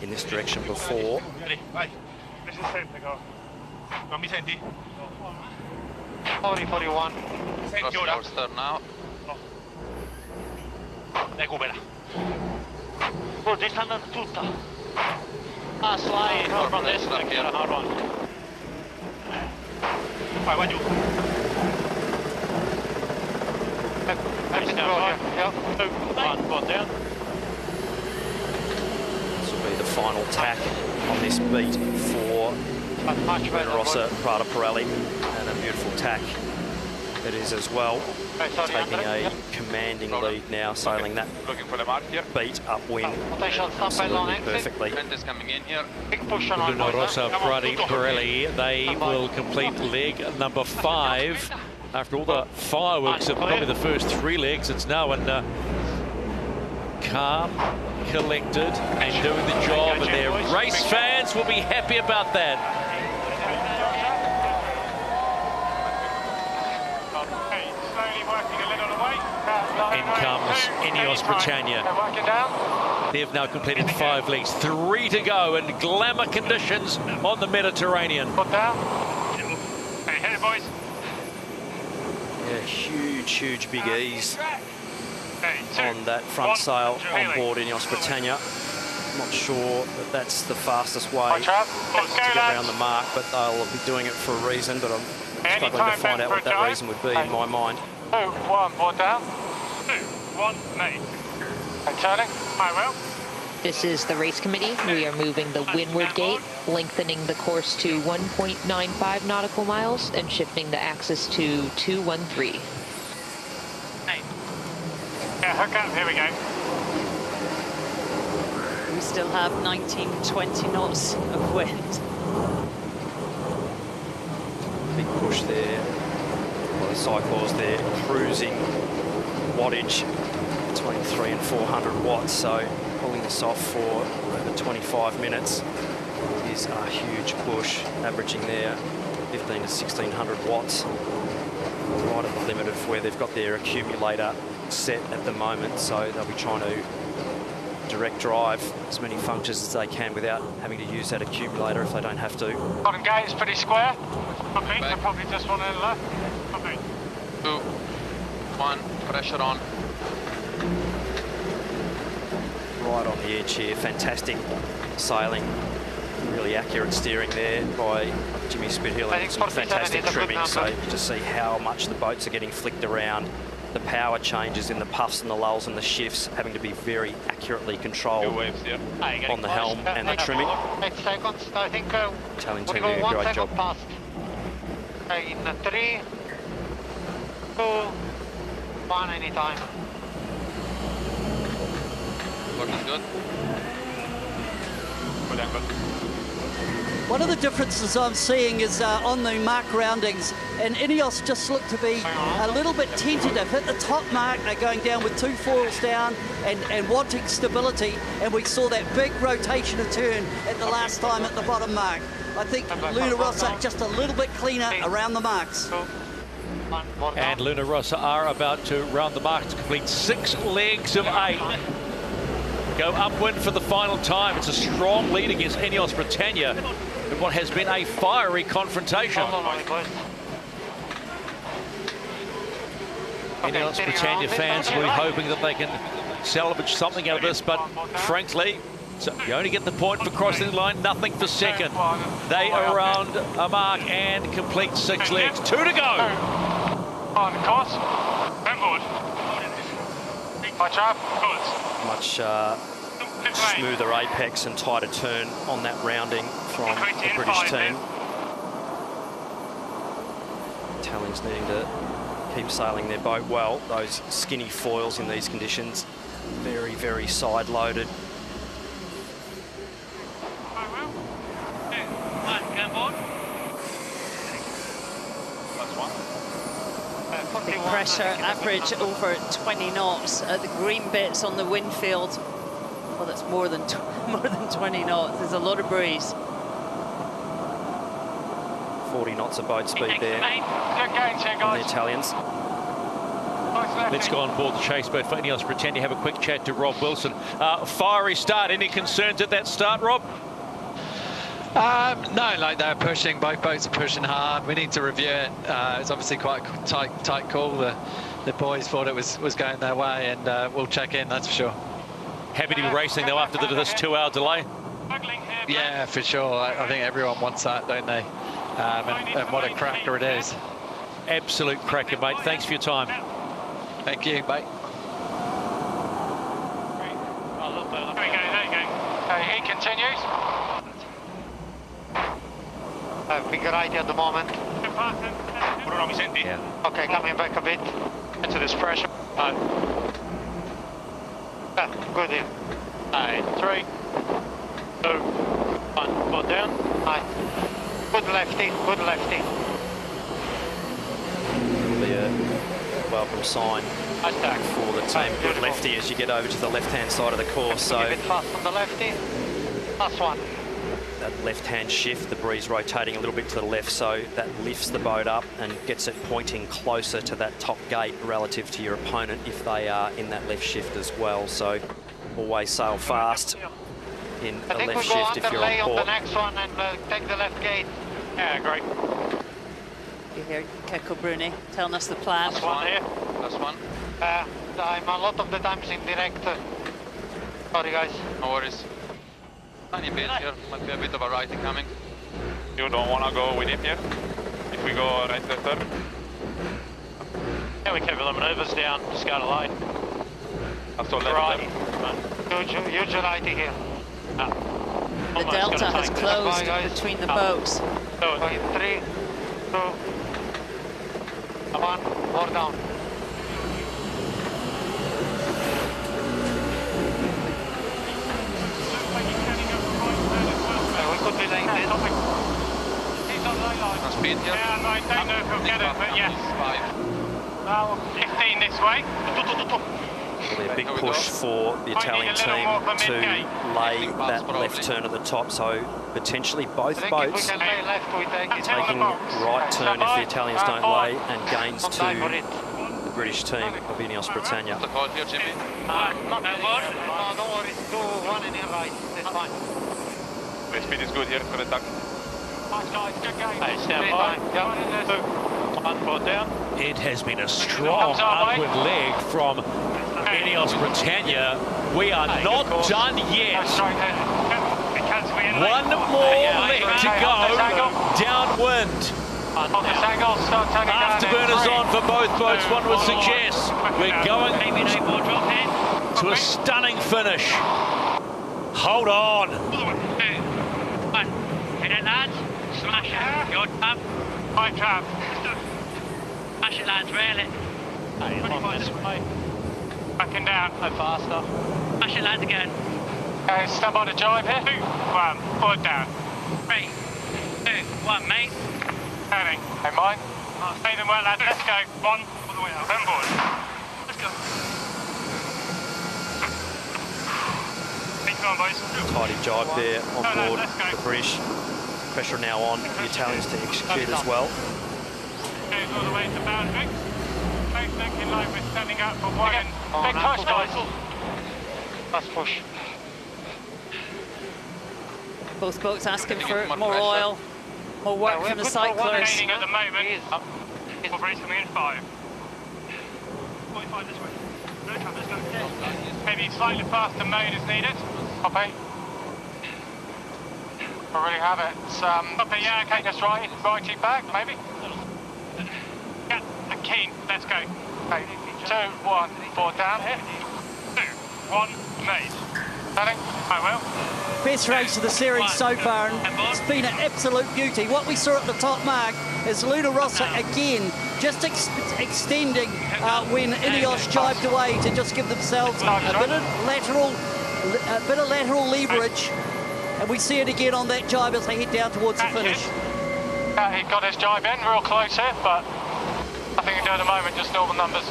in this direction before. 41. Start now. Recupera. Good, this hand tutta. Slide from this, hard one. Vai giù. This will be the final tack on this beat for Luna Rossa, Prada, Pirelli, and a beautiful tack it is as well. Taking a commanding lead now, sailing that beat upwind absolutely perfectly. Luna Rossa, Prada, Pirelli, they will complete leg number 5. After all the fireworks of probably the first 3 legs, it's now in calm, collected, and doing the job, and their race fans will be happy about that. In comes INEOS Britannia. They've now completed 5 legs, 3 to go in glamour conditions on the Mediterranean. Yeah, huge big ease on that front sail on board INEOS Britannia. Not sure that that's the fastest way to get around the mark, but they'll be doing it for a reason, but I'm struggling to find out what that reason would be in my mind. 2, 1, board down. 2, 1, me. Hey, Charlie. Hi, Will. This is the race committee. We are moving the windward gate, lengthening the course to 1.95 nautical miles and shifting the axis to 213. Yeah, hook up, here we go. We still have 19, 20 knots of wind. Big push there. Well, the Cyclones there cruising wattage between 300 and 400 watts, so pulling this off for over 25 minutes is a huge push, averaging there 15 to 1600 watts, right at the limit of where they've got their accumulator set at the moment, so they'll be trying to direct drive as many functions as they can without having to use that accumulator if they don't have to. Bottom gate is pretty square. Copy, they probably just want to left. Copy. 2, 1, pressure on. Right on the edge here, fantastic sailing, really accurate steering there by Jimmy Spithill, and some fantastic trimming, so you can just see how much the boats are getting flicked around. The power changes in the puffs and the lulls and the shifts having to be very accurately controlled on the helm and the trimming. 8 seconds, I think. Italian We team go doing a 1 great second job. past. In 3, 2, 1 anytime. Looking good. One of the differences I'm seeing is on the mark roundings, and INEOS just look to be a little bit tentative. At the top mark, they're going down with 2 foils down and wanting stability, and we saw that big rotation of turn at the last time at the bottom mark. I think Luna Rossa just a little bit cleaner around the marks. And Luna Rossa are about to round the mark to complete 6 legs of 8. Go upwind for the final time. It's a strong lead against INEOS Britannia in what has been a fiery confrontation. INEOS Britannia fans will be hoping that they can salvage something out of this, but frankly, so you only get the point for crossing the line, nothing for second. They are around a mark and complete 6 legs. 2 to go. On course. Inboard. Watch out. Much smoother apex and tighter turn on that rounding from the British team. Italians needing to keep sailing their boat well. Those skinny foils in these conditions, very, very side-loaded. Big pressure, average over 20 knots at the green bits on the wind field. Well, that's more than 20 knots. There's a lot of breeze. 40 knots of boat speed there on the Italians. Let's go on board the chase boat for INEOS Britannia. Have a quick chat to Rob Wilson. Fiery start. Any concerns at that start, Rob? No, like they're pushing, both boats are pushing hard. We need to review it. It's obviously quite a tight call. The boys thought it was going their way, and we'll check in, that's for sure. Happy to be racing though after this 2-hour delay? Yeah, for sure. I think everyone wants that, don't they? And what a cracker it is. Absolute cracker, mate. Thanks for your time. Thank you, mate. There you go. He continues. Big right at the moment. Yeah. Okay, coming back a bit. Into this pressure. Good in. 3, 2, 1. Put down. Good lefty, good lefty. It'll be a welcome sign for the team. Good lefty as you get over to the left-hand side of the course. So a bit fast on the lefty. Last one. That left-hand shift, the breeze rotating a little bit to the left, so that lifts the boat up and gets it pointing closer to that top gate relative to your opponent if they are in that left shift as well. So always sail fast in a left shift if you're on port. On the next one and take the left gate. Yeah, great. You hear Keko Bruni telling us the plan. Last one here. Last one. I'm a lot of the times in direct. Sorry, guys. No worries. Tiny bit here, might be a bit of a righty coming. You don't want to go with him here? If we go right to third? Yeah, we keep the maneuvers down, just go to lane. After left right. Huge variety here. The delta has closed between the boats. 3, 2, 1, more down. We could be like this. He's on low line. Speed, yeah. Yeah, I don't know if he'll get it, but yes. 15 this way. Really a big push for the Italian team to lay that left turn at the top, so potentially both boats taking right turn if the Italians don't lay, and gains to the British team of INEOS Britannia. The call here, Jimmy. No, don't worry, do one in your right, that's fine. The speed is good here for attack. Hey, stand by. One foot down. It has been a strong upward leg from INEOS Britannia. We are not done yet. One more leg to go downwind. Afterburners on for both boats, one would suggest. We're going to a stunning finish. Hold on. Hit it, lads. Smash it. Good trap. High trap. Smash it, lads. Rail it. Hey, on this way. Backing down. No faster. Smash it, lads, again. Okay, stand by the jibe here. 2, 1. Forward down. 3, 2, 1, mate. Turning. Hey, mine. Stay them well, lads. Let's go. 1. All the way out. 10 board. Let's go. Keep going, boys. Tidy jibe there on board the British. Pressure now on the Italians to execute as well. Goes all the way to boundary. Both neck in line, we're standing up for one. Big push, guys. Last push. Both boats asking for more oil, more work from the cyclers. Gaining at the moment. We're racing in 5. 45 this way. No trouble, let's go. Maybe slightly faster mode is needed. Copy. I really have it. Copy, yeah, okay, just righty back, maybe. Yeah, keen, let's go. Okay, 2, 1, 4 down here. 2, 1, made. Turning, I will. Best race of the series so far, and it's been an absolute beauty. What we saw at the top mark is Luna Rossa again, just extending when INEOS jibed away to just give themselves a bit of lateral leverage. And we see it again on that jibe as they head down towards the finish. He got his jibe in real close here, but nothing he can do at the moment, just normal numbers.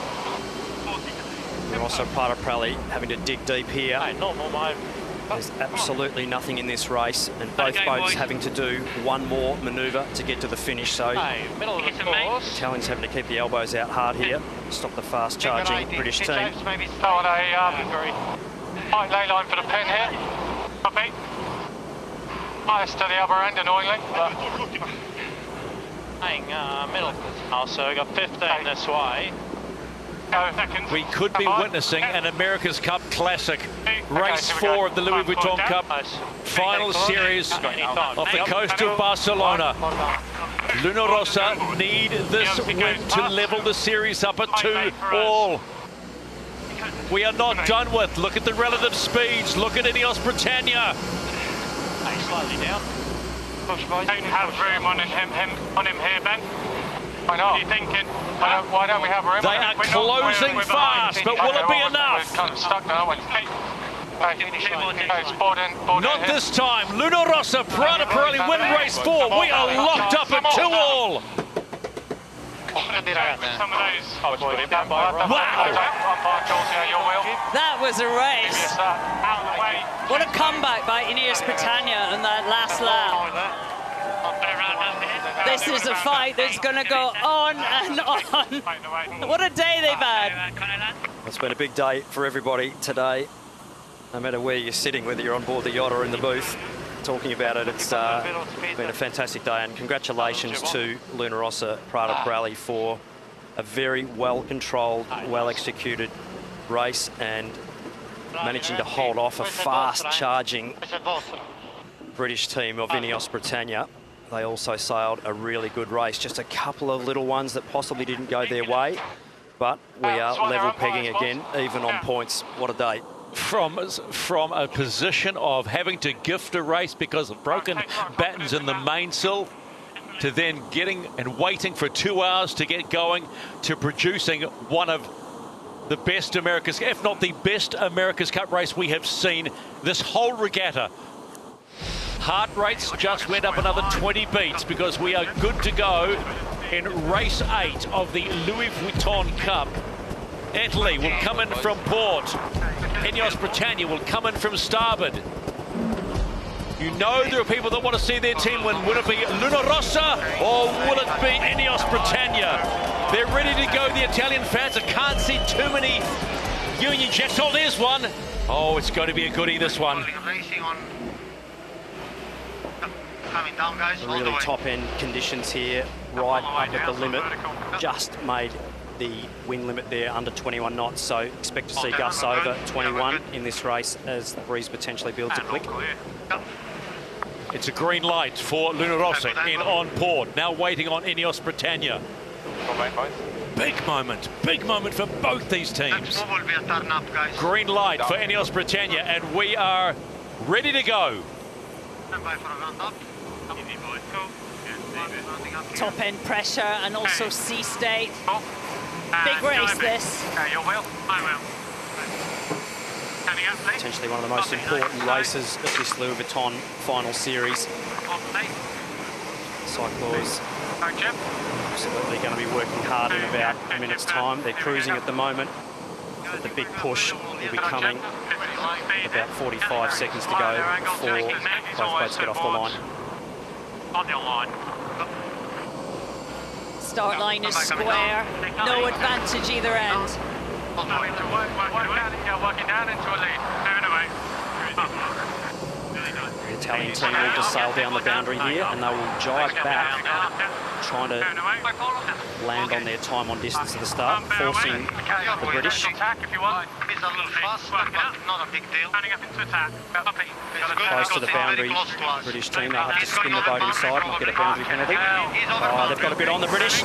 And also Prada Pirelli having to dig deep here. Hey, normal mode. There's absolutely nothing in this race, and both boats having to do one more manoeuvre to get to the finish. So middle of the course. Italians having to keep the elbows out hard here, stop the fast charging British team. On a tight ley line for the pin here. Copy. Nice to the other end, annoyingly. Middle. Also, we got 15 this way. We could be witnessing an America's Cup Classic, race 4 of the Louis Vuitton Cup, final series off the coast of Barcelona. Luna Rossa need this win to level the series up at 2-all. We are not done with. Look at the relative speeds. Look at INEOS Britannia. Slightly down. Don't have room on him here, Ben. Why not? What are you thinking? Why don't we have room? They are closing fast, but will it be enough? We're kind of stuck now. Not this time. Luna Rossa, Prada Pirelli win race 4. We are locked up at 2-all. That was a race. What a comeback by INEOS Britannia in that last lap. This is a fight that's going to go on and on. What a day they've had. It's been a big day for everybody today. No matter where you're sitting, whether you're on board the yacht or in the booth, talking about it, it's been a fantastic day, and congratulations to Luna Rossa, Prada Pirelli for a very well-controlled, well-executed race and managing to hold off a fast-charging British team of INEOS Britannia. They also sailed a really good race, just a couple of little ones that possibly didn't go their way, but we are level pegging again, even on points. What a day. from a position of having to gift a race because of broken battens in the mainsail, to then getting and waiting for 2 hours to get going, to producing one of the best America's, if not the best America's Cup race we have seen this whole regatta. Heart rates just went up another 20 beats because we are good to go in race 8 of the Louis Vuitton Cup. Italy will come in from port. INEOS Britannia will come in from starboard. You know there are people that want to see their team win. Will it be Luna Rossa or will it be INEOS Britannia? They're ready to go, the Italian fans. I can't see too many Union Jets. Oh, there's one. Oh, it's going to be a goodie, this one. Really top-end conditions here, right up at the limit. Just made the wind limit there under 21 knots, so expect to see gusts over 21 in this race as the breeze potentially builds a click. It's a green light for Luna Rossa in on port. Now waiting on INEOS Britannia. Big moment for both these teams. Green light for INEOS Britannia, and we are ready to go. Top end pressure and also sea state. Big race this. You will. I will. Potentially one of the most important races of this Louis Vuitton final series. Cyclors absolutely going to be working hard in about a minute's time. They're cruising at the moment, but the big push will be coming about 45 seconds to go before both boats get off the line. On your line. Start line is square, no advantage either end. Working down into a lead. The Italian team will just sail down the boundary here and they will jibe back, trying to land on their time on distance at the start, forcing the British. Close to the boundary, British team, they'll have to spin the boat inside, might get a boundary penalty. Oh, they've got a bit on the British.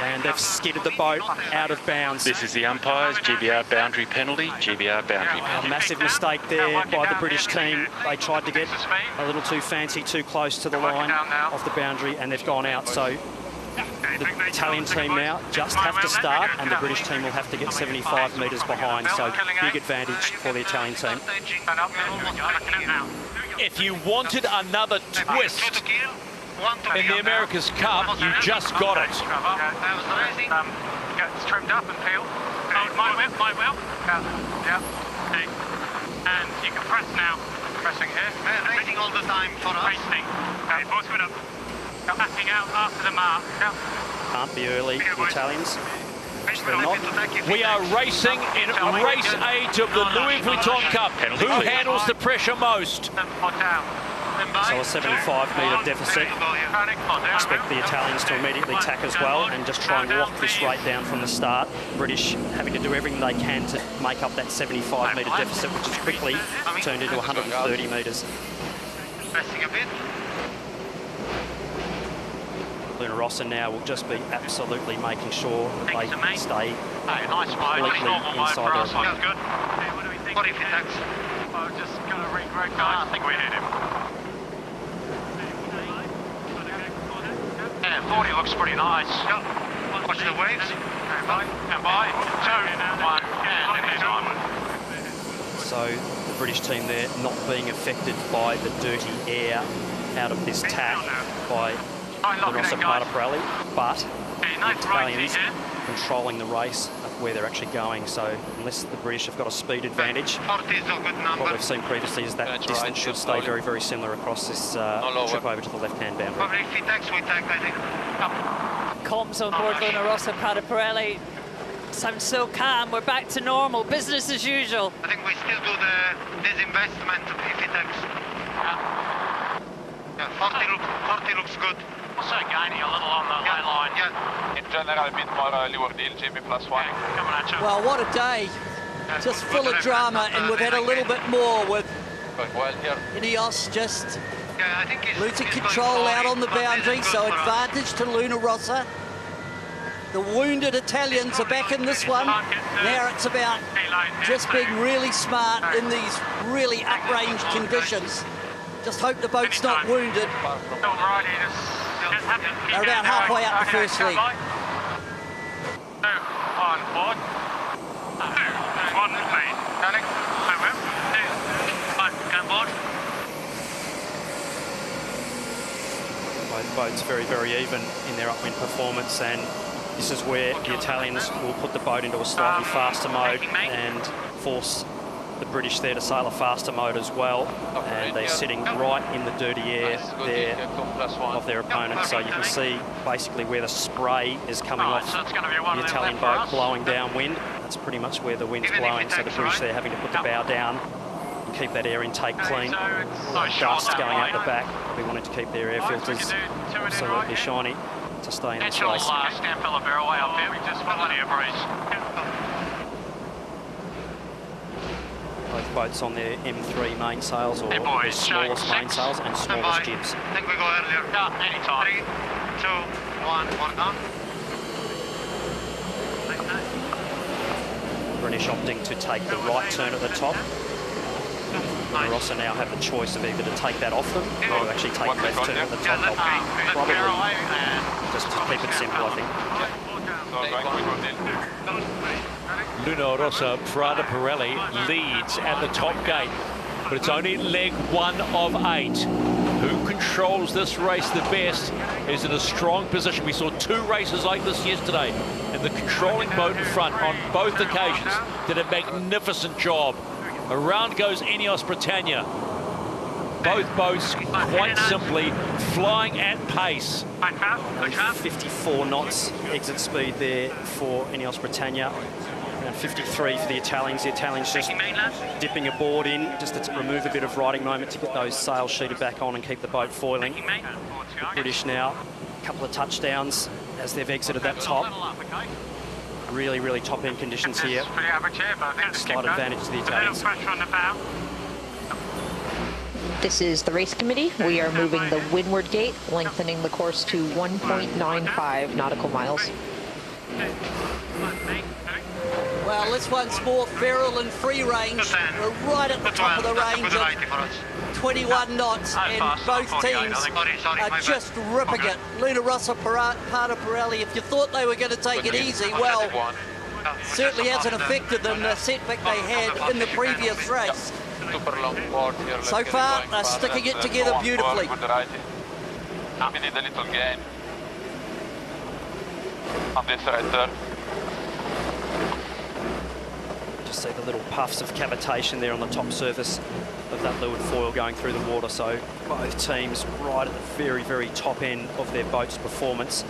And they've skidded the boat out of bounds. This is the umpires, GBR boundary penalty, GBR boundary penalty. A massive mistake there by the British team. They tried to get a little too fancy, too close to the line off the boundary, and they've gone out. So the Italian team now just have to start, and the British team will have to get 75 metres behind. So big advantage for the Italian team. If you wanted another twist in the America's Cup, you just got it. Gets trimmed up and peeled. My wheel. Yeah. And you can press now. Pressing here. Racing all the time for us. Racing. Both of it up. Backing out after the mark. Can't be early, the Italians. They're not. We are racing in race 8 of the Louis Vuitton Cup. Who handles the pressure most? So a 75-metre deficit. Expect the Italians to immediately tack as well and just try and lock this rate down from the start. British having to do everything they can to make up that 75-metre deficit, which is quickly turned into 130 metres. Luna Rossa now will just be absolutely making sure they stay completely inside their opponent. What if he tacks? Just going to regroup, guys. I think we hit him. Yeah, 40 looks pretty nice. Watch the waves. And by 2, 1, and So the British team there not being affected by the dirty air out of this tack by the Rossa Pirelli, but the Italians controlling the race where they're actually going. So unless the British have got a speed advantage, what we've seen previously is that distance should stay very, very similar across this trip over to the left-hand boundary. if he tacks, we tack, I think. Comms on board Luna Rossa Pirelli. Sounds so calm. We're back to normal, business as usual. I think we still do the disinvestment if he tacks. Yeah, 40 looks good. Also gaining a little on the high line. Yeah. In general, a bit more lower deal, GB +1. Coming at you. Well, what a day. Just full of drama, and we've had a little bit more with INEOS just losing control out on the boundary, so advantage to Luna Rossa. The wounded Italians are back in this one. Now it's about just being really smart in these really uprange conditions. Just hope the boat's not wounded. They're about halfway up the first leg. On board. 1 main. Turning. Go board. Both boats very, very even in their upwind performance, and this is where the Italians will put the boat into a slightly faster mode and force the British there to sail a faster mode as well. And they're sitting right in the dirty air there of their opponent. So you can see basically where the spray is coming off the Italian boat blowing downwind. That's pretty much where the wind's blowing. So the British there having to put the bow down and keep that air intake clean. Dust going out the back. We wanted to keep their air filters absolutely shiny to stay in this race. Both boats on their M3 mainsails, or their smallest mainsails and smallest jibs. I think we go earlier. Yeah, anytime. 3, 2, 1, one down. British opting to take the right turn at the top. Rossa now have the choice of either to take that off them or to actually take the left turn at the top. Probably just to keep it simple, I think. Luna Rossa, Prada Pirelli leads at the top gate, but it's only leg 1 of 8. Who controls this race the best is in a strong position. We saw 2 races like this yesterday, and the controlling boat in front on both occasions did a magnificent job. Around goes INEOS Britannia. Both boats, quite simply, flying at pace. 54 knots exit speed there for INEOS Britannia. And 53 for the Italians. The Italians just dipping a board in just to remove a bit of riding moment to get those sails sheeted back on and keep the boat foiling. The British now, a couple of touchdowns as they've exited that top. Really, really top-end conditions here. Slight advantage to the Italians. This is the race committee. We are moving the windward gate, lengthening the course to 1.95 nautical miles. Well, this one's more feral and free range. We're right at the top of the range at 21 knots, and both teams are just ripping it. Luna Rossa, Prada Pirelli, if you thought they were going to take it easy, well, certainly hasn't affected them, the setback they had in the previous race. So far, they're sticking it together beautifully. We need a little gain on this right there. Just see the little puffs of cavitation there on the top surface of that leeward foil going through the water. So both teams right at the very, very top end of their boat's performance.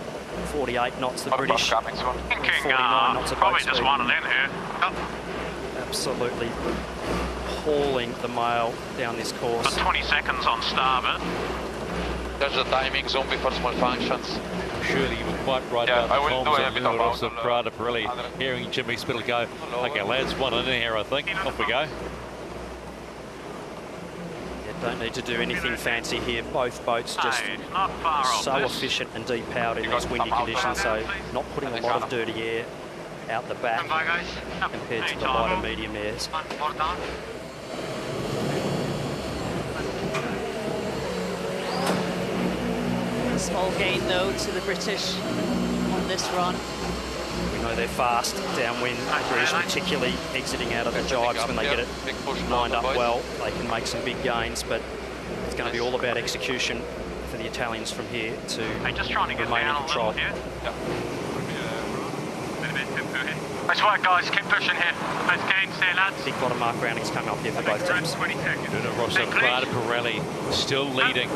48 knots the British, 49 knots of boat speed. Just one in here. Absolutely hauling the mail down this course. 20 seconds on starboard. There's a timing zone before small functions. Surely you were quite right about the comms on Luna Rossa, Prada Pirelli. Hearing Jimmy Spittle go, okay lads, one in here I think. Off we go. Don't need to do anything fancy here. Both boats just so efficient and deep powered in these windy conditions, so not putting a lot of dirty air out the back compared to the lighter medium airs. Small gain though to the British on this run. We know they're fast downwind. The British particularly exiting out of the jibes when they get it lined up well. They can make some big gains, but it's going to be all about execution for the Italians from here to remain in control. That's right, guys. Keep pushing here. Nice gains there, lads. Big lot of mark roundings coming up here for both teams. Luna Rossa, Prada Pirelli still leading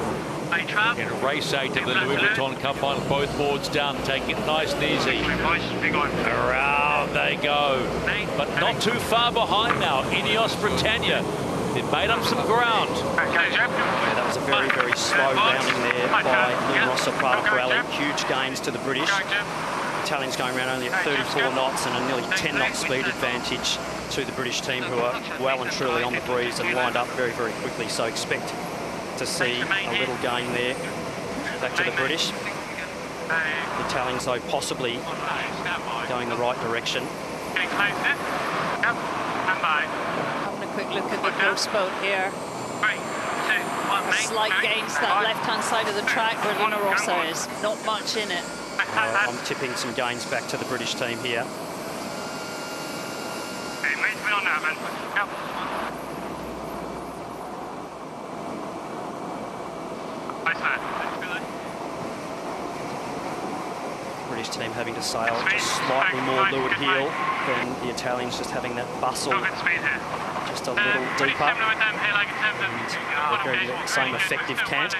in race 8 of the Louis Vuitton Cup Final. Both boards down, taking it nice and easy. Around they go, but not too far behind now. INEOS Britannia. They've made up some ground. Yeah, that was a very, very slow rounding there by Luna Rossa, Prada Pirelli. Huge gains to the British. Italians going around only at 34 knots and a nearly 10 knot speed advantage to the British team, who are well and truly on the breeze and lined up very, very quickly. So expect to see a little gain there back to the British. The Italians, though, possibly going the right direction. Getting closer. Yep. And by. Having a quick look at the ghost boat here. 3, 2, 1, A slight gains to that left-hand side of the track where Luna Rossa is. Not much in it. I'm tipping some gains back to the British team here. Okay, mate, we on that, man. Yep. Nice there. British team having to sail just slightly more leeward heel than the Italians, just having that bustle just a little deeper. And they're getting the same effective cant.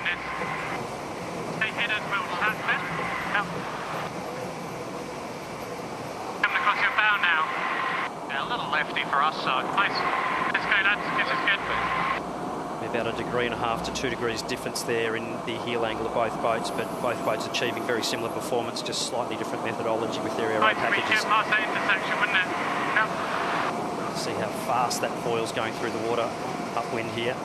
Coming across your bow now. Yeah, a little lefty for us, so nice. Let's go, lads. This is good. About 1.5 to 2 degrees difference there in the heel angle of both boats, but both boats achieving very similar performance, just slightly different methodology with their aero packages. Past that intersection, wouldn't it? Yep. See how fast that foil's going through the water upwind here.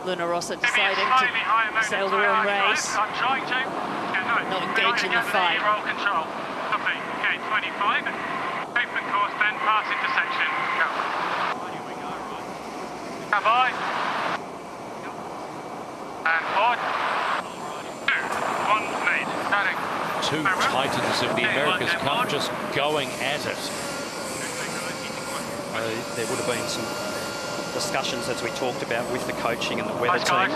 Luna Rossa deciding to sail their own race. I'm trying to. Not engaging the fight. Roll control. Copy. Okay, 25. Open course, then pass intersection. Go. Bye. And forward. 2, 1, made. Starting. Two titans of the America's Cup just going at it. There would have been some discussions, as we talked about, with the coaching and the weather team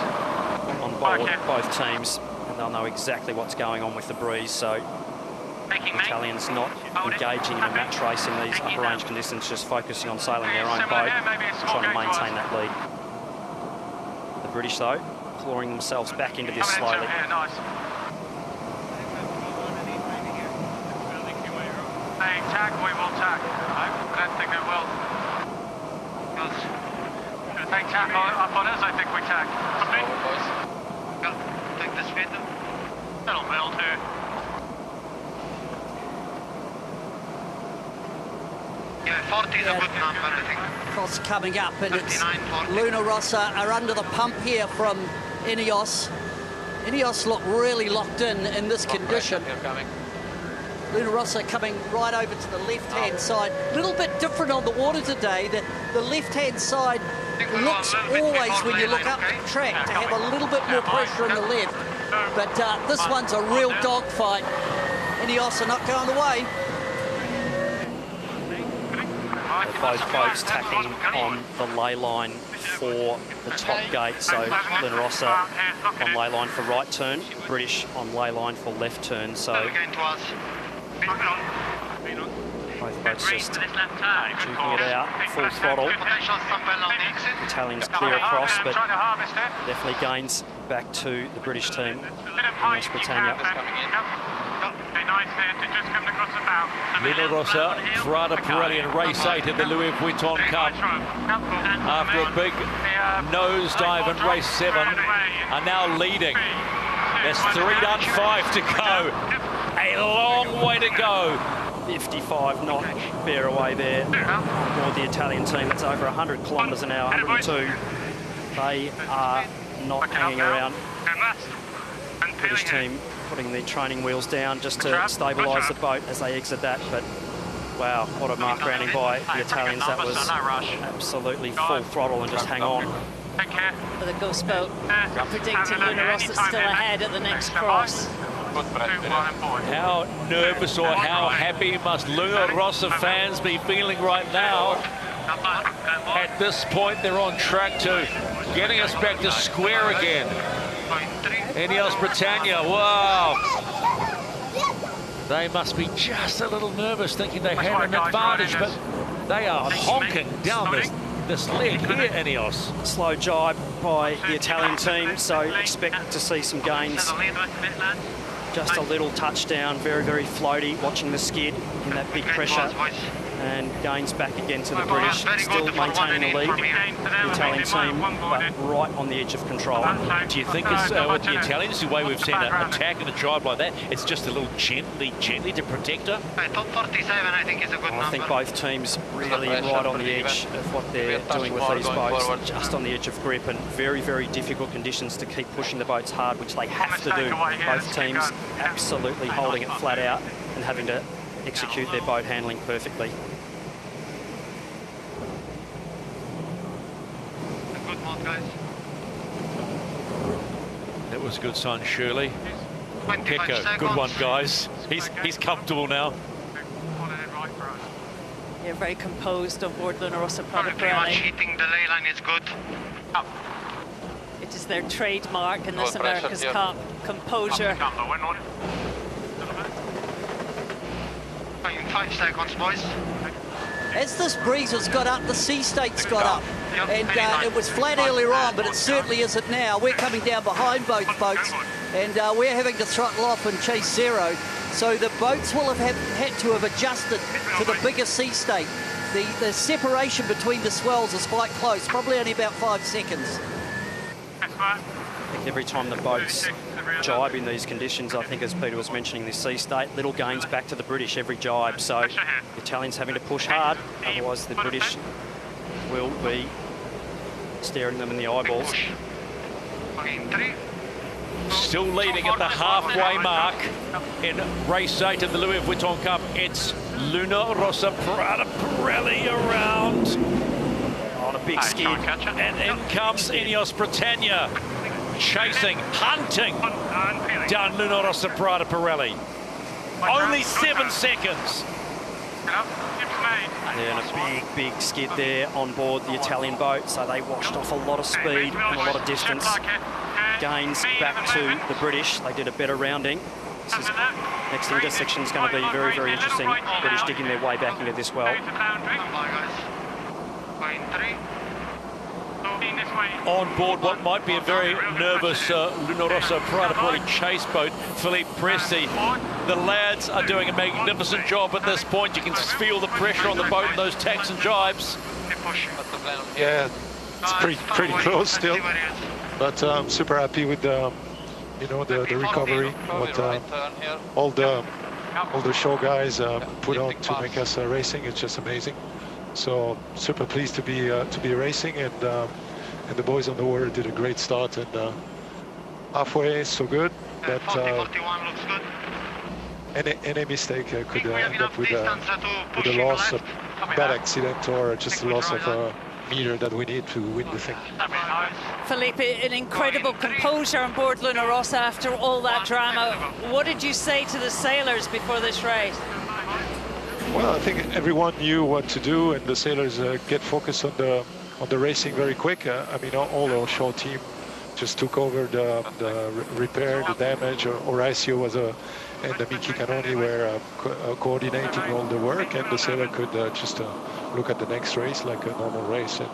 on both teams, and they'll know exactly what's going on with the breeze. So the Italians not engaging in a match race in these upper range conditions, just focusing on sailing their own boat, trying to maintain that lead. The British, though, clawing themselves back into this slowly. Hey, tack, we will tack. I don't think it will. Hey, tack on us, I think we tack. Okay. Take this speed. Little build here. Yeah, 40 is a good number, I think. Cross coming up, and it's Luna Rossa are under the pump here from INEOS. INEOS look really locked in this condition. Luna Rossa coming right over to the left-hand side. A little bit different on the water today. The left-hand side looks always, when you look up the track, to have a little bit more pressure in the left. But this one's a real dogfight. INEOS are not going away. Both boats tacking on the lay line for the top gate. So Luna Rossa on lay line for right turn, British on lay line for left turn. So both boats just juking it out, full throttle. Italians clear across, but definitely gains back to the British team. INEOS Britannia. Luna Rossa, Prada, Pirelli and race 8 in the Louis Vuitton Cup. After a big nosedive in race 7, are now leading. There's 3 done, 5 to go. A long way to go. 55 knot bear away there. Aboard the Italian team, that's over 100 kilometres an hour, 102. They are not hanging around. British team putting the training wheels down just to stabilise the boat as they exit that. But wow, what a mark grounding by the Italians. That was absolutely full throttle and just hang on. For the ghost boat, predicting Luna Rossa still ahead at the next cross. How nervous or how happy must Luna Rossa fans be feeling right now? At this point, they're on track to getting us back to square again. INEOS Britannia, wow. They must be just a little nervous, thinking they had an advantage, but they are honking down this leg here, INEOS. Slow jibe by the Italian team, so expect to see some gains. Just a little touchdown, very, very floaty, watching the skid in that big pressure. And gains back again to the British, still maintaining the lead. The Italian team, but right on the edge of control. Do you think it's with the Italians, the way we've seen an attack and a drive like that, it's just a little gently to protect her? Top 47, I think, is a good number. I think both teams really right on the edge of what they're doing with these boats, just on the edge of grip, and very, very difficult conditions to keep pushing the boats hard, which they have to do. Both teams absolutely holding it flat out and having to execute their boat handling perfectly. Good mode, guys. That was a good sign, Shirley. 25 Pecco, seconds. good one, guys. He's comfortable now. Yeah, very composed on board Luna Rossa Prada Pretty much Pirelli. hitting the ley line is good. It is their trademark in this America's Cup, composure. In 5 seconds, boys. As this breeze has got up, the sea state's got up. And it was flat earlier on, but it certainly isn't now. We're coming down behind both boats, and we're having to throttle off and chase zero. So the boats will have had to have adjusted to the bigger sea state. The separation between the swells is quite close, probably only about 5 seconds. I think every time the boats jibe in these conditions, I think, as Peter was mentioning, this sea state, little gains back to the British every jibe. So the Italians having to push hard, otherwise the British will be staring them in the eyeballs. Still leading at the halfway mark in race 8 of the Louis Vuitton Cup. It's Luna Rossa Prada Pirelli around on a big skid. And in comes INEOS Britannia, chasing, hunting down Luna Rossa Prada Pirelli. Only 7 seconds. Yeah, and a big skid there on board the Italian boat, so they washed off a lot of speed and a lot of distance. Gains back to the British. They did a better rounding. Next intersection is going to be very, very interesting. British digging their way back into this well. On board what might be a very nervous Luna Rossa Prada Pirelli chase boat, Philippe Presti. The lads are doing a magnificent job at this point. You can feel the pressure on the boat and those tacks and jibes. Yeah, it's pretty close still, but I'm super happy with the, you know, the recovery. What all the show guys put on to make us racing. It's just amazing. So super pleased to be racing, and the boys on the water did a great start, and halfway so good that any mistake could end up with a loss, a bad accident, or just a loss of a meter that we need to win the thing. Felipe, an incredible composure on board Luna Rossa after all that drama. What did you say to the sailors before this race? Well, I think everyone knew what to do, and the sailors get focused on the racing very quick. I mean, all the offshore team just took over the repair, the damage. Horacio was and the Miki Canoni were coordinating all the work, and the sailor could just look at the next race like a normal race, and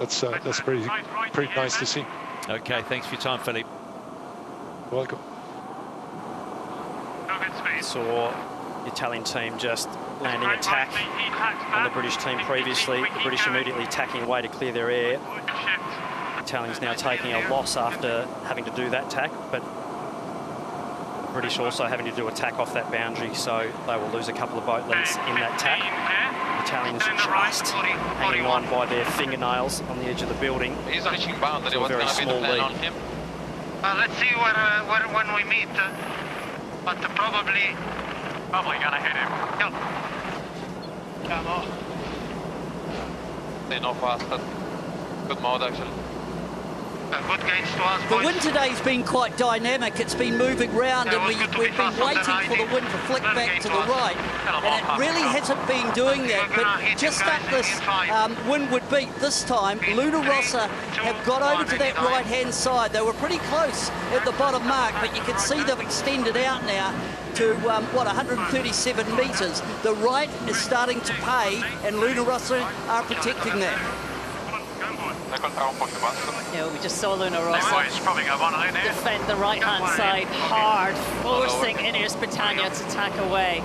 that's pretty nice to see. Okay, thanks for your time, Philippe. Welcome. Saw the Italian team just landing a tack on the British team previously. The British immediately tacking away to clear their air. Italians now taking a loss after having to do that tack, but British also having to do a tack off that boundary, so they will lose a couple of boat lengths in that tack. Italians just hanging on by their fingernails on the edge of the building. He's reaching boundary. So a very small lead. Let's see when we meet, but probably gonna hit him. Yep. Come on. They know faster. Good mode, actually. Good gains to us, The boys. wind today's been quite dynamic. It's been moving round, and we've been waiting for the wind to flick back to the right, and it really hasn't been doing that. But just up this windward beat this time, Luna Rossa have got over to that right-hand side. They were pretty close at the bottom mark, but you can see they've extended out now to, 137 metres. The right is starting to pay, and Luna Rossa are protecting that. Yeah, we just saw Luna Rossa defend the right-hand side hard, forcing INEOS Britannia to tack away.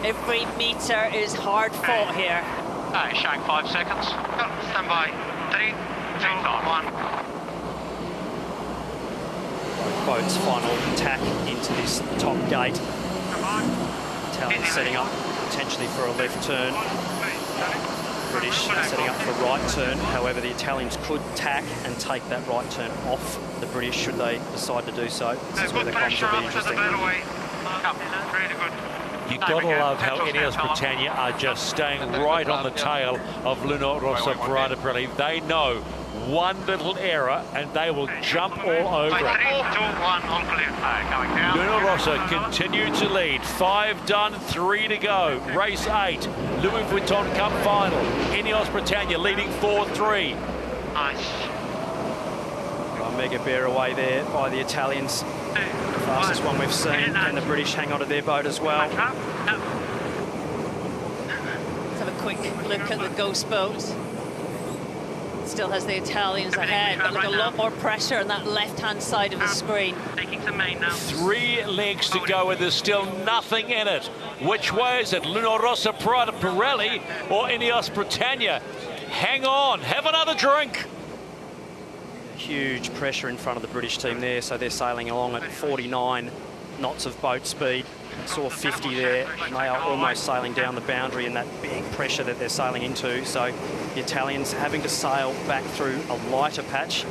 Every metre is hard fought here. Showing 5 seconds. Stand by. 3, 2, 1. Boat's final attack into this top gate. Italian setting up potentially for a left turn. British setting up for a right turn. However, the Italians could tack and take that right turn off the British should they decide to do so. This is where the comms will be interesting. You've got to love how INEOS Britannia are just staying right on the tail of Rossa, Prada, Pirelli. They know one little error and they will jump all over it. Rossa continue to lead. 5 done, 3 to go. Race 8, Louis Vuitton Cup final. INEOS Britannia leading 4-3. Nice. A mega bear away there by the Italians. The fastest one we've seen. Can the British hang on to their boat as well? Let's have a quick look at the ghost boat. Still has the Italians ahead, but look, a lot more pressure on that left-hand side of the screen. 3 legs to go and there's still nothing in it. Which way is it? Rossa, Prada, Pirelli or INEOS Britannia? Hang on, have another drink. Huge pressure in front of the British team there, so they're sailing along at 49 knots of boat speed. Saw 50 there, and they are almost sailing down the boundary in that big pressure that they're sailing into. So the Italians having to sail back through a lighter patch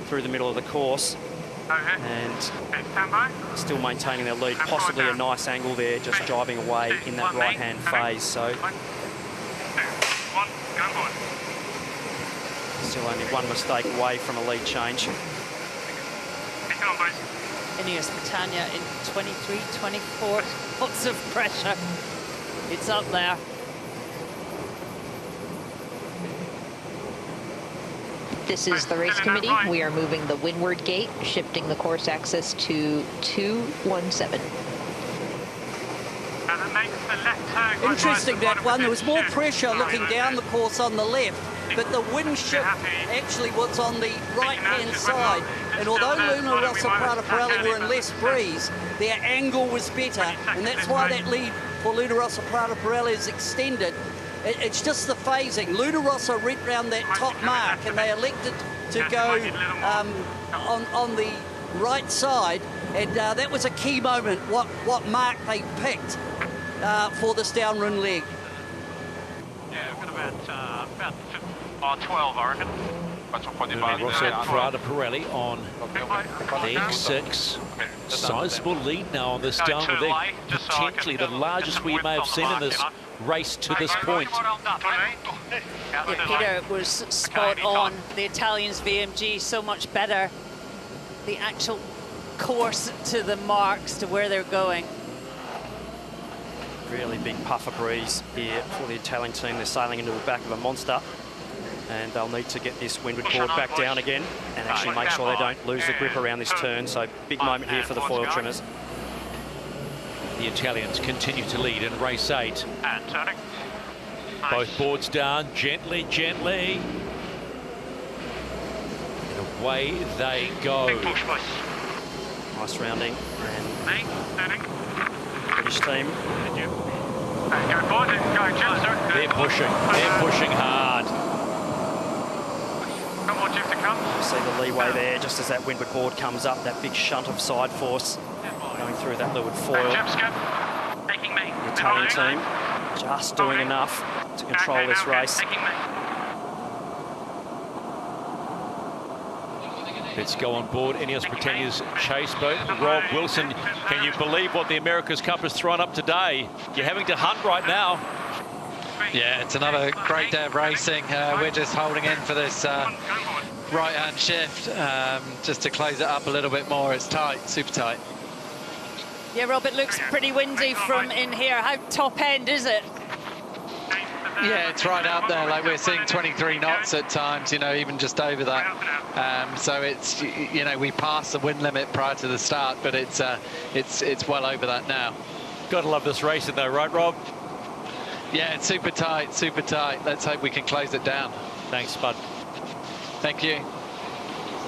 through the middle of the course and still maintaining their lead. Possibly a nice angle there, just driving away in that right-hand phase. So still only one mistake away from a lead change. INEOS Britannia in 23, 24, lots of pressure. It's up there. This is the race committee. We are moving the windward gate, shifting the course axis to 217. Interesting, that one. There was more pressure looking down the course on the left, but the wind shift actually was on the right-hand side. And although Rossa, Prada, Pirelli were in less breeze, their angle was better, and that's why that lead for Rossa, Prada, Pirelli is extended. It's just the phasing. Rossa went round that top mark, and they elected to go on the right side, and that was a key moment, what mark they picked for this downwind leg. Yeah, we've got about 12, I reckon. Rossa, Prada, Pirelli on the X6. Sizable lead now on this downward leg. Potentially the largest we may have seen in this race to this point. Yeah, Peter was spot on. The Italians' VMG so much better. The actual course to the marks to where they're going. Really big puffer breeze here for the Italian team. They're sailing into the back of a monster, and they'll need to get this windward board back down again and actually make sure they don't lose the grip around this turn. So big moment here for the foil trimmers. The Italians continue to lead in race 8. And turning. Both boards down, gently, gently. And away they go. Nice rounding. And British team. They're pushing hard. You see the leeway there, just as that windward board comes up, that big shunt of side force going through that leeward foil. The Italian team just doing enough to control this race. Let's go on board INEOS Britannia's chase boat. Rob Wilson, can you believe what the America's Cup has thrown up today? You're having to hunt right now. Yeah, it's another great day of racing. We're just holding in for this right-hand shift just to close it up a little bit more. It's tight, super tight. Yeah, Rob, it looks pretty windy from in here. How top end is it? Yeah, it's right up there. Like, we're seeing 23 knots at times, you know, even just over that. So it's, you know, we passed the wind limit prior to the start, but it's well over that now. Gotta love this racing though, right, Rob? Yeah, it's super tight, super tight. Let's hope we can close it down. Thanks, bud. Thank you.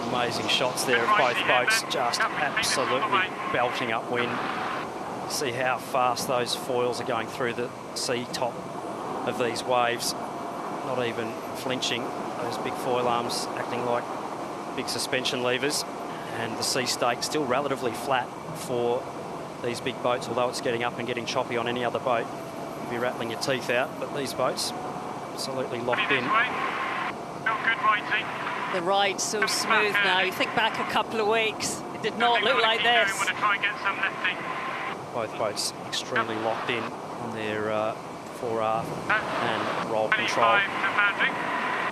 Amazing shots there of both boats, just absolutely belting upwind. See how fast those foils are going through the sea top of these waves. Not even flinching. Those big foil arms acting like big suspension levers. And the sea stake still relatively flat for these big boats, although it's getting up and getting choppy on any other boat. You'd be rattling your teeth out, but these boats absolutely locked in. The ride's so smooth now. You think back a couple of weeks, it did not look like this. Both boats extremely locked in on their fore-aft and roll control.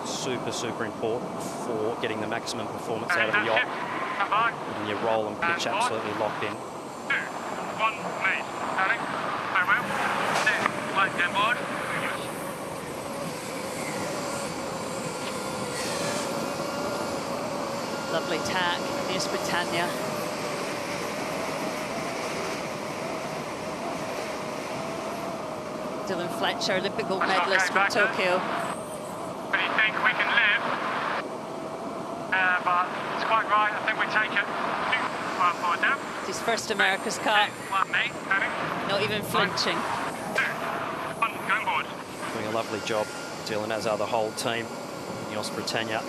Super, super important for getting the maximum performance out of the yacht. And your roll and pitch absolutely locked in. 2, 1, made. Turning. Farewell. 2, light on board. Lovely tack, INEOS Britannia. Dylan Fletcher, Olympic gold medalist from Tokyo. What do you think? We can live. But it's quite right. I think we take it. 2, 1, forward down. It's his first America's Cup. 1, made. Turning. Not even flinching. 2, 1, going board. Doing a lovely job, Dylan, as are the whole team. INEOS Britannia.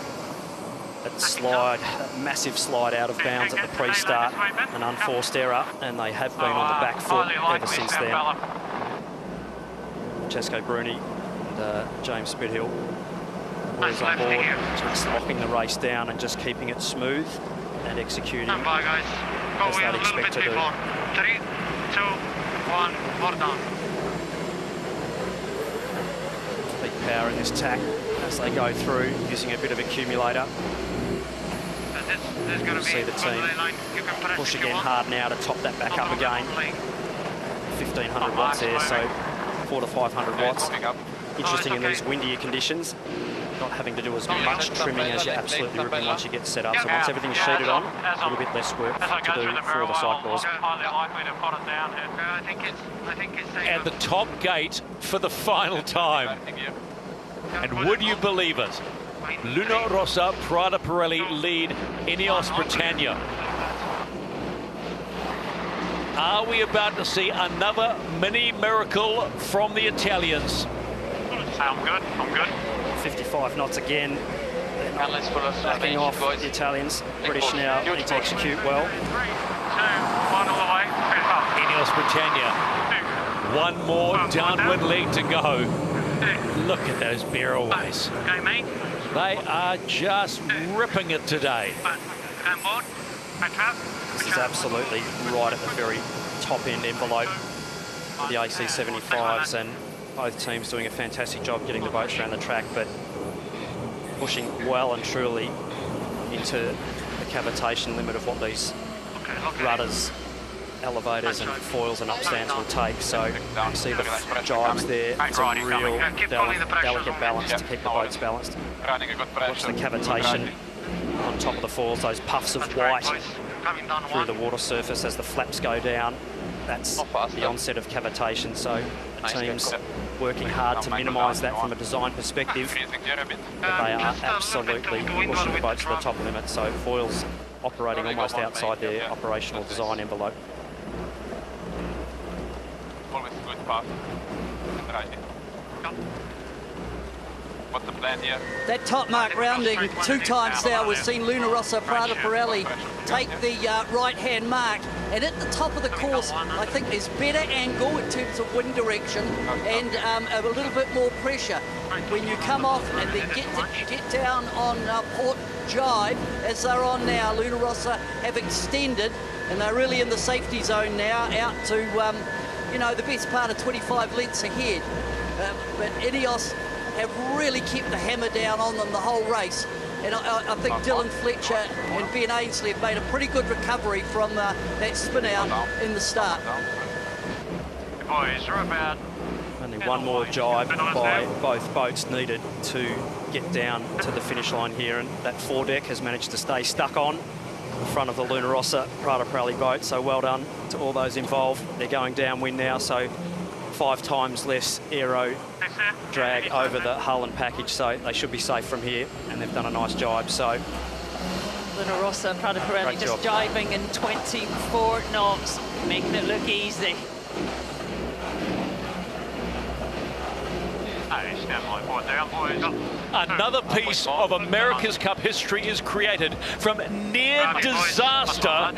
That slide, that massive slide out of bounds at the pre-start, an unforced error, and they have been on the back foot ever since then. Francesco Bruni and James Spithill boys on board, just locking the race down and just keeping it smooth and executing as they'd expect to do. 3, 2, 1, more down. Big power in this tack as they go through, using a bit of accumulator. You'll see the team push again hard now to top that back up again. 1,500 watts there, so 400 to 500 watts. Interesting in these windier conditions, not having to do as much trimming as you absolutely would be once you get set up. So once everything's sheeted on, a little bit less work to do for the cyclists. And the top gate for the final time. And would you believe it? Luna Rossa, Prada Pirelli lead INEOS Britannia. Are we about to see another mini miracle from the Italians? I'm good, I'm good. 55 knots again. Backing off the Italians. British now need to execute well. 3, 2, 1, all the way. INEOS Britannia. One more downwind leg to go. Look at those barrelways. Okay, mate. They are just ripping it today. This is absolutely right at the very top end envelope. The AC75s, and both teams doing a fantastic job getting the boats around the track, but pushing well and truly into the cavitation limit of what these rudders, elevators and foils and upstands will take. So you see the jibes there. It's a real delicate balance to keep the boats balanced. Watch the cavitation on top of the foils, those puffs of white through the water surface as the flaps go down. That's the onset of cavitation. So the team's working hard to minimise that from a design perspective, but they are absolutely pushing the boats to the top limit. So foils operating almost outside their operational design envelope. Always good path. What's the plan here? That top mark rounding 2 times now, we've seen Luna Rossa, Prada Pirelli take the right-hand mark, and at the top of the course, I think there's better angle in terms of wind direction and a little bit more pressure. When you come off and then get down on port jibe, as they're on now, Luna Rossa have extended, and they're really in the safety zone now, out to, you know, the best part of 25 lengths ahead. But INEOS have really kept the hammer down on them the whole race. And I think Dylan Fletcher and Ben Ainsley have made a pretty good recovery from that spin out in the start. Boys, we're about... Only one more jibe by both boats needed to get down to the finish line here, and that foredeck has managed to stay stuck on the front of the Luna Rossa Prada Pirelli boat, so well done to all those involved. They're going downwind now, so 5 times less aero drag over the hull and package, so they should be safe from here, and they've done a nice jibe. So Luna Rossa, Prada Pirelli just jiving in 24 knots, making it look easy. Another piece of America's Cup history is created from near disaster.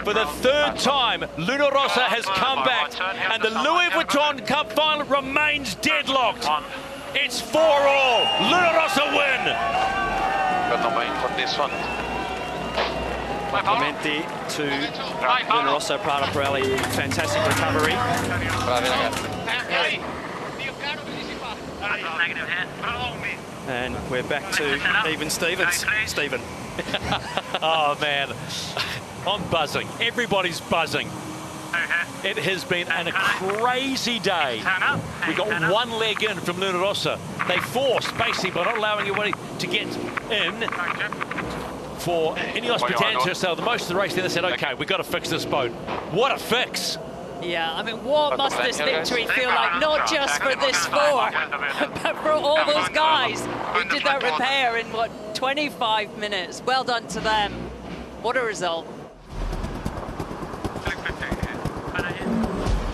For the third time, Luna Rossa has come back, and the Louis Vuitton Cup final remains deadlocked. It's 4-all. Luna Rossa win. Got the main for this one. Complimenti to Luna Rossa, Prada Pirelli. Fantastic recovery. And we're back to even Stevens. Stephen. Oh, man. I'm buzzing. Everybody's buzzing. It has been a crazy day. We got one leg in from Luna Rossa. They forced, basically, by not allowing anybody to get in for INEOS Britannia to sell the most of the race. Then they said, OK, we've got to fix this boat. What a fix. Yeah, I mean, what must this victory feel like, not just for this four, but for all those guys who did that repair in, what, 25 minutes. Well done to them. What a result.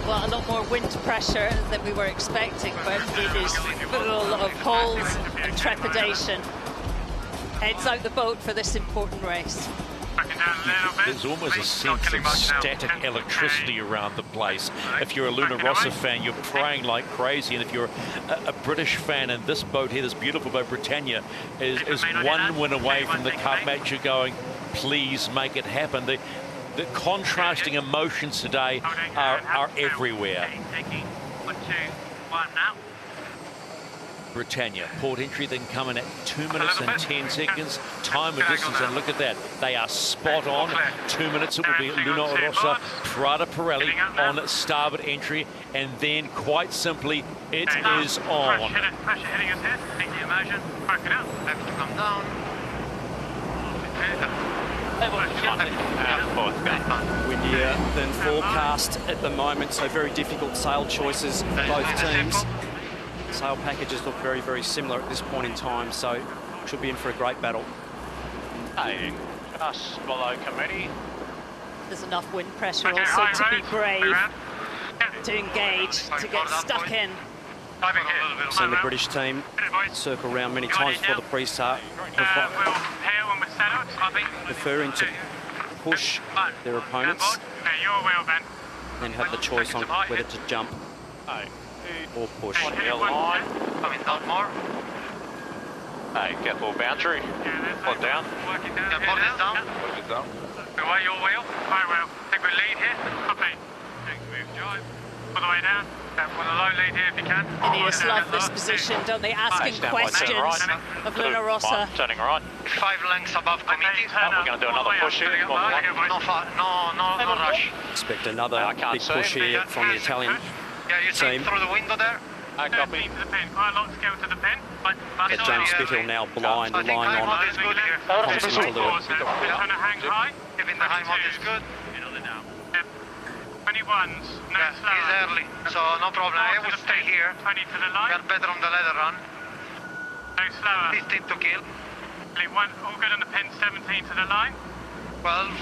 Well, a lot more wind pressure than we were expecting, but it is full of holes and trepidation. Heads out the boat for this important race. There's almost a sense of static electricity around the place. If you're a Luna Rossa fan, you're praying like crazy. And if you're a British fan, and this boat here, this beautiful boat, Britannia, is one win away from the cup match, you're going, please make it happen. The contrasting emotions today are everywhere. Britannia, port entry then coming at 2 minutes and 10 seconds. Time and distance, and look at that. They are spot on. 2 minutes it will be Luna Rossa, Prada Pirelli on starboard entry, and then quite simply, it is on. Pressure hitting us here. Take the immersion. Work it out. Have to come down. Windier than forecast at the moment, so very difficult sail choices for both teams. Sail packages look very, very similar at this point in time, so should be in for a great battle. Just below committee. There's enough wind pressure also to be brave, to engage, to get stuck in. We've seen the British team circle around many times before the pre-start, preferring to push their opponents and have the choice on whether to jump or push. Coming down more. Hey, careful boundary. Put down. Yeah, put this down. Put it down. Away your wheel. My wheel. Take the lead here. Copy. Take the move drive. All the way down. Put a low lead here if you can. INEOS love this position, don't they? Asking questions of Luna Rossa. Turning right. 5 lengths above committee. We're going to do another push here. No rush. Expect another big push here from the Italian team. Through the window there. Copy. To the pin. Quite a lot to go to the pin. But James Spithill now blind, line on. Constant to Lewis. Trying to hang high. Giving the high mod is good. 21s. No, he's early, so no problem. I will stay here. 20 to the line. We're better on the ladder run. No slower. 15 to kill. All good on the pin. 17 to the line. 12.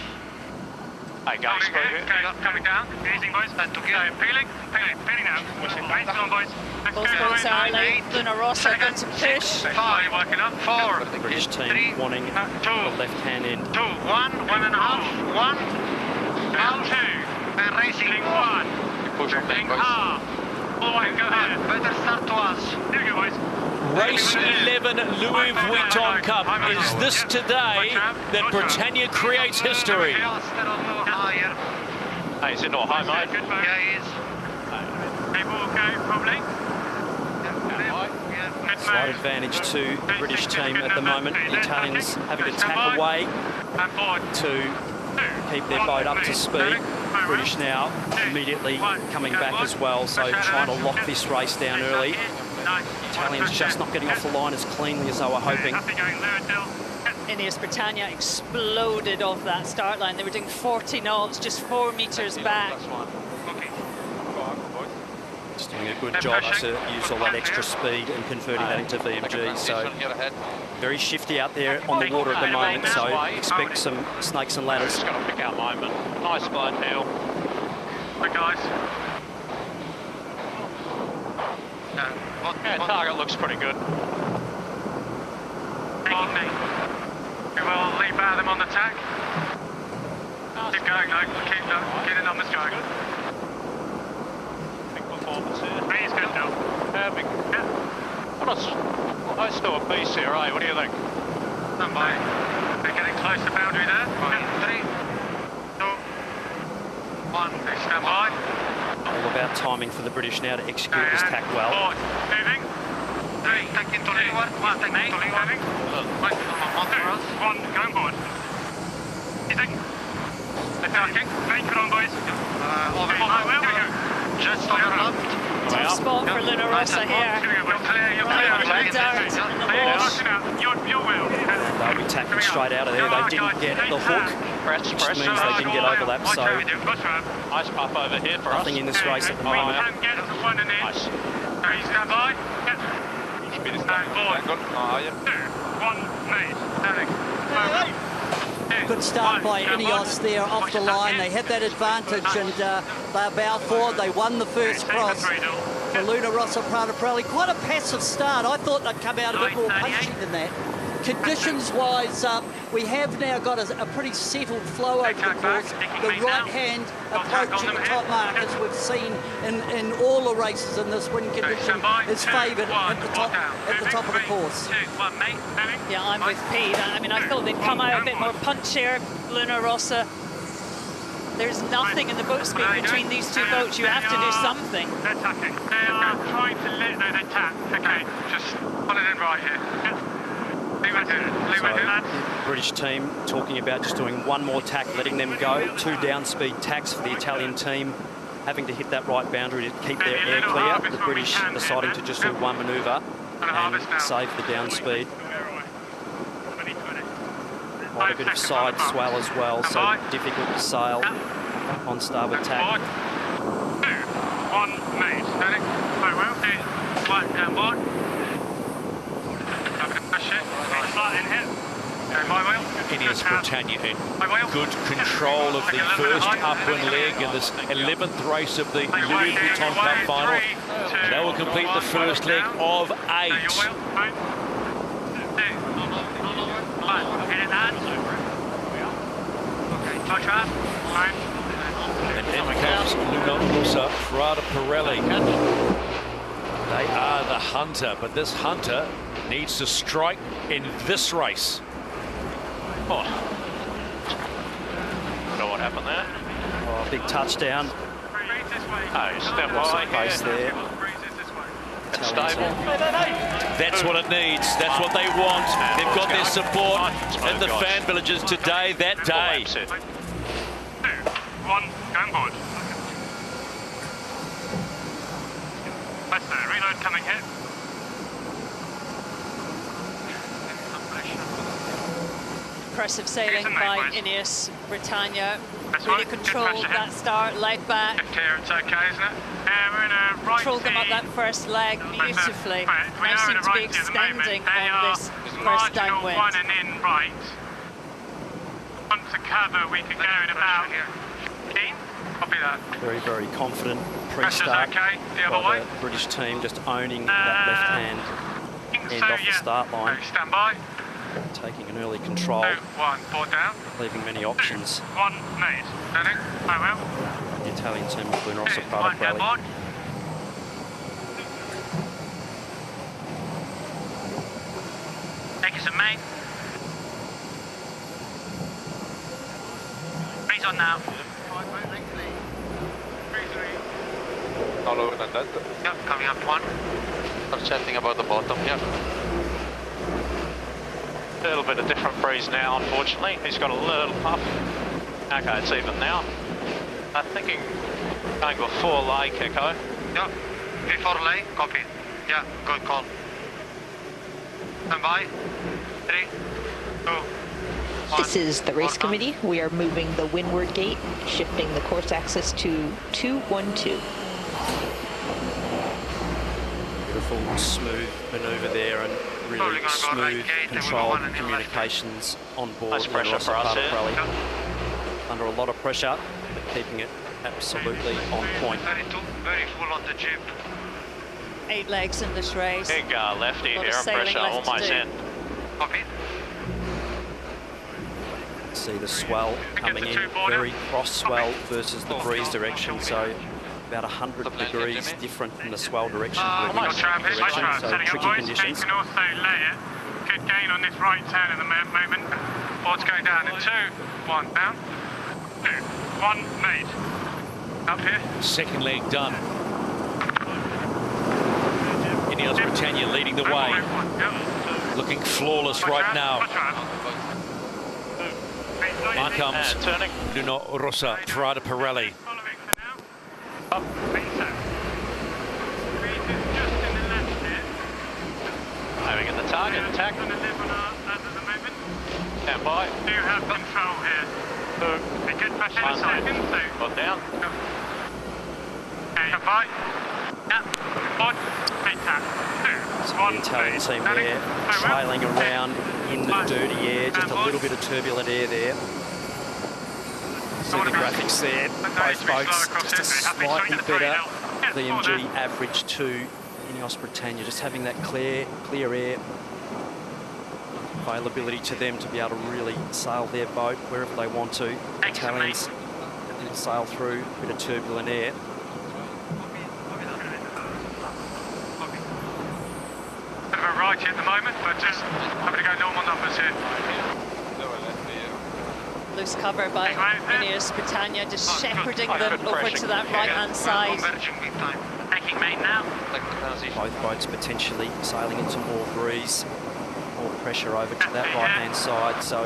Hey, going smooth. Coming down. Easing, boys. And to kill. Peeling now. Right, come on, boys. Both boats are late. Luna Rossa going to push. 5. Working up. 4. The British team wanting the left hand in. 2. 1. 1.5. 1. Out. 2. And racing. 1. Push on then, boys. All the way. Go ahead. Better start to us. Here we go, boys. Race 11 Louis Vuitton Cup. Is this today that Britannia creates history? Hey, is it not high, mate? Yeah, he is. People will go, probably. Slight advantage to the British team at the moment. The Italians having to tack away to keep their boat up to speed. British now immediately coming back as well, so trying to lock this race down early. Italians just not getting off the line as cleanly as they were hoping. INEOS Britannia exploded off that start line. They were doing 40 knots, just 4 meters back. Just doing a good job to use all that extra speed and converting that into VMG. So very shifty out there on the water at the moment. So expect some snakes and ladders. Just going to pick out moment. Nice glide heel. Hi guys. Yeah, target looks pretty good. Taking me. We will leave them on the tack. Keep going though, keep the numbers going. Big performance here. He's good now. Yeah, big. Yeah. I still a piece here, eh? What do you think? Stand by. They're getting close to boundary there. Right. 3, 2, 1. They stand by. All about timing for the British now to execute this tack well. Forward. Moving. 3. Tack into leeward. 1. Tack into leeward. 1. Going forward. Easing. Attacking. Make it on, boys. Over my wheel. Just on your left. Tough spot for Luna Rossa here. You're clear. You're clear. Your wheel. They'll be tacking straight out of there. They didn't get the hook, which means they didn't get overlapped. So nice puff over here for nothing in this race at the moment. Nice. Stand by. Speed is down. Forward. 2, 1, mate. Standing. Good start by INEOS there off the line. They had that advantage and they're bow forward. They won the first cross for Luna Rossa Prada Pirelli. Quite a passive start. I thought they'd come out a bit more punchy than that. Conditions-wise, we have now got a pretty settled flow over the course. The right hand approaching the top mark, as we've seen in all the races in this wind condition, is favoured at the top of the course. Yeah, I'm with Pete. I mean, I thought they'd come out a bit more punchier. Luna Rossa. There's nothing in the boat speed between these two boats. You have to do something. They're tacking. They are trying to let they tack. Okay, just pull it in right here. So the British team talking about just doing one more tack, letting them go. 2 down-speed tacks for the Italian team, having to hit that right boundary to keep their air clear. The British deciding to just do one manoeuvre and save the down speed. Quite a bit of side swell as well, so difficult to sail on starboard tack. 2, 1, mate. Standing. Very well. 1 down board. Push it. Start in here. INEOS Britannia in good control of the first upwind leg in this 11th race of the Louis Vuitton Cup final. And they will complete the first leg of 8. And in comes Luna Rossa Prada Pirelli. They are the hunter, but this hunter needs to strike in this race. Oh. Don't know what happened there. Oh, big touchdown. Oh, step wide. Space there. Stable. That's what it needs. That's what they want. They've got their support in the fan villages today, that day. 2, 1, going board. That's the reload coming here. Impressive sailing by INEOS Britannia. Really controlled that start, leg back. Left here, it's okay, isn't it? We're in a right. Controlled them up that first leg beautifully. Now seem to be extending on this first downwind. 1 and in right. Once to cover, we can go in about. Keen? Copy that. Very, very confident pre-start okay. The other by way. the British team, just owning that left hand end off the start line. Stand by. Taking an early control, 2, 1, board down. leaving many options. 1, mate. Standing. I will. The Italian team with Luna Rossa 2, Prada 1, down Pirelli. board. Take us a mate. Breeze on now. Not over than that. Yep, coming up 1. I'm chatting about the bottom, yeah. A little bit of different breeze now, unfortunately. He's got a little puff. Okay, it's even now. I'm thinking going before lay, Kiko. Yep, before lay, copy. Yeah, good call. Stand by. 3, 2, 1. This is the race committee. We are moving the windward gate, shifting the course axis to 212. beautiful, smooth manoeuvre there and really smooth, controlled communications on board. Nice pressure for us here. Pirelli. Under a lot of pressure, but keeping it absolutely on point. Very full on the jib. 8 legs in this race. Big lefty A lot here, of sailing pressure left to almost do. in. Copy. See the swell coming in, very cross swell versus the breeze direction, so about 100 degrees different from the swell direction to the wind direction, so tricky conditions. You can also lay it. Good gain on this right turn at the moment. Board's going down in 2, 1, down. 2, 1, made. Up here. Second leg done. INEOS Britannia leading the way. Looking flawless right now. Here comes Rossa, Prada, Pirelli. Up. Having at the target, attack. Stand by. Do you have control here? They could push inside. Got down. Okay, fight. Yep. Board. Take tap. 2, 1. The Italian team there, trailing around in the dirty air, just a little bit of turbulent air there. See the graphics there, both boats just a slightly better VMG average to INEOS Britannia, just having that clear air availability to them to be able to really sail their boat wherever they want to. Italians sail through a bit of turbulent air. Bit of a right at the moment, but just having to go normal numbers here. Loose cover by INEOS Britannia, just shepherding them over to that right-hand side. Taking main now. Both boats potentially sailing into more breeze, more pressure over to that right-hand side, so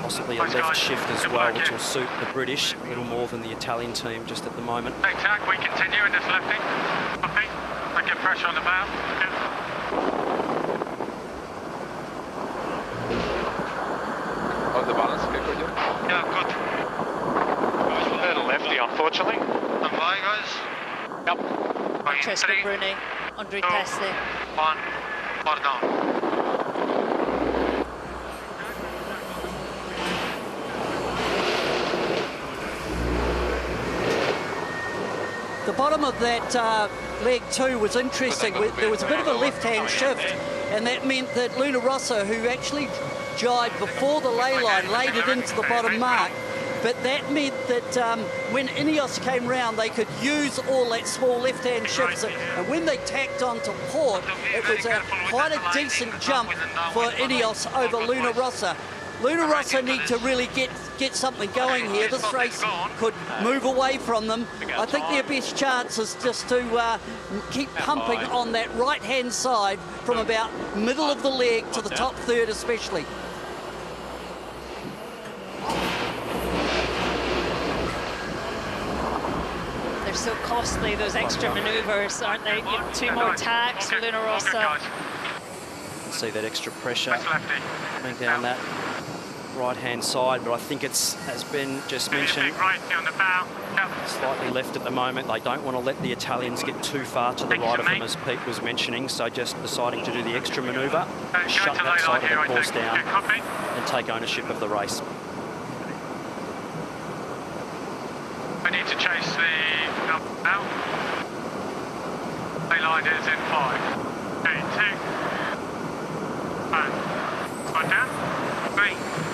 possibly a left shift as well, which will suit the British a little more than the Italian team just at the moment. Attack, we continue in this lefty. Copy. I get pressure on the bow. How's the balance? Okay for you? Yeah, good. A little lefty, unfortunately. Stand by, guys. Yep. Francesco Bruni, Andre Teste. 1, bar down. The bottom of that leg 2 was interesting. There was a bit of a left-hand shift, and that meant that Luna Rossa, who actually jibed before the ley line, laid it into the bottom mark. But that meant that when INEOS came round, they could use all that small left-hand shift. And when they tacked onto port, it was quite a decent jump for INEOS over Luna Rossa. Luna Rossa need to really get something going here. This race could move away from them. I think their best chance is just to keep pumping on that right-hand side from about middle of the leg to the top third especially. They're so costly, those extra manoeuvres, aren't they? 2 more tacks, Luna Rossa. See that extra pressure coming down that right-hand side, but I think it's, as Ben just mentioned, slightly left at the moment. They don't want to let the Italians get too far to the right of them, as Pete was mentioning, so just deciding to do the extra manoeuvre, shut that side of the course down and take ownership of the race. We need to chase the up now. Ley line is in 5. 3, 2, 1. Right down. 3,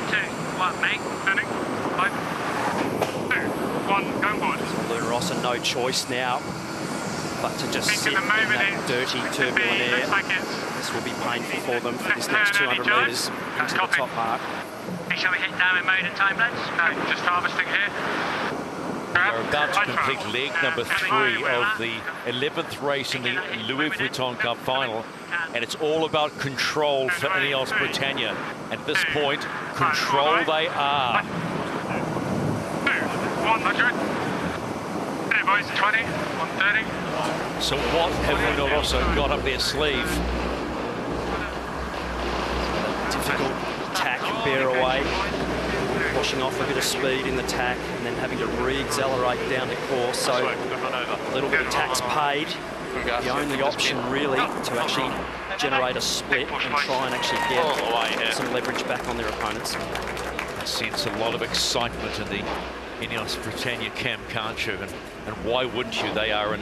2, 1, mate. Turning. 5, 2, 1, going forward. Luna Rossa no choice now but to just sit in that dirty, turbulent air. This will be painful for them for this next 200 metres into the top mark. Shall we hit down in mode and time lapse? Just harvesting here. We're about to complete leg number 3 of the 11th race in the Louis Vuitton Cup final, and it's all about control for INEOS Britannia. At this point, control they are. 100. Hey boys, 20, 130. So what have Luna Rossa got up their sleeve? Difficult tack, bear away, washing off a bit of speed in the tack and then having to re-accelerate down the course. So a little bit of tax paid the only option really to actually generate a split and try and actually get some leverage back on their opponents. I sense a lot of excitement in the INEOS Britannia camp, can't you? And why wouldn't you? They are in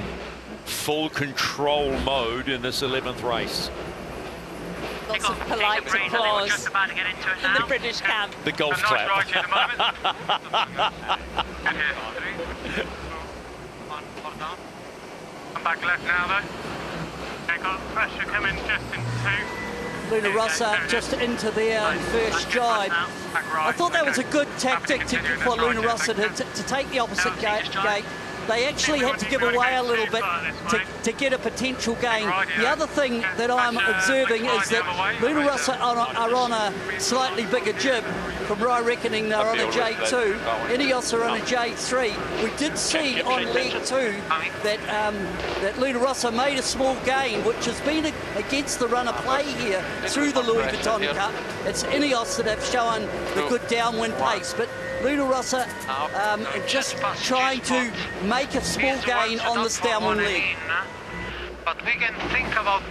full control mode in this 11th race. Lots of polite applause in the British camp. The golf clap. Come back left now though. They got pressure coming just in 2. Luna Rossa just into their first jibe. I thought that was a good tactic for Luna Rossa to take the opposite gate. They actually had to give away a little bit to get a potential gain. The other thing that I'm observing is that Luna Rossa are on a slightly bigger jib. From my reckoning, they're on a J2. INEOS are on a J3. We did see on leg 2 that Luna Rossa made a small gain, which has been against the run of play here through the Louis Vuitton Cup. It's INEOS that have shown the good downwind pace, but Luna Rossa just trying to make a small gain on this downwind leg. But we can think about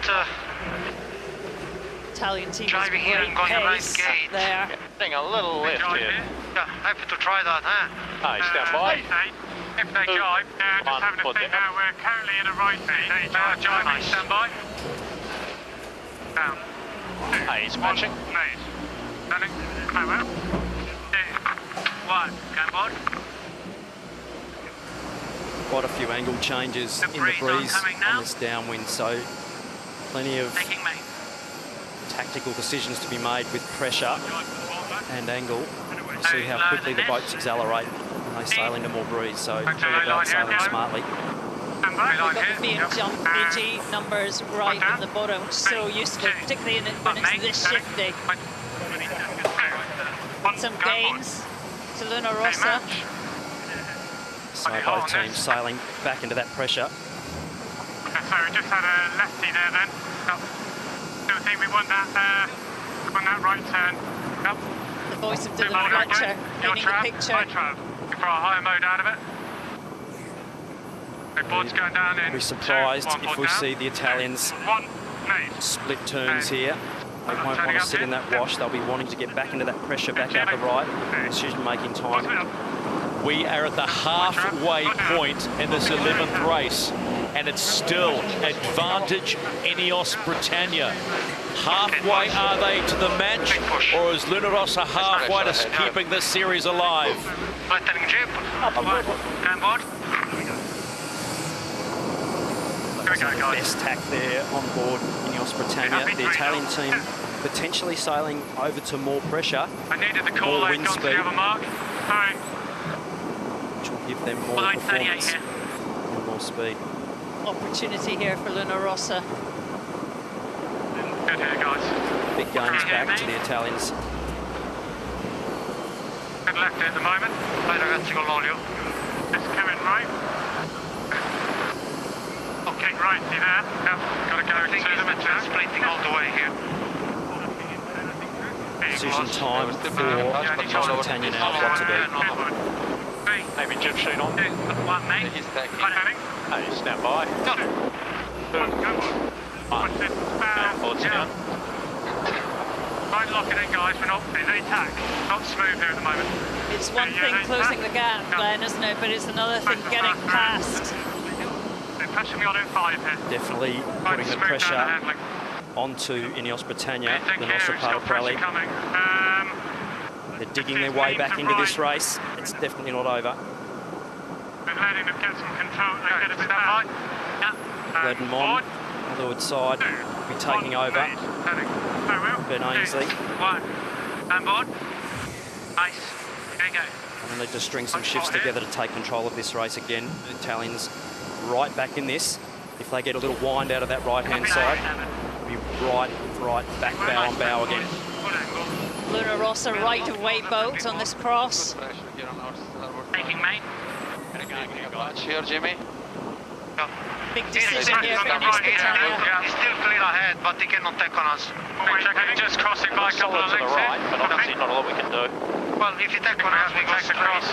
Italian team driving here and going right gate. There. Getting a little left here. Yeah, happy to try that, huh? Hey, stand by. If they jibe, just having a think now, we're currently in a right seat. Jibing, stand by. Down. Hey, he's matching. Made. Standing. Very well. 1, go board. Quite a few angle changes in the breeze on this downwind, so plenty of tactical decisions to be made with pressure and angle. We'll see how quickly the boats accelerate when they sail into more breeze, so it's all about sailing smartly. We've got the VM jump AG numbers right on the bottom, so useful, particularly when it's this shifty. Some gains to Luna Rossa. So both teams sailing back into that pressure. Okay, so we just had a lefty there then. Still think we want that right turn. Yep. The voice of Dylan Fletcher painting the picture. For a higher mode out of it. The board's going down in. We'll be surprised if we see the Italians split turns here. They won't want to sit in that wash. They'll be wanting to get back into that pressure, back out the right. Decision-making time. We are at the halfway point in this 11th race, and it's still advantage INEOS Britannia. Halfway are they to the match, or is Luna Rossa halfway to keeping this series alive? Flattening jib. Stand board. Best tack there on board INEOS Britannia. The Italian team potentially sailing over to more pressure, more wind speed, which will give them more performance and more speed. Opportunity here for Luna Rossa. Good here, guys. Big gains back to the Italians. Good left at the moment. Just coming right. Okay, right, see there? Yep, got to go to the splitting all the way here. Decision time for INEOS Britannia now, what to do. Maybe jib sheet on. 1, mate. Hey, stand by. 1. Board's down. Try and lock it in, guys. We're not in any tack. Not smooth here at the moment. It's one thing closing the gap, Glenn, isn't it? But it's another thing getting past. Pressure me on in 5 here. Definitely putting the pressure onto INEOS Britannia, the Rossa part of Pirelli. They're digging their way back into this race. It's definitely not over. We're letting them get some control. They get a bit high. Leading on the leeward side, will be taking over. Ben Ainsley. 1. Stand board. Nice. There you go. And they just string some shifts together to take control of this race again. The Italians right back in this. If they get a little wind out of that right-hand side, be right, back bow on bow again. Luna Rossa right of way boat on this cross. Taking mate. Here, Jimmy. Big decision here for INEOS Britannia. He's still clear ahead, but he cannot take on us. Just crossing by a couple of lengths right, but obviously not a lot we can do. Well, if you take on us, we go across.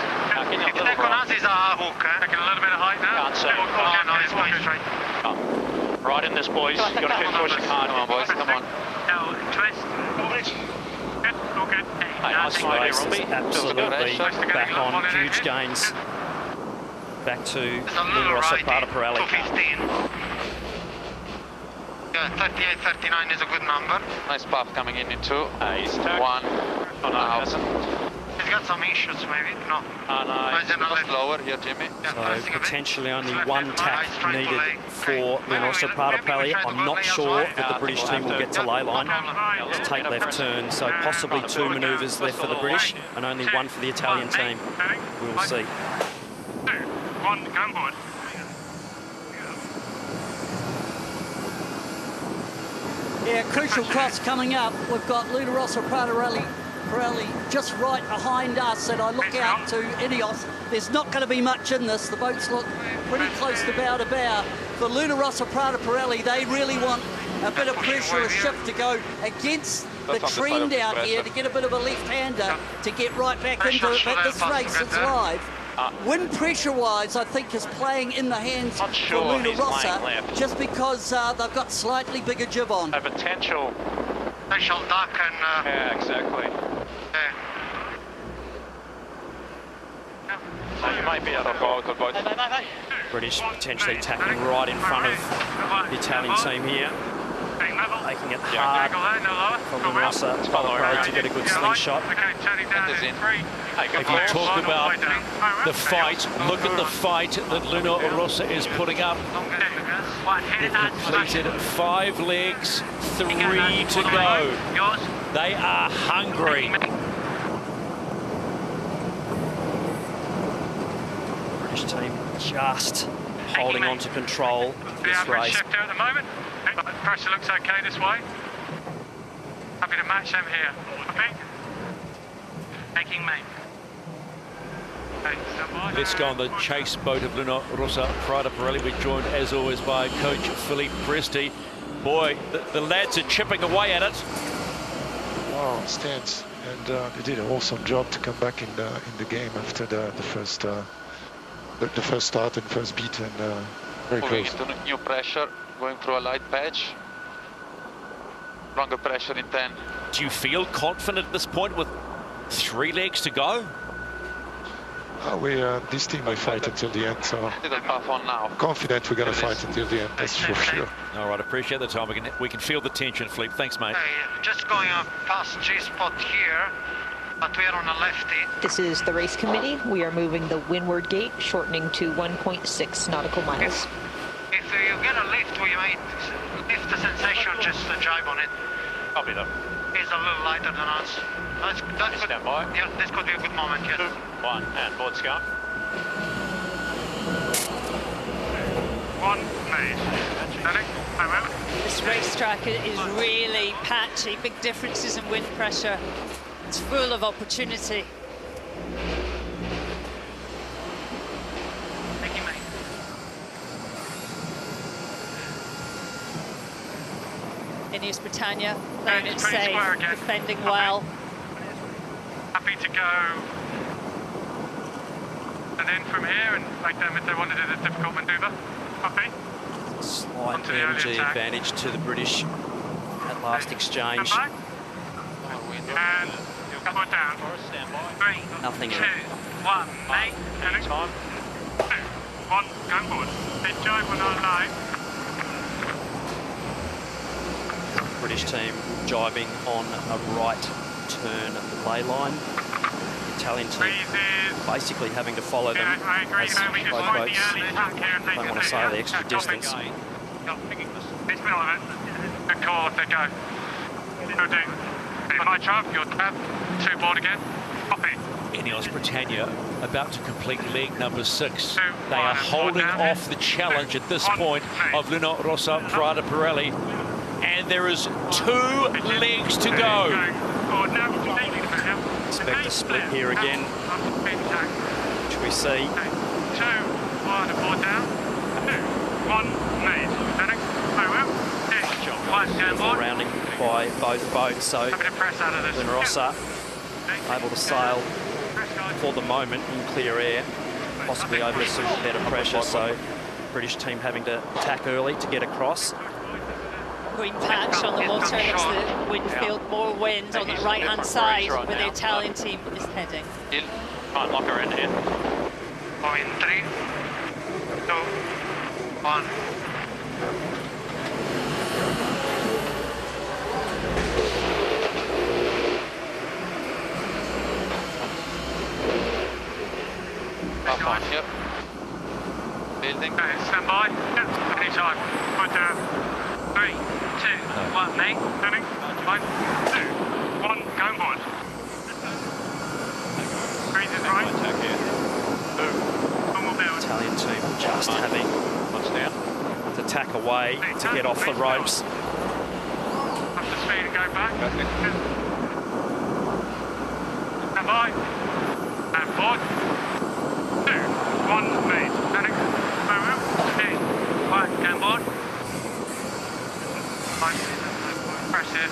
If you take on us, it's a hook. Taking a little bit of height now. Can't see. Oh, no, it's going straight. Right in this, boys. You've got to keep pushing hard. Come on, boys. Come on. No, twist. Good, all good. Hey, nice idea, Robbie. Absolutely back on, huge gains. Back to Luna Rossa, Prada, Pirelli. 215. Yeah, 38, 39 is a good number. Nice path coming in 2. He's tagged. 1. Oh, no, he hasn't. He's got some issues, maybe. No. Oh, no. He's in the left. Lower here, Jimmy. So potentially only one tap needed for Luna Rossa, Prada, Pirelli. I'm not sure that the British team will get to ley line to take left turn. So possibly 2 manoeuvres left for the British and only 1 for the Italian team. We will see. 2, 1, go on board. Yeah, crucial cross coming up. We've got Luna Rossa, Prada, Pirelli just right behind us, and I look out to INEOS. There's not going to be much in this. The boats look pretty close to bow to bow. For Luna Rossa, Prada, Pirelli, they really want a bit of pressure, a shift to go against the trend out here, to get a bit of a left-hander, to get right back into it. But this race, it's live. Wind pressure-wise, I think, is playing in the hands for Luna Rossa, just because they've got slightly bigger jib on. A potential. Potential duck and... Yeah, exactly. So you might be out of goal, good boys. British potentially tacking right in front of the Italian team here. Making it hard for Luna Rossa, Prada, to get a good slingshot. If you talk about the fight, look at the fight that Luna Rossa is putting up. They've completed 5 legs, 3 to go. They are hungry. British team just holding on to control of this race. Sector at the moment. Pressure looks okay this way. Happy to match them here. Copy. Taking main. Let's go on the chase boat of Luna Rossa, Prada, Pirelli. We're joined, as always, by Coach Philippe Presti. Boy, the lads are chipping away at it. Wow, stands, and they did an awesome job to come back in the game after the first start and first beat, and very close. New pressure going through a light patch. Stronger pressure in 10. Do you feel confident at this point with 3 legs to go? This team will fight until the end, so confident we're going to fight until the end, that's for sure. All right, appreciate the time. We can feel the tension, Philippe. Thanks, mate. Just going past G-spot here, but we are on a lefty. This is the race committee. We are moving the windward gate, shortening to 1.6 nautical miles. If you get a lift, we might lift the sensation, just jibe on it. Copy that. He's a little lighter than us. That's good. Stand by. Yeah, this could be a good moment, yes. 2, 1, and board scout. 1 made. This racetrack is really patchy, big differences in wind pressure. It's full of opportunity. INEOS Britannia playing it safe, defending well. Happy to go and in from here and make them if they want to do the difficult manoeuvre. Copy. Slight energy advantage to the British at last exchange. And put down. 3, Nothing 2, in it. 1, mate. And time. 2, 1, go forward. Enjoy when I line. British team jibing on a right turn ley line. Italian team basically having to follow them as both boats don't want to sail the extra distance. It's middle of it. Good call if they go. Go do. My truck, your tab, 2 board again. Copy. INEOS Britannia about to complete leg number 6. They are holding off the challenge at this point of Luna Rossa, Prada, Pirelli. And there is 2 legs to go. Expect a split here again, which we see. 2, 1, aboard down. 2, 1, made. Setting. Very well. 1, down board. Rounding by both boats, so Luna Rossa able to sail for the moment in clear air, possibly over some better pressure, so British team having to attack early to get across. Green patch on the motor, looks the wind field, more wind on the right-hand side where the Italian team is heading. Try and lock her in here. Go in 3, 2, 1. Yep. Building. Okay, stand by. Yep, anytime. Right down. 3, 2, 1, me. Turning. 1, 2, 1, going forward. Breeze is right. One more build. Italian team just having to tack away to get off the ropes. Up to speed and go back. Stand by. And forward. 2, 1, made. Turning. Farewell. 2, 1, going board. Press here.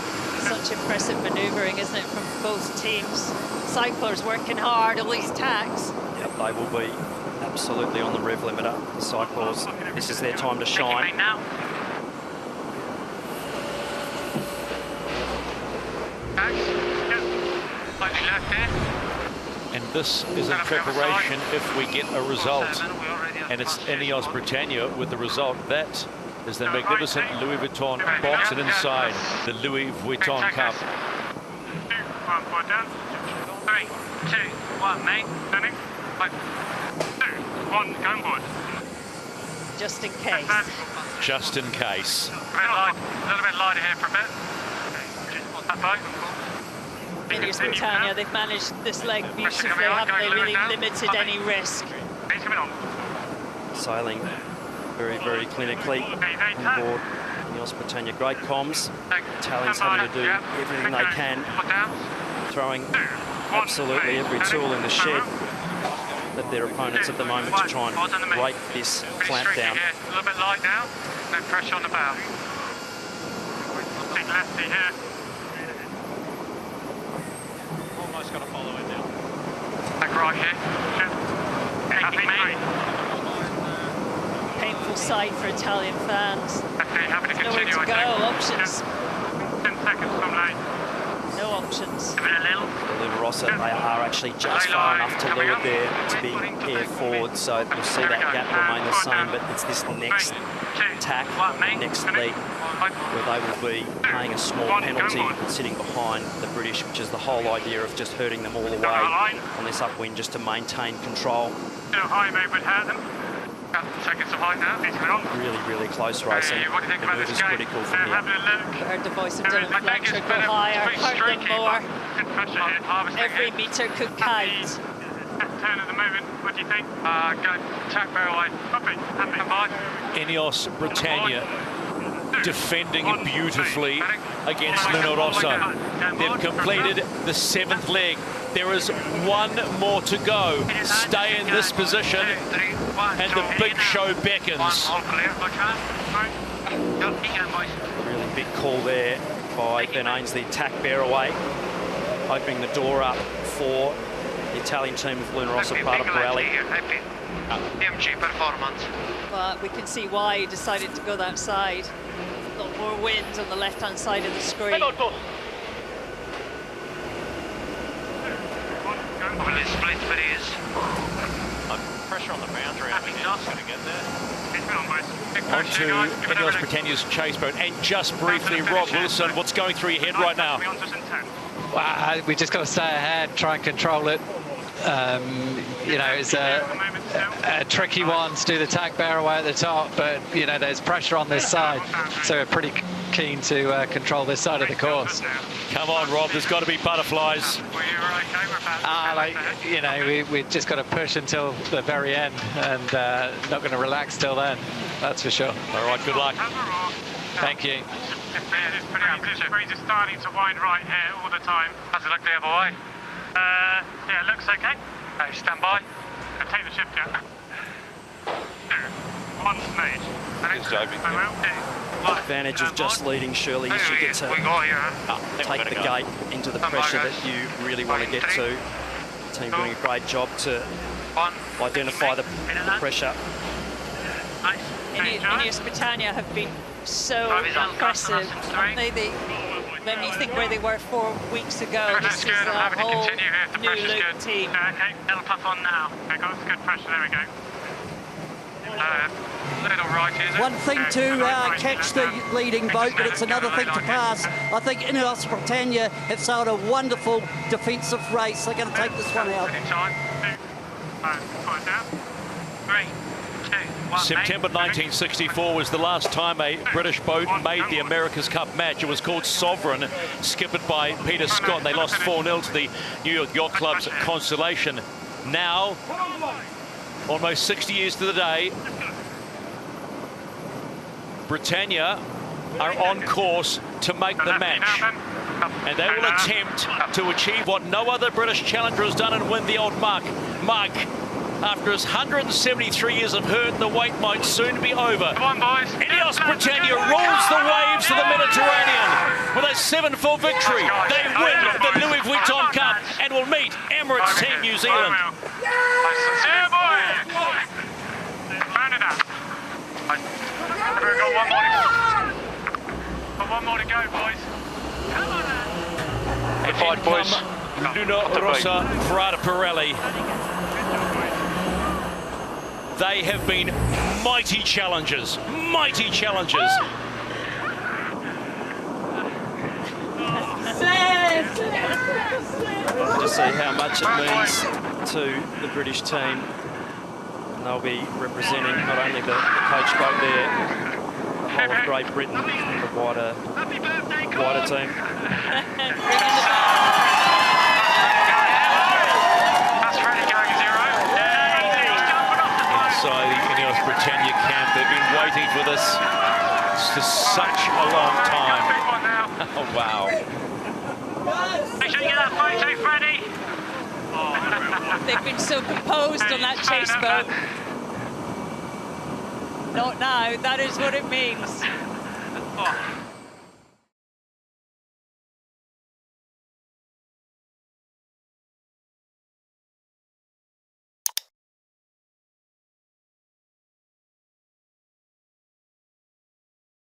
Such impressive manoeuvring, isn't it, from both teams? Cyclers working hard, all these tacks. Yep, they will be absolutely on the rev limiter. The cyclists, this is their time to shine. Now. Slightly left here. And this is in preparation if we get a result. And it's INEOS Britannia with the result. That is the magnificent Louis Vuitton box, and inside the Louis Vuitton Cup. 2, 1, forward down. 3, 2, 1, mate. Turning. 5, 2, 1, going forward. Just in case. Just in case. A little bit lighter here for a bit. That boat. INEOS Britannia, they've managed this leg beautifully, haven't they? Really limited any risk. Sailing very, very clinically on board INEOS Britannia. Great comms. Italians having to do everything they can, throwing absolutely every tool in the shed at their opponents at the moment to try and break this clamp down. A little bit light now, no pressure on the bow. Big lefty here. Almost got to follow it now. Back right here. Happy mate. Painful sight for Italian fans. Okay, happy to Nowhere continue. to go, options. 10 seconds from lane. No options. Give it a little. The Rossa, they are actually just far enough to leeward there to be air forward, so you'll see that gap remain the same, but it's this next tack, next leg, where they will be paying a small penalty sitting behind the British, which is the whole idea of just hurting them all the way on this upwind, just to maintain control. Still high, mate, would have them. Seconds of height now. He's coming on. Really, really close racing. What do you think about The this move is game? critical from here. Having a look. Heard the voice of Dylan I think Fletcher it's go been higher, pretty hurt them streaky, more. Good pressure here. Harvesting Every here. metre could count. Turn at the moment. What do you think? Go tack barrel away. Copy. Happy. Bye. INEOS Britannia defending beautifully against Rossa. They've completed the 7th leg. There is one more to go. Stay in this position and the big show beckons. Really big call there by Ben Ainsley, tack bear away, opening the door up for the Italian team of Rossa, Prada, Pirelli. MG performance. But we can see why he decided to go that side. A lot more wind on the left-hand side of the screen. Split breeze. Pressure on the boundary. I think that's going to get there. On to INEOS Britannia's chase boat. And just briefly, Rob Wilson, what's going through your head right now? We just got to stay ahead, try and control it. You know, it's a tricky one to do the tack bear away at the top, but, you know, there's pressure on this side, so we're pretty keen to control this side of the course. Come on, Rob, there's got to be butterflies. You know, we just got to push until the very end, and not going to relax till then, that's for sure. All right, good luck. Thank you. The breeze is starting to wind right here all the time. How's it look the other way? Yeah, it looks okay. Okay, stand by. And take the shift down. 2, 1, made. Advantage of just leading, surely, is you get to take the gate into the pressure that you really want to get to. The team doing a great job to identify the pressure INEOS Britannia have been so impressive. When you think where they were 4 weeks ago, this is a whole new look team. Okay, it'll puff on now. Okay, got good pressure, there we go. Little right, is it? One thing to catch the leading boat, but it's another thing to pass. I think INEOS Britannia have sailed a wonderful defensive race. They're going to take this one out. September 1964 was the last time a British boat made the America's Cup match. It was called Sovereign, skippered by Peter Scott. They lost 4-0 to the New York Yacht Club's Constellation. Now, almost 60 years to the day, Britannia are on course to make the match. And they will attempt to achieve what no other British challenger has done and win the old mug. After his 173 years of hurt, the wait might soon be over. Come on, boys. INEOS Britannia rules the waves of the Mediterranean with a 7-4 victory. They win the Louis Vuitton Cup and will meet Emirates Team New Zealand. Yeah, boy! Round it up. We've got one more to go, boys. Come on, man. And in come Luna Rossa, Prada, Pirelli. They have been mighty challengers, mighty challengers. Just see how much it means to the British team. And they'll be representing not only the coach boat there, the whole of Great Britain, the wider team. Inside the INEOS Britannia camp, they've been waiting for this for such a long time. Oh, wow. Make sure you get that photo, Freddie. They've been so composed on that chase boat. Not now, that is what it means.